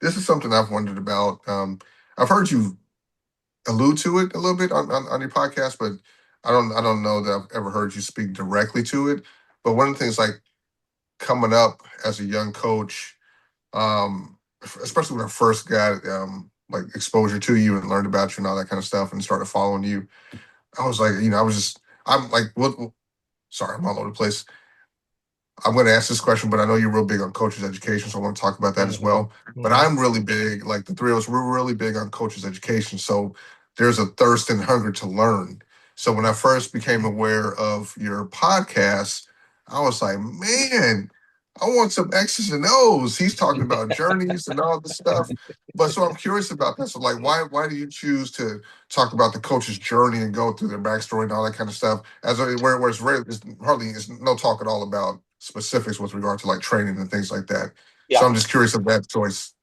this is something I've wondered about. I've heard you allude to it a little bit on your podcast, but I don't know that I've ever heard you speak directly to it. But one of the things, like coming up as a young coach, especially when I first got like exposure to you and learned about you and all that kind of stuff, and started following you, I was like, I'm like, sorry, I'm all over the place. I'm going to ask this question, but I know you're real big on coaches education, so I want to talk about that as well. But I'm really big, like the three of us, we're really big on coaches education. So there's a thirst and hunger to learn. So when I first became aware of your podcast, I was like, man, I want some X's and O's. He's talking about journeys and all this stuff. But so I'm curious about that. So like, why do you choose to talk about the coach's journey and go through their backstory and all that kind of stuff? Where it's hardly no talk at all about specifics with regard to like training and things like that. Yeah. So I'm just curious of that choice.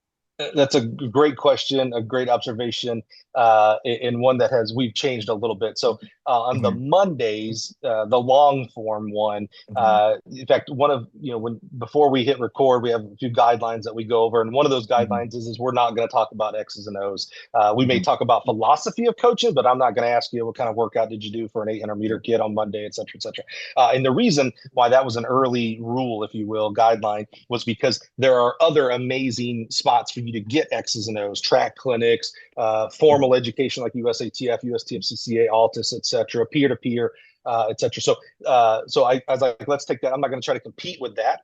That's a great question, a great observation, and one that we've changed a little bit. So on the Mondays, the long form one, in fact, before we hit record, we have a few guidelines that we go over. And one of those guidelines is we're not going to talk about X's and O's. We may talk about philosophy of coaching, but I'm not going to ask you what kind of workout did you do for an 800-meter kid on Monday, et cetera, et cetera. And the reason why that was an early rule, if you will, guideline, was because there are other amazing spots for you to get X's and O's, track clinics, formal education like USATF, USTFCCA, Altus, et cetera, peer-to-peer, et cetera. So I was like, let's take that. I'm not going to try to compete with that.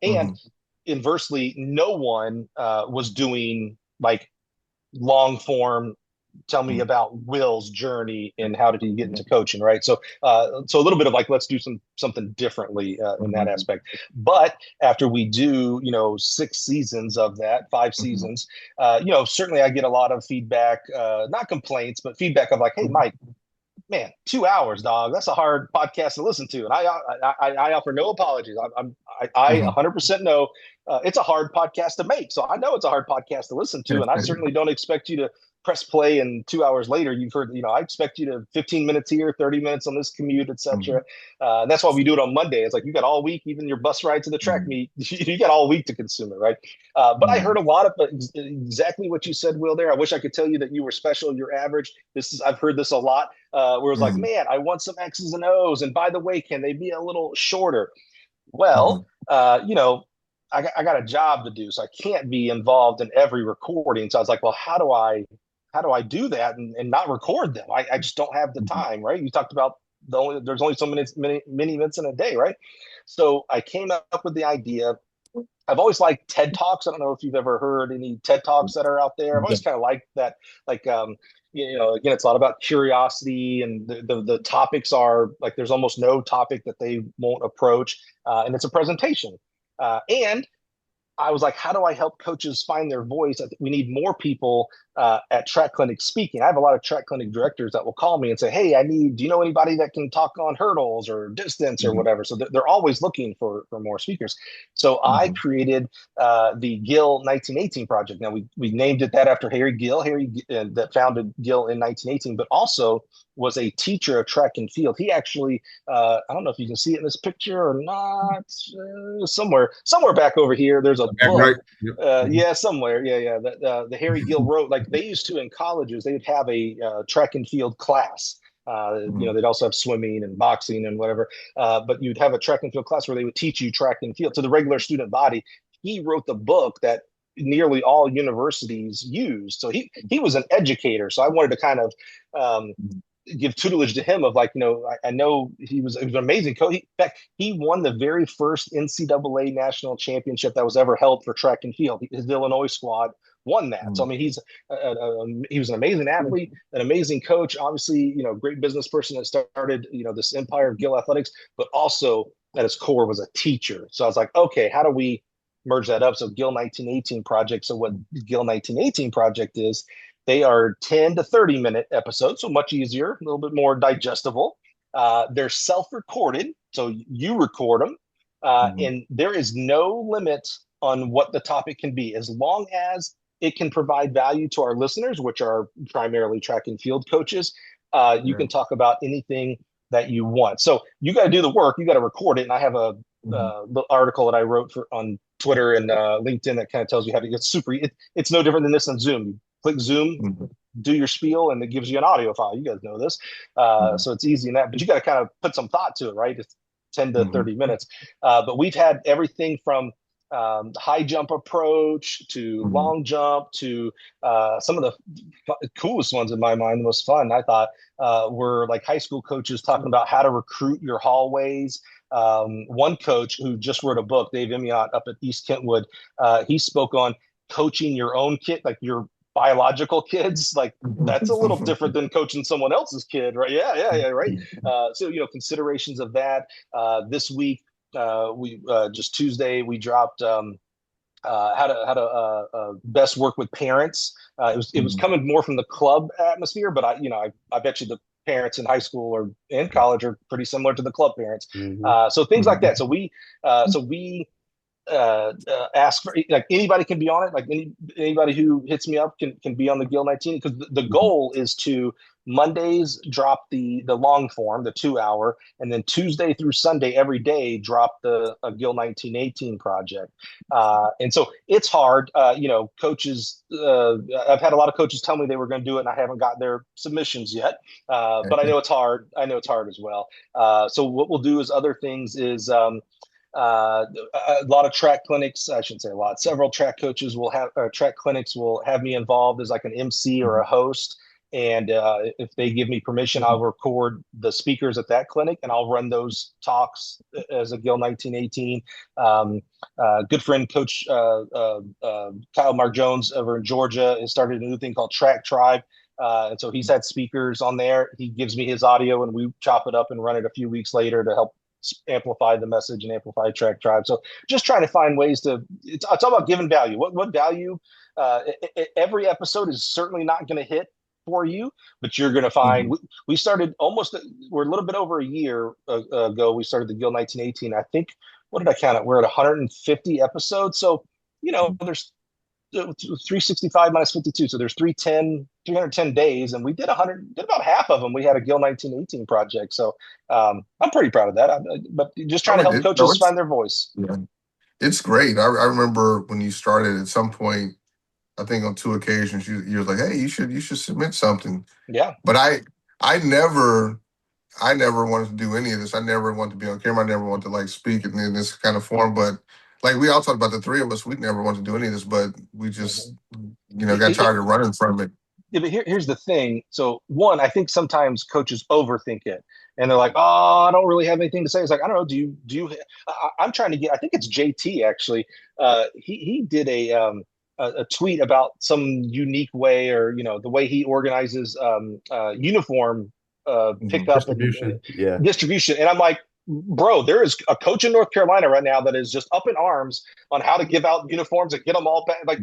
And inversely, no one was doing like long form, tell me about Will's journey and how did he get into coaching, right? So a little bit of like, let's do something differently in that aspect. But after we do, 6 seasons of that, 5 seasons, certainly I get a lot of feedback, not complaints, but feedback of like, hey, Mike, man, 2 hours, dog. That's a hard podcast to listen to. And I offer no apologies. I 100% know it's a hard podcast to make. So I know it's a hard podcast to listen to. And I certainly don't expect you to press play and 2 hours later you've heard, I expect you to 15 minutes here, 30 minutes on this commute, etc. That's why we do it on Monday. It's like you got all week, even your bus ride to the track meet, you got all week to consume it, right? But I heard a lot of exactly what you said, Will, there. I wish I could tell you that you were special, you're average. I've heard this a lot, where it's like, man, I want some X's and O's, and by the way, can they be a little shorter? Well, I got a job to do, so I can't be involved in every recording. So I was like, well, how do I do that and not record them? I just don't have the time, right? You talked about there's only so many minutes in a day, right? So I came up with the idea. I've always liked TED Talks. I don't know if you've ever heard any TED Talks that are out there. I've always kind of liked that. Like, again, it's a lot about curiosity, and the topics are like, there's almost no topic that they won't approach. And it's a presentation. And I was like, how do I help coaches find their voice? I think we need more people at track clinics speaking. I have a lot of track clinic directors that will call me and say, hey, do you know anybody that can talk on hurdles or distance or whatever? So they're always looking for more speakers. So I created the Gill 1918 project. Now we named it that after Harry Gill, that founded Gill in 1918, but also was a teacher of track and field. He actually, I don't know if you can see it in this picture or not, somewhere back over here, there's a book. Right. Yeah, somewhere. Yeah. The Harry Gill wrote, like they used to in colleges, they would have a track and field class. They'd also have swimming and boxing and whatever. But you'd have a track and field class where they would teach you track and field to the regular student body. He wrote the book that nearly all universities used. So he was an educator. So I wanted to kind of give tutelage to him of like, I know he was an amazing coach. In fact, he won the very first NCAA national championship that was ever held for track and field. His Illinois squad won that. So I mean, he was an amazing athlete, an amazing coach, obviously, great business person that started, this empire of Gill Athletics, but also at its core was a teacher. So I was like, okay, how do we merge that up? So Gill 1918 project. So what Gill 1918 project is, they are 10 to 30-minute episodes, so much easier, a little bit more digestible. They're self-recorded, so you record them, and there is no limit on what the topic can be, as long as it can provide value to our listeners, which are primarily track and field coaches. You can talk about anything that you want. So you got to do the work. You got to record it. And I have a little article that I wrote on Twitter and LinkedIn that kind of tells you how to get it's no different than this on Zoom. You click Zoom, do your spiel, and it gives you an audio file. You guys know this. So it's easy in that, but you got to kind of put some thought to it, right? It's 10 to 30 minutes. But we've had everything from high jump approach to long jump to some of the coolest ones in my mind, the most fun, I thought, were like high school coaches talking about how to recruit your hallways. One coach who just wrote a book, Dave Emiott up at East Kentwood, he spoke on coaching your own kid, like your biological kids. Like that's a little different than coaching someone else's kid, right? Yeah, right. So considerations of that. This week, we just Tuesday we dropped how to best work with parents. It was coming more from the club atmosphere, but I bet you the parents in high school or in college are pretty similar to the club parents. So things like that. So we ask for, like, anybody can be on it. Like anybody who hits me up can be on the Gill 19, because the goal is to Mondays drop the long form, the 2 hour, and then Tuesday through Sunday every day drop the Gill 1918 project. And so it's hard. Coaches, I've had a lot of coaches tell me they were going to do it, and I haven't got their submissions yet. But I know it's hard. I know it's hard as well. So what we'll do is other things is a lot of track clinics, I shouldn't say a lot, several track coaches will have, track clinics will have me involved as like an MC or a host. And if they give me permission, I'll record the speakers at that clinic and I'll run those talks as a Gill 1918. Good friend, Coach Kyle Mark Jones over in Georgia has started a new thing called Track Tribe. And so he's had speakers on there. He gives me his audio and we chop it up and run it a few weeks later to help amplify the message and amplify Track Tribe. So just trying to find ways to, it's all about giving value. What value? Every episode is certainly not going to hit for you, but you're going to find, we started we're a little bit over a year ago. We started the Gill 1918. I think, what did I count it? We're at 150 episodes. So, there's 365 minus 52. So there's 310 days, and we did about half of them. We had a Gill 1918 project. So I'm pretty proud of that. But just trying to help coaches find their voice. Yeah. It's great. I remember when you started at some point, I think on 2 occasions, you were like, hey, you should submit something. Yeah. But I never wanted to do any of this. I never wanted to be on camera. I never wanted to like speak in this kind of form. But like we all talked about, the three of us, we never wanted to do any of this, but we just, got tired of running from it. Yeah, but here's the thing. So one, I think sometimes coaches overthink it and they're like, oh, I don't really have anything to say. It's like, I don't know. Do you, I'm trying to get, I think it's JT actually. He did a tweet about some unique way, or, the way he organizes uniform pickup distribution. Distribution. And I'm like, bro, there is a coach in North Carolina right now that is just up in arms on how to give out uniforms and get them all back. Like,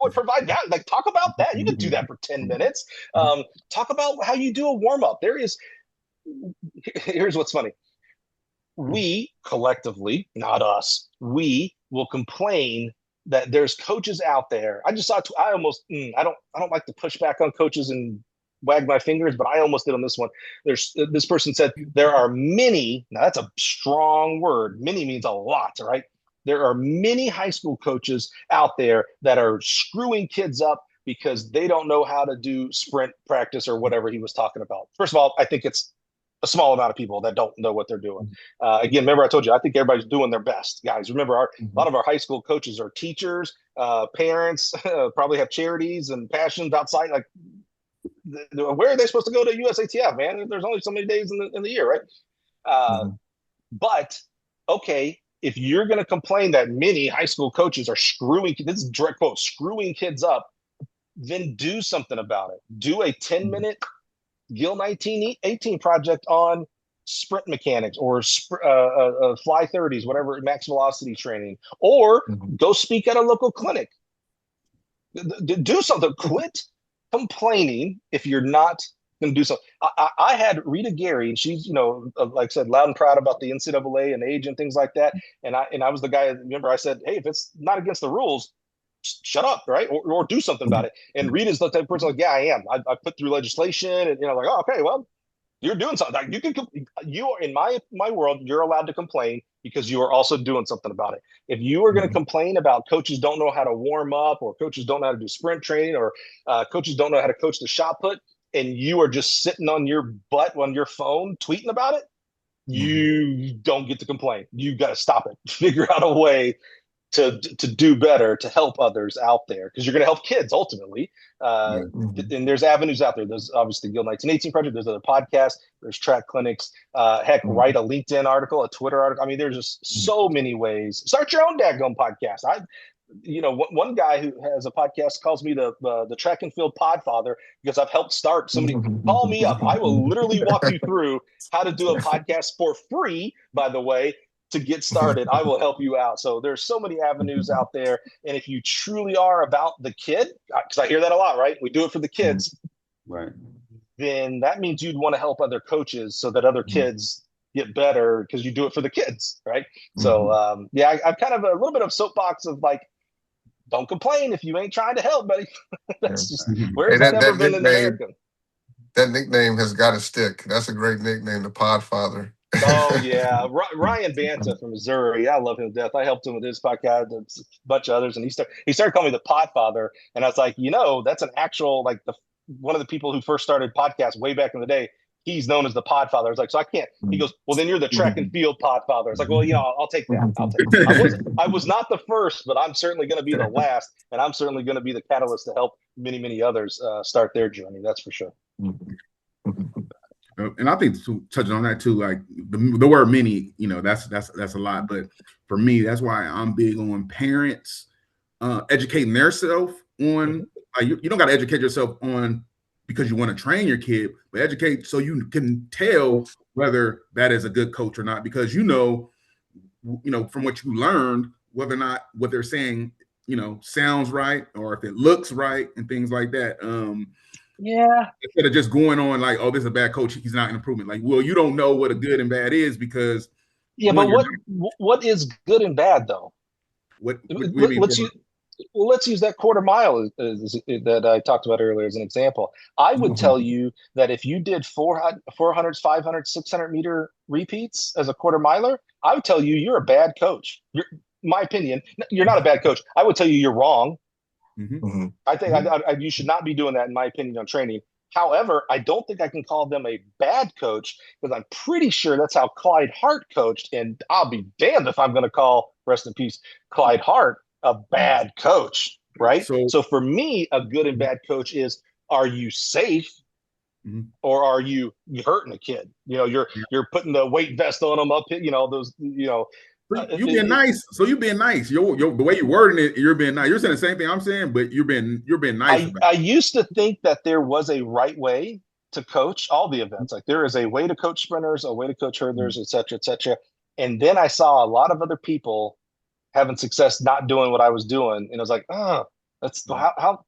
would provide that. Like, talk about that. You could do that for 10 minutes. Talk about how you do a warm up. Here's what's funny. We collectively, not us, we will complain that there's coaches out there. I just saw, I don't like to push back on coaches and wag my fingers, but I almost did on this one. This person said there are many, now that's a strong word. Many means a lot, right? There are many high school coaches out there that are screwing kids up because they don't know how to do sprint practice or whatever he was talking about. First of all, I think it's a small amount of people that don't know what they're doing. Again, remember I told you, I think everybody's doing their best, guys. Remember, a lot of our high school coaches are teachers, parents, probably have charities and passions outside. Like, where are they supposed to go to USATF, man? There's only so many days in the year, right? But, okay, if you're going to complain that many high school coaches are screwing, this is direct quote, screwing kids up, then do something about it. Do a 10-minute Gill 1918 project on sprint mechanics or fly 30s, whatever, max velocity training, or go speak at a local clinic. Do something. Quit complaining if you're not going to do something. I had Rita Gary, and she's, like I said, loud and proud about the NCAA and age and things like that. And I was the guy, remember I said, hey, if it's not against the rules, shut up, right? Or do something about it. And Rita's the type of person like, yeah, I am. I put through legislation, and like, oh, okay, well, you're doing something. Like, you are in my world. You're allowed to complain because you are also doing something about it. If you are going to complain about coaches don't know how to warm up, or coaches don't know how to do sprint training, or coaches don't know how to coach the shot put, and you are just sitting on your butt on your phone tweeting about it, you don't get to complain. You got to stop it. Figure out a way to do better, to help others out there, because you're going to help kids ultimately. And there's avenues out there. There's obviously the Gill 1918 project. There's other podcasts. There's track clinics. Write a LinkedIn article, a Twitter article. I mean, there's just so many ways. Start your own daggone podcast. One guy who has a podcast calls me the track and field podfather because I've helped start somebody. Call me up. I will literally walk you through how to do a podcast for free, by the way. To get started, I will help you out. So there's so many avenues out there. And if you truly are about the kid, because I hear that a lot, right? We do it for the kids. Right. Then that means you'd want to help other coaches so that other kids get better because you do it for the kids, right? So, I'm kind of a little bit of soapbox of like, don't complain if you ain't trying to help, buddy. That's just, where's that ever been in America? That nickname has got to stick. That's a great nickname, the Podfather. Oh, yeah. Ryan Banta from Missouri. I love him to death. I helped him with his podcast and a bunch of others. And he started calling me the Podfather. And I was like, that's an actual, like, one of the people who first started podcasts way back in the day. He's known as the Podfather. I was like, so I can't. He goes, well, then you're the track and field Podfather. It's like, well, I'll take that. I was not the first, but I'm certainly going to be the last. And I'm certainly going to be the catalyst to help many, many others start their journey. That's for sure. And I think touching on that too, like the word many, that's a lot. But for me, that's why I'm big on parents educating themselves on. Like you don't got to educate yourself on because you want to train your kid, but educate so you can tell whether that is a good coach or not. Because from what you learned, whether or not what they're saying, sounds right or if it looks right and things like that. Yeah. Instead of just going on like, oh, this is a bad coach, he's not an improvement. Like, well, you don't know what a good and bad is because. Yeah, but what is good and bad though? What do you mean? Let's use that quarter mile that I talked about earlier as an example. I would tell you that if you did 400s, 500, 600 meter repeats as a quarter miler, I would tell you you're a bad coach. My opinion, you're not a bad coach. I would tell you you're wrong. I think you should not be doing that, in my opinion, on training. However, I don't think I can call them a bad coach because I'm pretty sure that's how Clyde Hart coached. And I'll be damned if I'm going to call, rest in peace, Clyde Hart a bad coach, right? So for me, a good and bad coach is, are you safe or are you hurting a kid? You're putting the weight vest on them up, those. You being nice. So you being nice. The way you're wording it, you're being nice. You're saying the same thing I'm saying, but you're being nice. I used to think that there was a right way to coach all the events. Like there is a way to coach sprinters, a way to coach hurdlers, et cetera, et cetera. And then I saw a lot of other people having success not doing what I was doing. And I was like, oh, that's how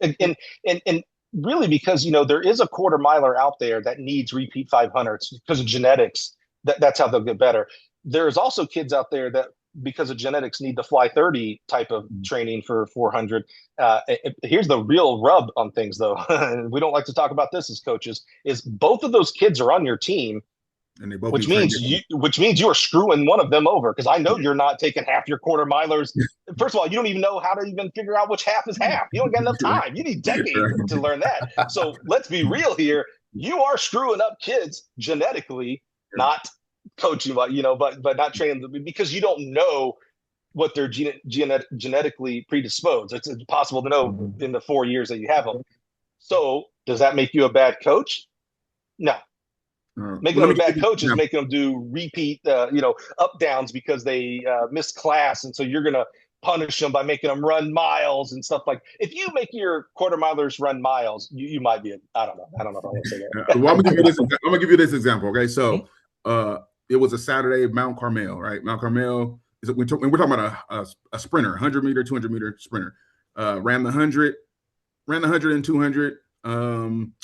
and really because, there is a quarter miler out there that needs repeat 500s because of genetics. That's how they'll get better. There's also kids out there that, because of genetics, need the fly 30 type of training for 400. Here's the real rub on things, though. And we don't like to talk about this as coaches, is both of those kids are on your team, and they both which means you are screwing one of them over, because I know you're not taking half your quarter milers. First of all, you don't even know how to even figure out which half is half. You don't got enough time. You need decades to learn that. So let's be real here. You are screwing up kids genetically, not coaching, but not training them, because you don't know what they're genetically predisposed. It's impossible to know in the 4 years that you have them. So does that make you a bad coach? No. Making them a bad coach is making them do repeat, up downs because they missed class, and so you're gonna punish them by making them run miles and stuff like. If you make your quarter milers run miles, you might be. I don't know if I want to say that. Well, I'm gonna give you this example. Okay, so it was a Saturday, Mount Carmel, right? Mount Carmel is we're talking about a sprinter, 100 meter, 200 meter sprinter. Ran the 100 and 200.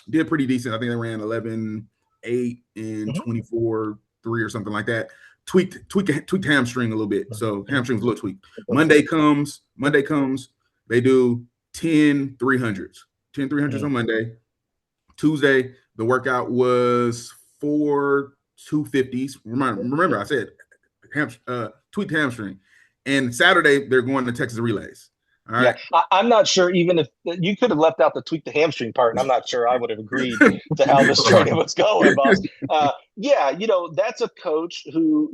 Did pretty decent. I think they ran 11.8 and 24.3 or something like that. Tweaked hamstring a little bit. So hamstring's a little tweaked. Monday comes, they do 10 300s. 10 300s on Monday. Tuesday, the workout was 4 250s. Remember I said tweaked hamstring. And Saturday, they're going to Texas Relays. All right. Yeah, I'm not sure, even if you could have left out the tweak the hamstring part, and I'm not sure I would have agreed to how this training was going, boss. That's a coach who,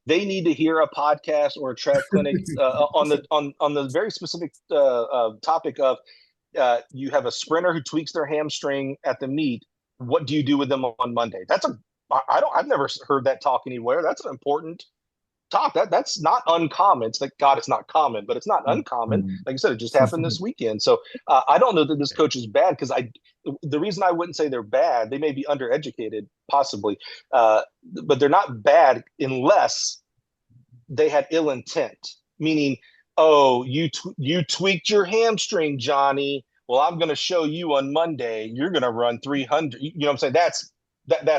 they need to hear a podcast or a track clinic on the very specific topic of you have a sprinter who tweaks their hamstring at the meet. What do you do with them on Monday? I've never heard that talk anywhere. That's an important talk. That's not uncommon. It's like, God, it's not common, but it's not uncommon. Like I said, it just happened this weekend. So I don't know that this coach is bad, because the reason I wouldn't say they're bad, they may be undereducated, possibly, but they're not bad unless they had ill intent. Meaning, oh, you tweaked your hamstring, Johnny. Well, I'm going to show you on Monday. You're going to run 300. You know what I'm saying? That's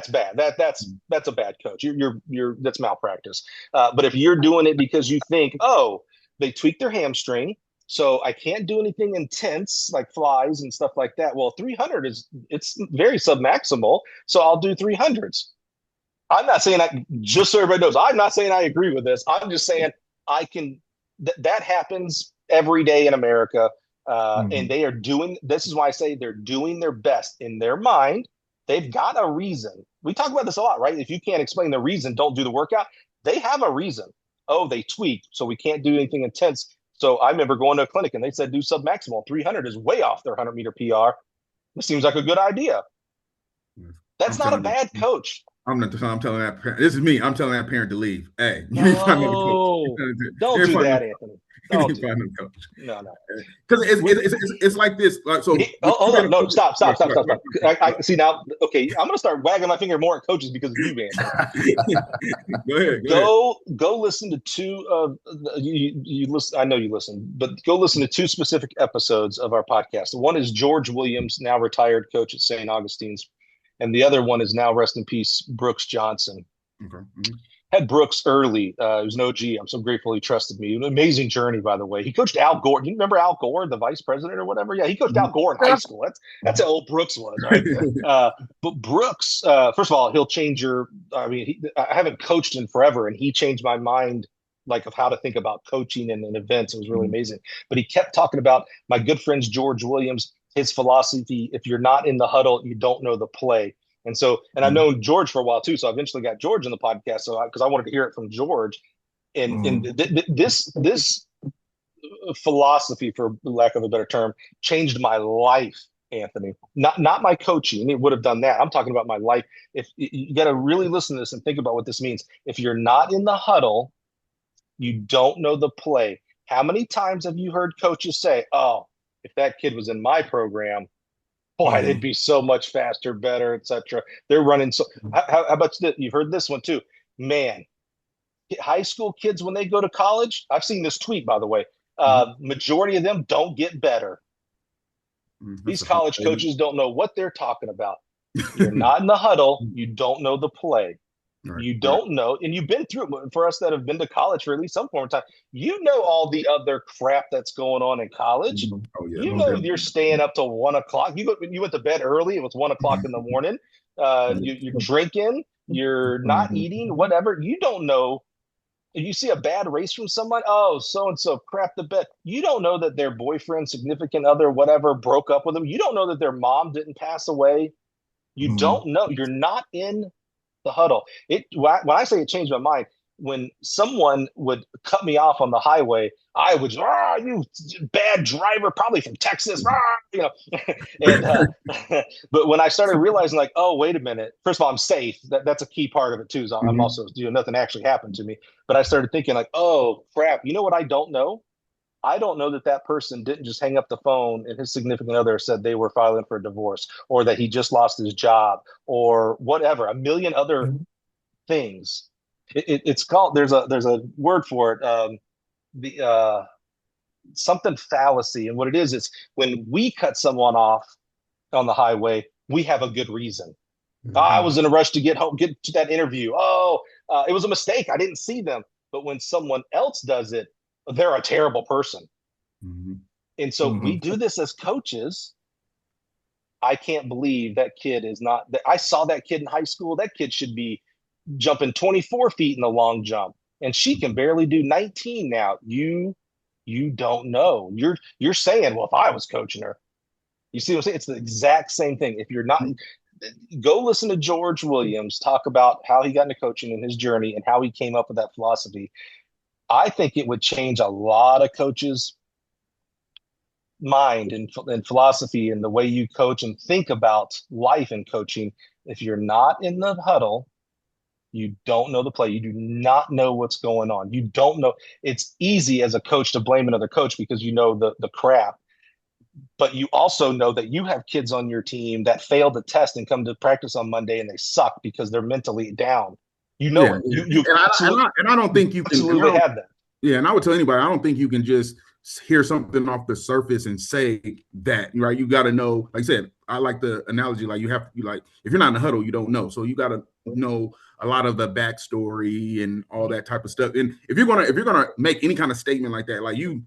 bad. That's a bad coach. That's malpractice. But if you're doing it because you think, oh, they tweaked their hamstring, so I can't do anything intense like flies and stuff like that. Well, 300 it's very submaximal, so I'll do 300s. I'm not saying just so everybody knows, I'm not saying I agree with this. I'm just saying I can. That happens every day in America, and they are doing. This is why I say they're doing their best in their mind. They've got a reason. We talk about this a lot, right? If you can't explain the reason, don't do the workout. They have a reason. Oh, they tweaked, so we can't do anything intense. So I remember going to a clinic and they said do submaximal. 300 is way off their 100 meter PR. This seems like a good idea. That's not a bad coach. I'm telling that parent. This is me. I'm telling that parent to leave. Hey, no, don't do that, Anthony. No. Because it's like this. So hold on. No, stop. I see now. Okay, I'm gonna start wagging my finger more at coaches because of you, Anthony. Go ahead. Go listen to two of you listen. I know you listen, but go listen to two specific episodes of our podcast. One is George Williams, now retired coach at St. Augustine's. And the other one is, now rest in peace, Brooks Johnson. Okay. Mm-hmm. Had Brooks early. He was an OG. I'm so grateful he trusted me. An amazing journey, by the way. He coached Al Gore. Do you remember Al Gore, the vice president or whatever? Yeah, he coached Al Gore in high school. That's how old Brooks was. Right? But Brooks, first of all, he'll change your. I mean, I haven't coached him forever, and he changed my mind, like, of how to think about coaching and events. It was really amazing. But he kept talking about my good friends George Williams. His philosophy: if you're not in the huddle, you don't know the play. And I've known George for a while too. So I eventually got George on the podcast. So because I wanted to hear it from George, and this philosophy, for lack of a better term, changed my life, Anthony. Not my coaching. It would have done that. I'm talking about my life. If you got to really listen to this and think about what this means. If you're not in the huddle, you don't know the play. How many times have you heard coaches say, "Oh, if that kid was in my program, Why they'd be so much faster, better, etc. They're running so. How about this? You've heard this one too, man. High school kids when they go to college, I've seen this tweet by the way. Majority of them don't get better. These college coaches don't know what they're talking about. You're not in the huddle. You don't know the play. Right, you don't know, and you've been through it. For us that have been to college for at least some form of time, you know all the other crap that's going on in college. Oh, yeah, you know you're staying up till 1 o'clock. You went to bed early. It was 1 o'clock in the morning. You're drinking. You're not eating. Whatever. You don't know. If you see a bad race from someone, oh, so and so crap the bed. You don't know that their boyfriend, significant other, whatever, broke up with them. You don't know that their mom didn't pass away. You don't know. You're not in the huddle. When I say it changed my mind, when someone would cut me off on the highway, I would, you bad driver, probably from Texas, and but when I started realizing, like, oh, wait a minute. First of all, I'm safe. That's a key part of it too. So I'm also, nothing actually happened to me. But I started thinking, like, oh crap. You know what I don't know? I don't know that person didn't just hang up the phone and his significant other said they were filing for a divorce, or that he just lost his job, or whatever, a million other things. It's called, there's a word for it, something fallacy. And what it is when we cut someone off on the highway, we have a good reason. I was in a rush to get home, get to that interview. It was a mistake. I didn't see them. But when someone else does it, they're a terrible person. And so we do this as coaches. I can't believe that kid is not. I saw that kid in high school. That kid should be jumping 24 feet in the long jump, and she can barely do 19 now. You don't know. You're saying, well, if I was coaching her, you see what I'm saying? It's the exact same thing. If you're not, go listen to George Williams talk about how he got into coaching and his journey and how he came up with that philosophy. I think it would change a lot of coaches' mind and philosophy and the way you coach and think about life and coaching. If you're not in the huddle, you don't know the play. You do not know what's going on. You don't know. It's easy as a coach to blame another coach because you know the crap. But you also know that you have kids on your team that failed the test and come to practice on Monday and they suck because they're mentally down. You know it. You and I don't think you can absolutely have that. Yeah, and I would tell anybody, I don't think you can just hear something off the surface and say that, right? You got to know, like I said, I like the analogy, like if you're not in the huddle, you don't know. So you got to know a lot of the backstory and all that type of stuff. And if you're gonna make any kind of statement like that, like you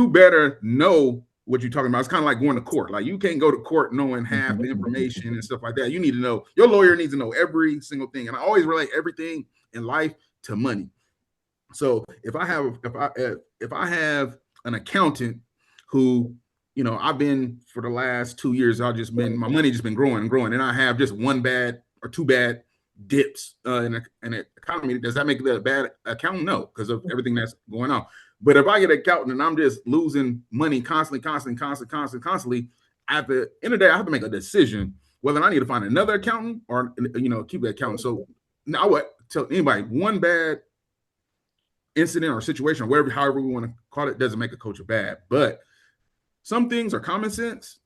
better know what you're talking about. It's kind of like going to court. Like you can't go to court knowing half the information and stuff like that. You need to know, your lawyer needs to know every single thing. And I always relate everything in life to money. So if I have an accountant who, I've been for the last 2 years, my money just been growing and growing, and I have just one bad or two bad dips in the economy. Does that make it a bad accountant? No, because of everything that's going on. But if I get an accountant and I'm just losing money constantly, at the end of the day, I have to make a decision whether I need to find another accountant or, keep the accountant. So now I would tell anybody, one bad incident or situation or however we want to call it, doesn't make a coach bad. But some things are common sense.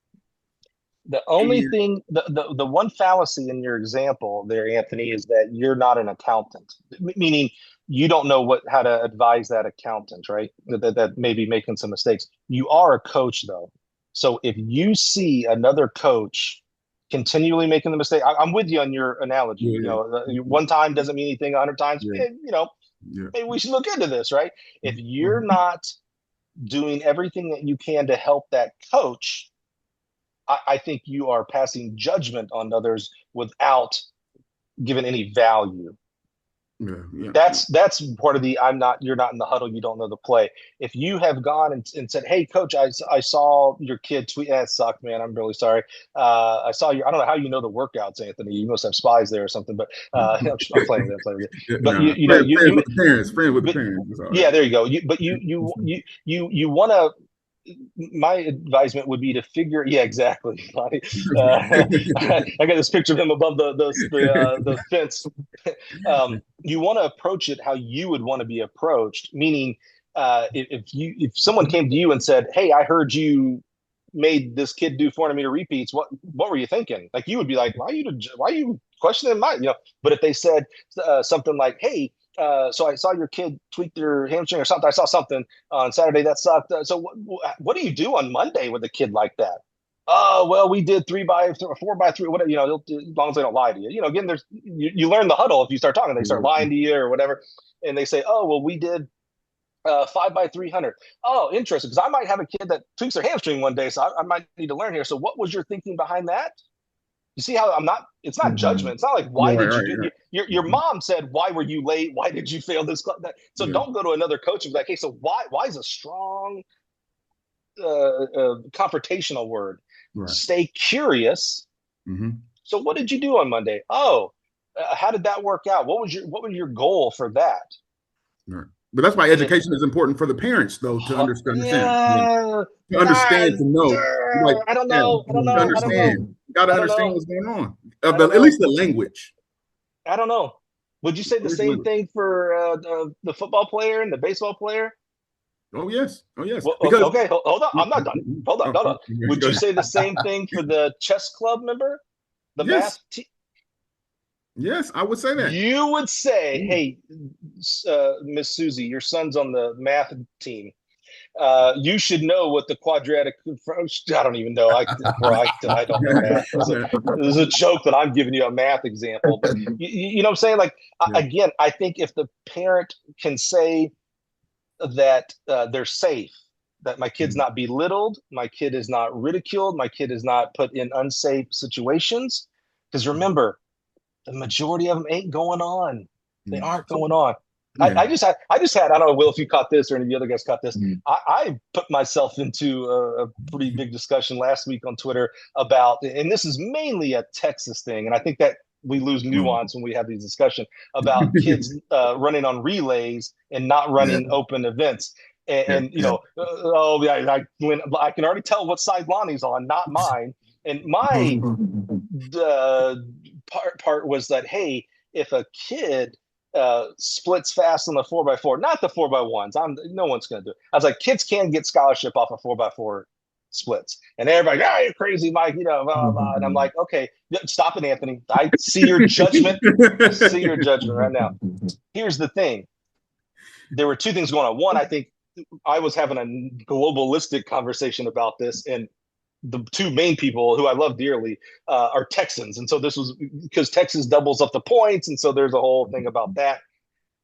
The only thing, the one fallacy in your example there, Anthony, is that you're not an accountant, meaning you don't know how to advise that accountant, right? That may be making some mistakes. You are a coach, though. So if you see another coach continually making the mistake, I'm with you on your analogy. Yeah. One time doesn't mean anything 100 times. Yeah. Maybe we should look into this, right? If you're not doing everything that you can to help that coach, I think you are passing judgment on others without giving any value. Yeah. That's part of the you're not in the huddle, you don't know the play. If you have gone and said, hey coach, I saw your kid tweet, it sucked, man, I'm really sorry. I saw I don't know how you know the workouts, Anthony, you must have spies there or something, but I'm playing with it. But friends with the parents. Yeah, there you go. You want to, my advisement would be to figure. Yeah, exactly. I got this picture of him above the fence. You want to approach it how you would want to be approached. Meaning, if someone came to you and said, "Hey, I heard you made this kid do 400-meter repeats, what were you thinking? Like, you would be like, why are you questioning my, but if they said something like, hey, so I saw your kid tweak their hamstring or something. I saw something on Saturday that sucked. So what do you do on Monday with a kid like that? Oh, well, we did 4x3, whatever, as long as they don't lie to you. Again, you learn the huddle. If you start talking, they start lying to you or whatever. And they say, oh, well, we did 5x300. Oh, interesting. Because I might have a kid that tweaks their hamstring one day. So I might need to learn here. So what was your thinking behind that? You see how it's not judgment. It's not like, why did you do your mom said, why were you late? Why did you fail this class? So don't go to another coach and be like, hey, so why is a strong confrontational word? Right. Stay curious. So what did you do on Monday? Oh, how did that work out? What was your goal for that? Right. But that's why education is important for the parents, though, to understand. To understand, to know. Like, I don't know. To understand. You got to understand what's going on. At least the language. I don't know. Would you say the same thing for the football player and the baseball player? Oh, yes. Well, okay, hold on. I'm not done. Hold on. Would you say the same thing for the chess club member? The math team? Yes, I would say that. You would say, hey, Miss Susie, your son's on the math team. You should know what the quadratic. I don't even know. I don't know math. It was a joke that I'm giving you a math example. But you know what I'm saying? Like, again, I think if the parent can say that they're safe, that my kid's not belittled, my kid is not ridiculed, my kid is not put in unsafe situations. Because remember, the majority of them ain't going on. They aren't going on. Yeah. I just had, I don't know, Will, if you caught this or any of the other guys caught this. I put myself into a pretty big discussion last week on Twitter about, and this is mainly a Texas thing, and I think that we lose nuance when we have these discussions about kids running on relays and not running open events. And I can already tell what side Lonnie's on, not mine. And my part was that, hey, if a kid splits fast on the 4x4, not the 4x1s, no one's going to do it. I was like, kids can get scholarship off of 4x4 splits. And everybody, you're crazy, Mike, blah, blah, blah. And I'm like, okay, stop it, Anthony. I see your judgment. I see your judgment right now. Here's the thing. There were two things going on. One, I think I was having a globalistic conversation about this, and the two main people who I love dearly are Texans. And so this was because Texas doubles up the points. And so there's a whole thing about that.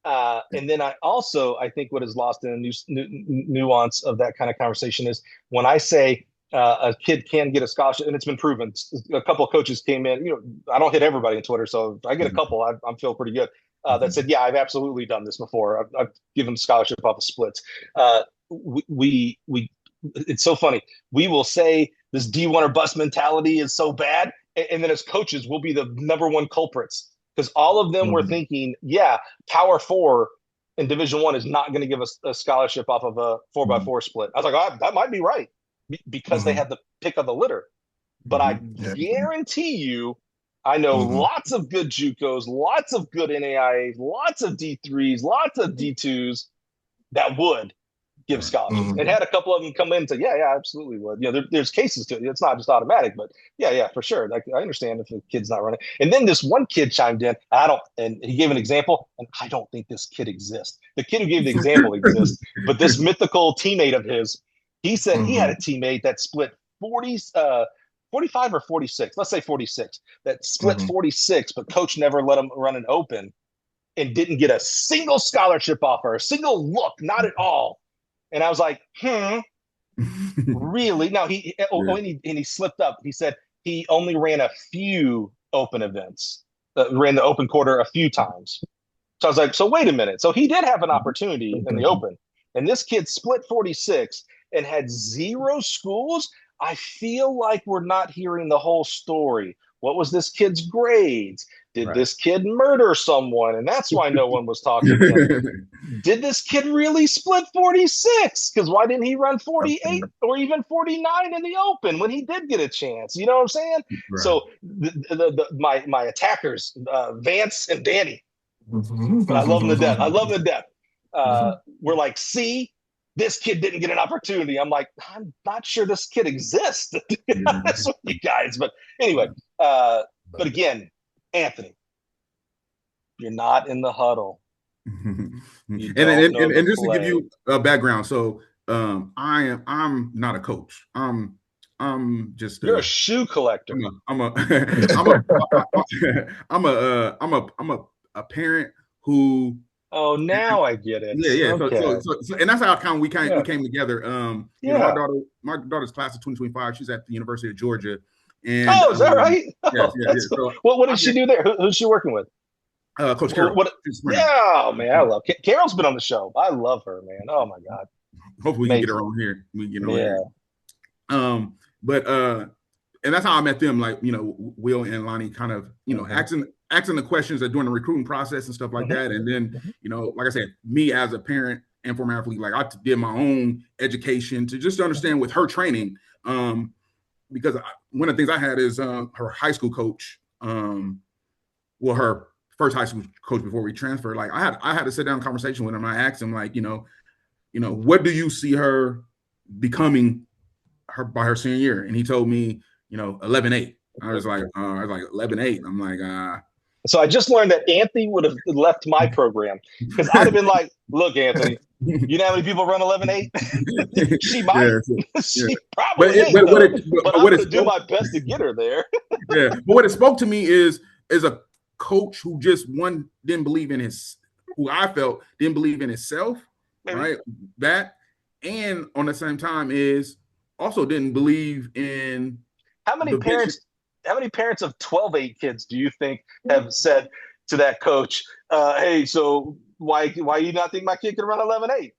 And then I think what is lost in the nuance of that kind of conversation is when I say a kid can get a scholarship, and it's been proven. A couple of coaches came in, I don't hit everybody on Twitter. So if I get a couple, I'm feeling pretty good. That said, yeah, I've absolutely done this before. I've given scholarship off of splits. It's so funny. We will say this D1 or bust mentality is so bad. And then as coaches, we'll be the number one culprits because all of them were thinking, Power 4 in Division I is not going to give us a scholarship off of a 4x4 split. I was like, that might be right because they had the pick of the litter. But I guarantee you, I know lots of good JUCOs, lots of good NAIAs, lots of D3s, lots of D2s that would give scholarships. And had a couple of them come in and say, yeah, absolutely would. There's cases to it. It's not just automatic, but yeah, for sure. Like, I understand if the kid's not running. And then this one kid chimed in, and he gave an example, and I don't think this kid exists. The kid who gave the example exists, but this mythical teammate of his, he said he had a teammate that split 45 or 46, let's say 46, that split 46, but coach never let him run an open and didn't get a single scholarship offer, a single look, not at all. And I was like, really? No, he slipped up. He said he only ran a few open events, ran the open quarter a few times. So I was like, so wait a minute. So he did have an opportunity in the open. And this kid split 46 and had 0 schools. I feel like we're not hearing the whole story. What was this kid's grades? Did this kid murder someone? And that's why no one was talking to him. Did this kid really split 46? Because why didn't he run 48 or even 49 in the open when he did get a chance? You know what I'm saying? Right. So my attackers, Vance and Danny, but I love them to death. We're like, see, this kid didn't get an opportunity. I'm like, I'm not sure this kid exists, to be honest with you guys. But anyway, but again, Anthony, you're not in the huddle. and Just to give you a background, so I'm not a coach. I'm just you're a shoe collector. I'm a parent who. Oh, now I get it. Yeah. Okay. So and that's how we came together. You know, my daughter's class of 2025. She's at the University of Georgia. And is that right? Yeah. So, what did she do there? Who's she working with? Coach Carol. Yeah, man, I love Carol's been on the show. I love her, man. Oh my God. Hopefully we can get her on here. But and that's how I met them. Like, you know, Will and Lonnie kind of, you know, asking the questions during the recruiting process and stuff like that. And then, you know, like I said, me as a parent and former athlete, like I did my own education to just understand with her training. Because one of the things I had is her high school coach, her first high school coach before we transferred. Like I had to sit down conversation with him. I asked him, like, you know, what do you see her becoming by her senior year? And he told me, you know, 11-8. I was like 11-8. I'm like, So I just learned that Anthony would have left my program, because I'd have been like, look, Anthony, you know how many people run 11-8? She might. She probably ain't, but I'm going to do my best to get her there. Yeah. But what it spoke to me is a coach who just didn't believe in who I felt didn't believe in himself, right? That, and on the same time is also didn't believe in how many parents of 12-8 kids do you think have said to that coach, hey, so why you not think my kid can run 11-8?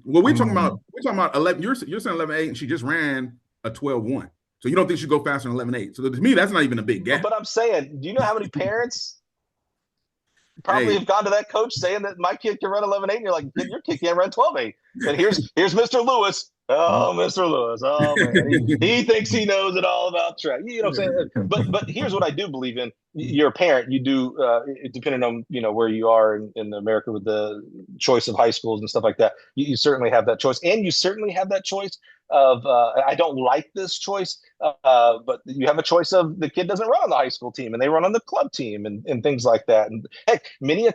Well, we're talking about 11. You're saying 11-8, and she just ran a 12-1. So you don't think she go faster than 11-8. So to me, that's not even a big gap. But I'm saying, do you know how many parents probably have gone to that coach saying that my kid can run 11-8, and you're like, your kid can't run 12-8. And here's Mr. Lewis. Oh, Mr. Lewis. Oh, man. He thinks he knows it all about track. You know what I'm saying? But here's what I do believe in. You're a parent. You do, depending on, you know, where you are in America with the choice of high schools and stuff like that, you certainly have that choice. And you certainly have that choice of, I don't like this choice, but you have a choice of the kid doesn't run on the high school team and they run on the club team and things like that. And heck, many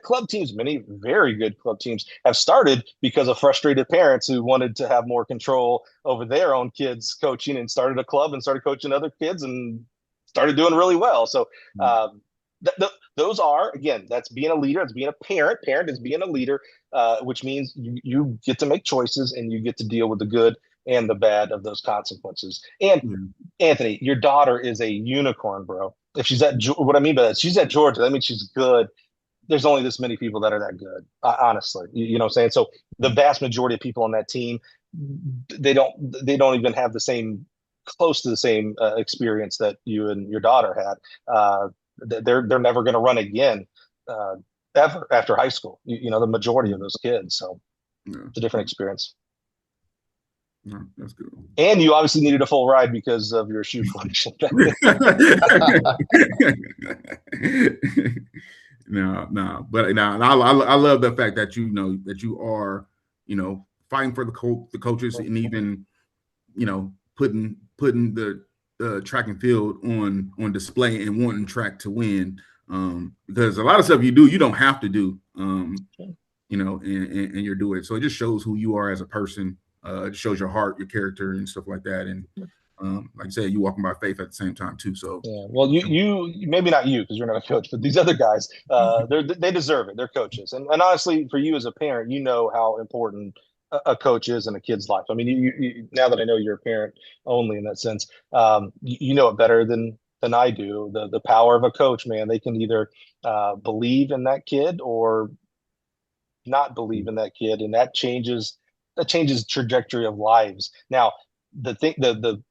very good club teams have started because of frustrated parents who wanted to have more control over their own kids coaching and started a club and started coaching other kids and started doing really well. So those are, again, that's being a leader. It's being a parent. Parent is being a leader, which means you get to make choices and you get to deal with the good and the bad of those consequences. And Anthony, your daughter is a unicorn, bro. If she's what I mean by that, she's at Georgia. That means she's good. There's only this many people that are that good, honestly. You know what I'm saying? So the vast majority of people on that team, they don't even have close to the same experience that you and your daughter had. They're never going to run again ever after high school. You know, the majority of those kids. So it's a different experience. No, that's good. And you obviously needed a full ride because of your shoe collection. No, but I love the fact that you are, you know, fighting for the coaches and even, you know, putting the track and field on display and wanting track to win, because a lot of stuff you don't have to do, you know, and you're doing it. So it just shows who you are as a person. It shows your heart, your character, and stuff like that. And like I said, you walking by faith at the same time too. So yeah, well, you maybe not you because you're not a coach, but these other guys, they deserve it. They're coaches, and honestly, for you as a parent, you know how important a coach is in a kid's life. I mean, you now that I know you're a parent only in that sense, you know it better than I do. The power of a coach, man. They can either believe in that kid or not believe in that kid, and that changes trajectory of lives. Now, the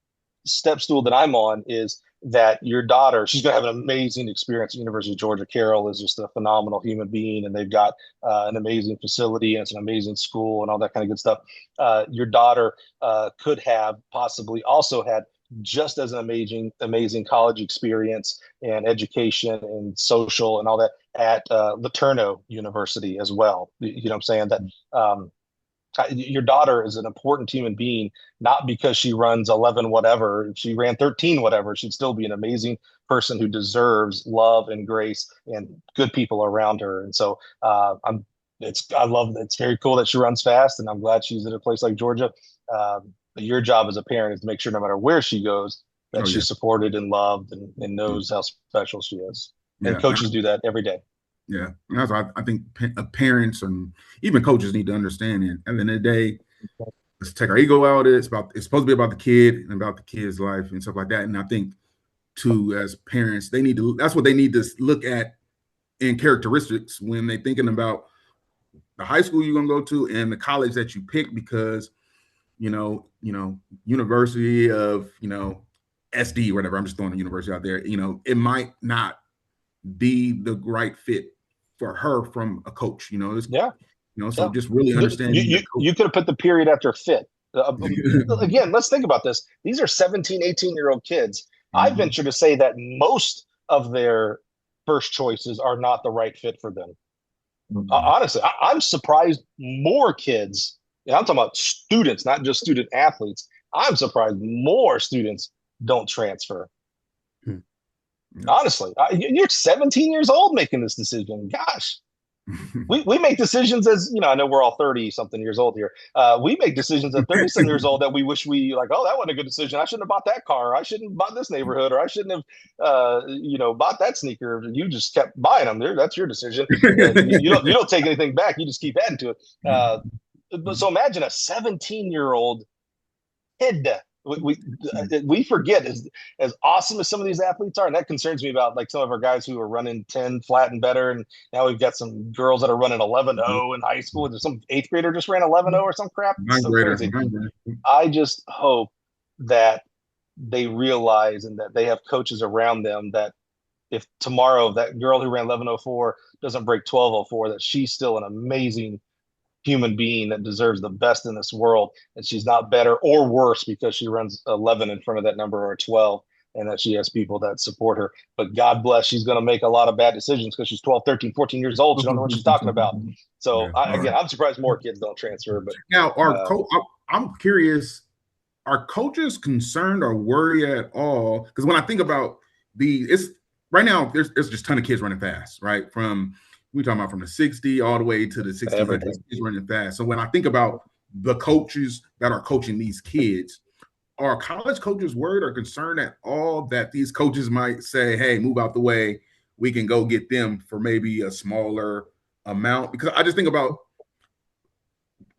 step stool that I'm on is that your daughter, she's going to have an amazing experience at University of Georgia. Carol is just a phenomenal human being, and they've got an amazing facility, and it's an amazing school and all that kind of good stuff. Your daughter could have possibly also had just as an amazing college experience and education and social and all that at LeTourneau University as well. You know what I'm saying? That Your daughter is an important human being, not because she runs 11 whatever. If she ran 13 whatever, she'd still be an amazing person who deserves love and grace and good people around her. And so I love it's very cool that she runs fast, and I'm glad she's at a place like Georgia. But your job as a parent is to make sure no matter where she goes, that she's supported and loved and knows how special she is. And coaches do that every day. Yeah, and that's why I think parents and even coaches need to understand it. At the end of the day, let's take our ego out. It's supposed to be about the kid and about the kid's life and stuff like that. And I think too, as parents, that's what they need to look at in characteristics when they're thinking about the high school you're gonna go to and the college that you pick, because University of SD, whatever. I'm just throwing the university out there. It might not be the right fit for her from a coach. So just really understanding. You could have put the period after fit. Again, let's think about this. These are 17, 18-year-old kids. I venture to say that most of their first choices are not the right fit for them. Honestly, I'm surprised more kids, and I'm talking about students, not just student athletes. I'm surprised more students don't transfer. Honestly, you're 17 years old making this decision. Gosh, we make decisions as, I know we're all 30 something years old here. We make decisions at 30 some years old that we wish we that wasn't a good decision. I shouldn't have bought that car. I shouldn't have bought this neighborhood, or I shouldn't have, bought that sneaker. You just kept buying them. That's your decision. You don't take anything back. You just keep adding to it. So imagine a 17-year-old kid. We forget as awesome as some of these athletes are, and that concerns me about some of our guys who are running 10 flat and better, and now we've got some girls that are running 11.0 in high school. There's some 8th grader just ran 11.0 or some crap. It's so crazy. I just hope that they realize and that they have coaches around them that if tomorrow that girl who ran 11.04 doesn't break 12.04, that she's still an amazing human being that deserves the best in this world, and she's not better or worse because she runs 11 in front of that number or 12, and that she has people that support her. But God bless, she's going to make a lot of bad decisions because she's 12, 13, 14 years old. She don't know what she's talking about. So I'm surprised more kids don't transfer. But now I'm curious, are coaches concerned or worried at all? Because when I think about right now, there's just a ton of kids running fast, right? We're talking about from the 60 all the way to the 60, kids running fast. So when I think about the coaches that are coaching these kids, are college coaches worried or concerned at all that these coaches might say, hey, move out the way, we can go get them for maybe a smaller amount? Because I just think about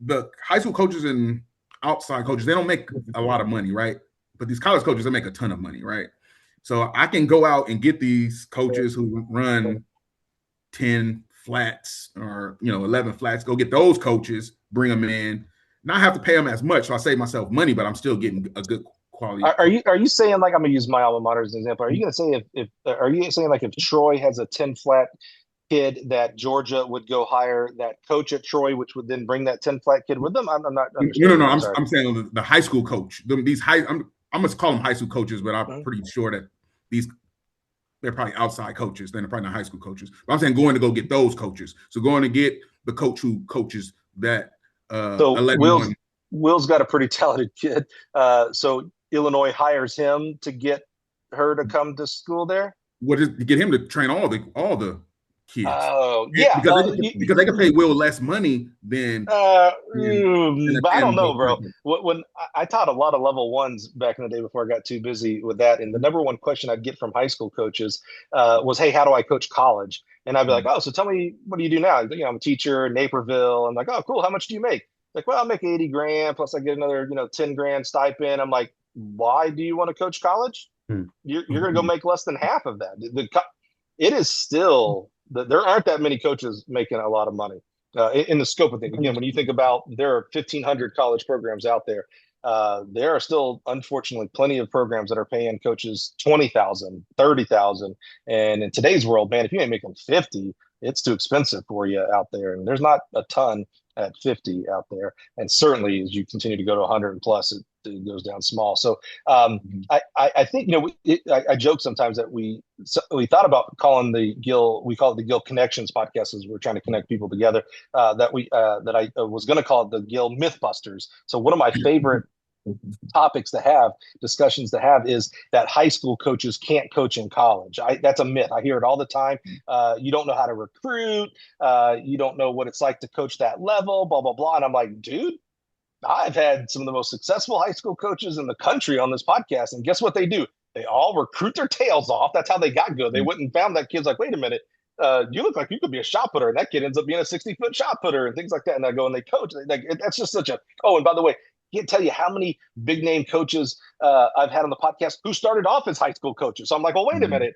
the high school coaches and outside coaches, they don't make a lot of money, right? But these college coaches, they make a ton of money, right? So I can go out and get these coaches who run 10 flats or 11 flats, go get those coaches, bring them in, not have to pay them as much, so I save myself money, but I'm still getting a good quality. Are you saying, I'm gonna use my alma mater as an example, are you gonna say if Troy has a 10 flat kid, that Georgia would go hire that coach at Troy, which would then bring that 10 flat kid with them? I'm not understanding. No, I'm saying the high school coach, I'm gonna call them high school coaches, but I'm pretty sure that they're probably outside coaches. They're probably not high school coaches. But I'm saying going to go get those coaches. So going to get the coach who coaches that. So Will's got a pretty talented kid. So Illinois hires him to get her to come to school there? What is to get him to train all the kids? Oh, yeah. Because they can pay Will less money than. But I don't know, bro. When I taught a lot of level ones back in the day before I got too busy with that, and the number one question I'd get from high school coaches was, "Hey, how do I coach college?" And I'd be like, "Oh, so tell me, what do you do now?" I'm a teacher in Naperville. I'm like, "Oh, cool. How much do you make?" Like, "Well, I make 80 grand plus I get another 10 grand stipend." I'm like, "Why do you want to coach college? You're going to go make less than half of that." It is still. There aren't that many coaches making a lot of money in the scope of things. Again, when you think about there are 1,500 college programs out there, there are still, unfortunately, plenty of programs that are paying coaches $20,000, $30,000. And in today's world, man, if you ain't making 50, it's too expensive for you out there. And there's not a ton at 50 out there. And certainly as you continue to go to 100 and plus, it goes down small. So I think, I joke sometimes that we thought about calling we call it the Gill Connections Podcast, as we're trying to connect people together, that I was going to call it the Gill Mythbusters. So one of my favorite topics to have, discussions to have, is that high school coaches can't coach in college. That's a myth. I hear it all the time. You don't know how to recruit. You don't know what it's like to coach that level, blah, blah, blah. And I'm like, dude, I've had some of the most successful high school coaches in the country on this podcast. And guess what they do? They all recruit their tails off. That's how they got good. They went and found that kid's like, wait a minute, you look like you could be a shot putter. And that kid ends up being a 60-foot shot putter and things like that. And I go and they coach. That's just such a, oh, and by the way, can't tell you how many big name coaches I've had on the podcast who started off as high school coaches. So I'm like, well, wait a minute.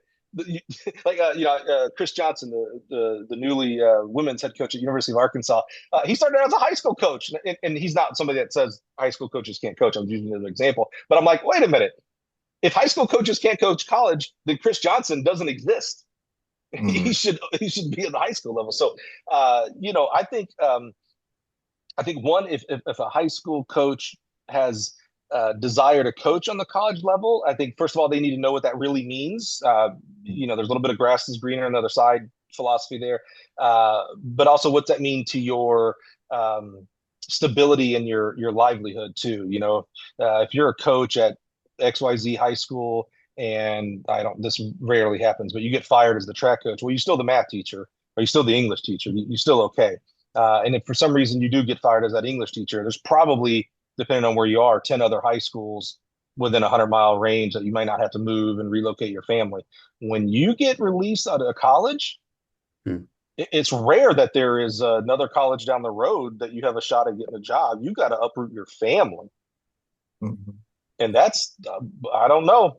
Chris Johnson, the newly women's head coach at University of Arkansas, he started out as a high school coach, and he's not somebody that says high school coaches can't coach. I'm using it as an example, but I'm like, wait a minute. If high school coaches can't coach college, then Chris Johnson doesn't exist. Mm-hmm. He should be at the high school level. So, I think one, if a high school coach has desire to coach on the college level, I think first of all they need to know what that really means. There's a little bit of grass is greener on the other side philosophy there, but also what's that mean to your stability and your livelihood too. If you're a coach at XYZ high school, and this rarely happens, but you get fired as the track coach, well, you're still the math teacher, or you're still the English teacher, you're still okay. And if for some reason you do get fired as that English teacher, there's probably, depending on where you are, 10 other high schools within a 100-mile range that you might not have to move and relocate your family. When you get released out of college, it's rare that there is another college down the road that you have a shot at getting a job. You got to uproot your family. Mm-hmm. And that's, I don't know.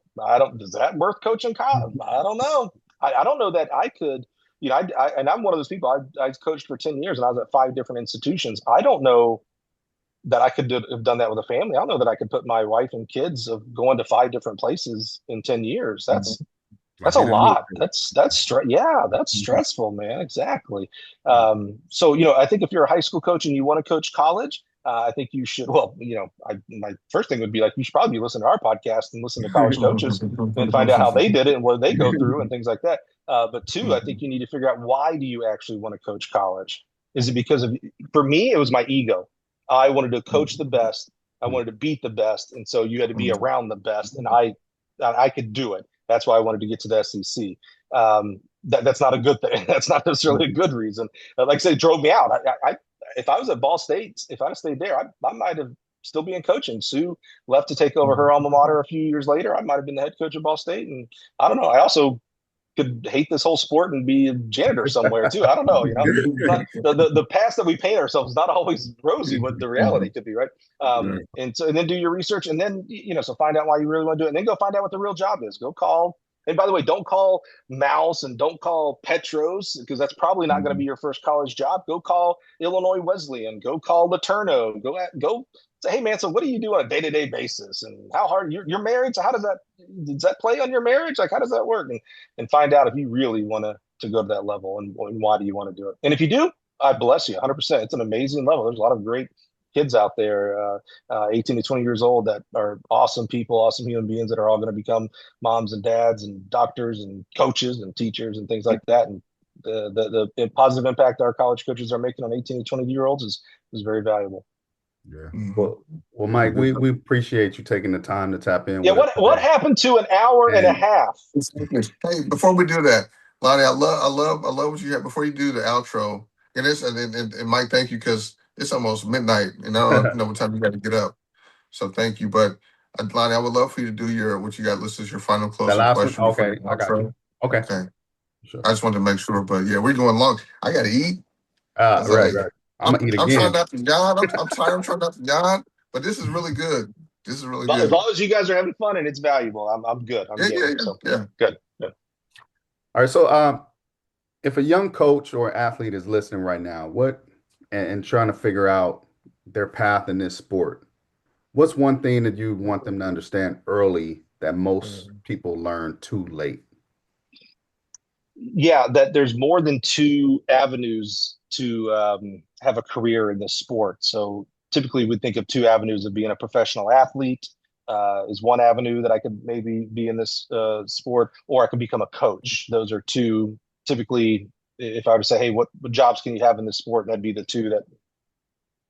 Is that worth coaching college? I don't know. I don't know that I could, and I'm one of those people, I coached for 10 years and I was at 5 different institutions. I don't know that I could have done that with a family. I don't know that I could put my wife and kids of going to 5 different places in 10 years. That's a lot. That's stressful, man. Exactly. So, I think if you're a high school coach and you want to coach college, I think you should, my first thing would be like, you should probably listen to our podcast and listen to college coaches and find out how they did it and what they go through and things like that. But 2, I think you need to figure out, why do you actually want to coach college? Is it because for me, it was my ego. I wanted to coach the best. I wanted to beat the best. And so you had to be around the best. And I could do it. That's why I wanted to get to the SEC. That's not a good thing. That's not necessarily a good reason. Like I say, it drove me out. If I was at Ball State, if I had stayed there, I might have still be in coaching. Sue left to take over her alma mater a few years later. I might have been the head coach of Ball State. And I don't know. I also could hate this whole sport and be a janitor somewhere too. I don't know. The past that we paint ourselves is not always rosy. What the reality could be, right? And then do your research, and then so find out why you really want to do it, and then go find out what the real job is. Go call. And by the way, don't call Mouse and don't call Petros, because that's probably not going to be your first college job. Go call Illinois Wesleyan. Go call Laterno. Go say, hey man, so what do you do on a day-to-day basis? And how hard you're married? So how does that play on your marriage? Like, how does that work? And find out if you really want to go to that level, and why do you want to do it? And if you do, I bless you 100%. It's an amazing level. There's a lot of great kids out there, 18 to 20 years old, that are awesome people, awesome human beings, that are all going to become moms and dads and doctors and coaches and teachers and things like that. And the positive impact our college coaches are making on 18 to 20-year-olds is very valuable. Yeah. Well, Mike, we appreciate you taking the time to tap in. Yeah. What happened to an hour and a half? Hey, before we do that, Lonnie, I love what you had before you do the outro. And Mike, thank you, because it's almost midnight, and I don't know what time you got to get up. So thank you. But Lonnie, I would love for you to do what you got listed as your final closing question. Okay, I got you. Okay. Sure. I just wanted to make sure, but yeah, we're going long. I got to eat. Right. I'm gonna eat again. I'm trying not to yawn. I'm tired. I'm trying not to yawn, but this is really good. This is really good. As long as you guys are having fun and it's valuable, I'm good. Yeah. Good. All right. So, if a young coach or athlete is listening right now, and trying to figure out their path in this sport, what's one thing that you want them to understand early that most people learn too late? Yeah, that there's more than 2 avenues to have a career in this sport. So typically we think of two avenues of being a professional athlete is one avenue that I could maybe be in this sport, or I could become a coach. Those are two typically, if I were to say, hey, what jobs can you have in this sport? That'd be the two that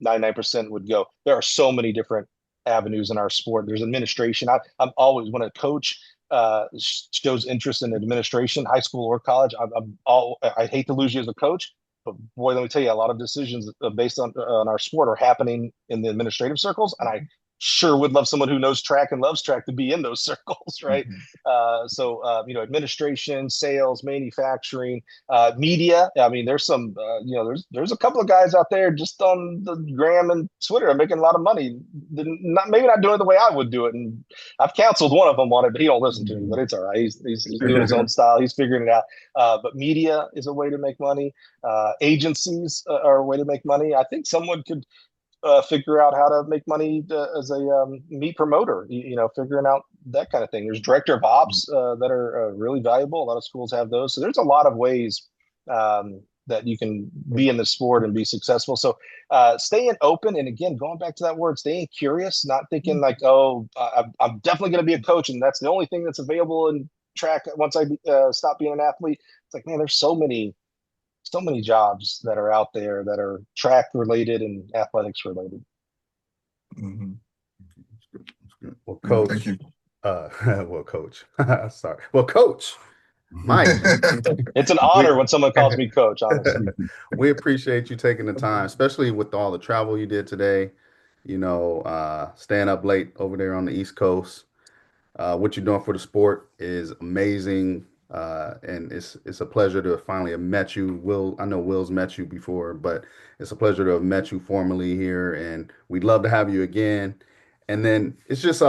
99% would go. There are so many different avenues in our sport. There's administration. I'm always, when a coach shows interest in administration, high school or college, I hate to lose you as a coach, but boy, let me tell you, a lot of decisions based on our sport are happening in the administrative circles, and I sure would love someone who knows track and loves track to be in those circles, right? Mm-hmm. Administration, sales, manufacturing, media. I mean, there's some, there's a couple of guys out there just on the gram and Twitter are making a lot of money. Maybe not doing it the way I would do it. And I've counseled one of them on it, but he don't listen to me, but it's all right. He's doing his own style. He's figuring it out. But media is a way to make money. Agencies are a way to make money. I think someone could figure out how to make money as a meat promoter, figuring out that kind of thing. There's director of ops that are really valuable. A lot of schools have those. So there's a lot of ways that you can be in the sport and be successful. So staying open. And again, going back to that word, staying curious, not thinking like, I'm definitely going to be a coach. And that's the only thing that's available in track once I stop being an athlete. It's like, man, there's so many jobs that are out there that are track related and athletics related. Mm-hmm. That's good. Well, coach, thank you. Sorry. Well, coach Mike. It's an honor when someone calls me coach, honestly. We appreciate you taking the time, especially with all the travel you did today, staying up late over there on the East Coast. What you're doing for the sport is amazing. And it's a pleasure to finally have met you. I know Will's met you before, but it's a pleasure to have met you formally here, and we'd love to have you again. And then it's just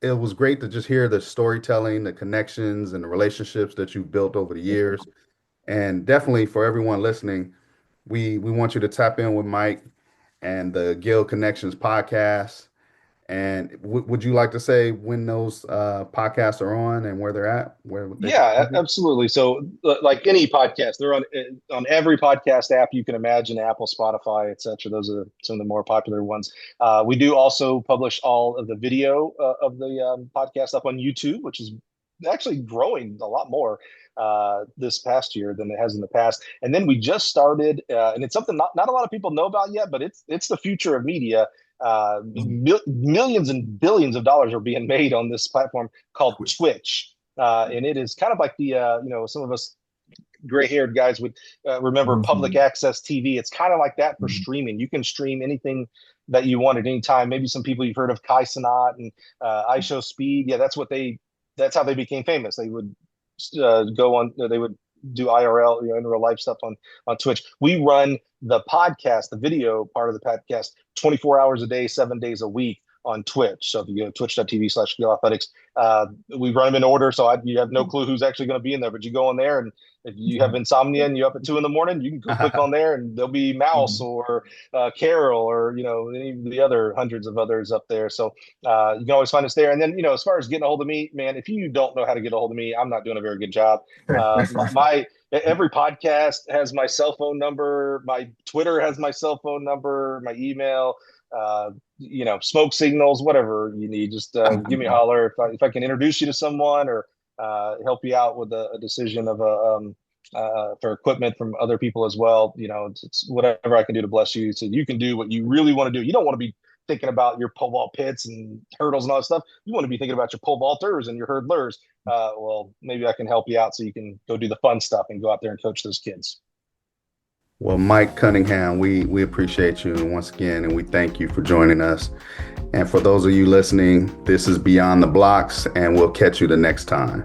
it was great to just hear the storytelling, the connections, and the relationships that you've built over the years. And definitely for everyone listening, we want you to tap in with Mike and the Gill Connections Podcast. And would you like to say when those podcasts are on and where they're at? Absolutely. So like any podcast, they're on every podcast app you can imagine, Apple, Spotify, etc. Those are some of the more popular ones. We do also publish all of the video of the podcast up on YouTube, which is actually growing a lot more this past year than it has in the past. And then we just started, and it's something not a lot of people know about yet, but it's the future of media. Millions and billions of dollars are being made on this platform called Twitch. And it is kind of like the, some of us gray-haired guys would remember public access TV. It's kind of like that for streaming. You can stream anything that you want at any time. Maybe some people you've heard of, Kai Cenat and iShowSpeed. Yeah, that's how they became famous. They would go on, they would do IRL, in real life stuff on Twitch. We run the podcast, the video part of the podcast, 24 hours a day, 7 days a week on Twitch. So if you go to twitch.tv/Gill Athletics, we run them in order. So you have no clue who's actually going to be in there, but you go in there, and if you have insomnia and you're up at 2 a.m, you can go click on there and there'll be Mouse or Carol or, any of the other hundreds of others up there. So you can always find us there. And then, as far as getting a hold of me, man, if you don't know how to get a hold of me, I'm not doing a very good job. Every podcast has my cell phone number. My Twitter has my cell phone number, my email, smoke signals, whatever you need. Just give me a holler if I can introduce you to someone or help you out with a decision of for equipment from other people as well. It's whatever I can do to bless you so you can do what you really want to do. You don't want to be thinking about your pole vault pits and hurdles and all that stuff. You want to be thinking about your pole vaulters and your hurdlers. Well, maybe I can help you out so you can go do the fun stuff and go out there and coach those kids. Well, Mike Cunningham, we appreciate you once again, and we thank you for joining us. And for those of you listening, this is Beyond the Blocks, and we'll catch you the next time.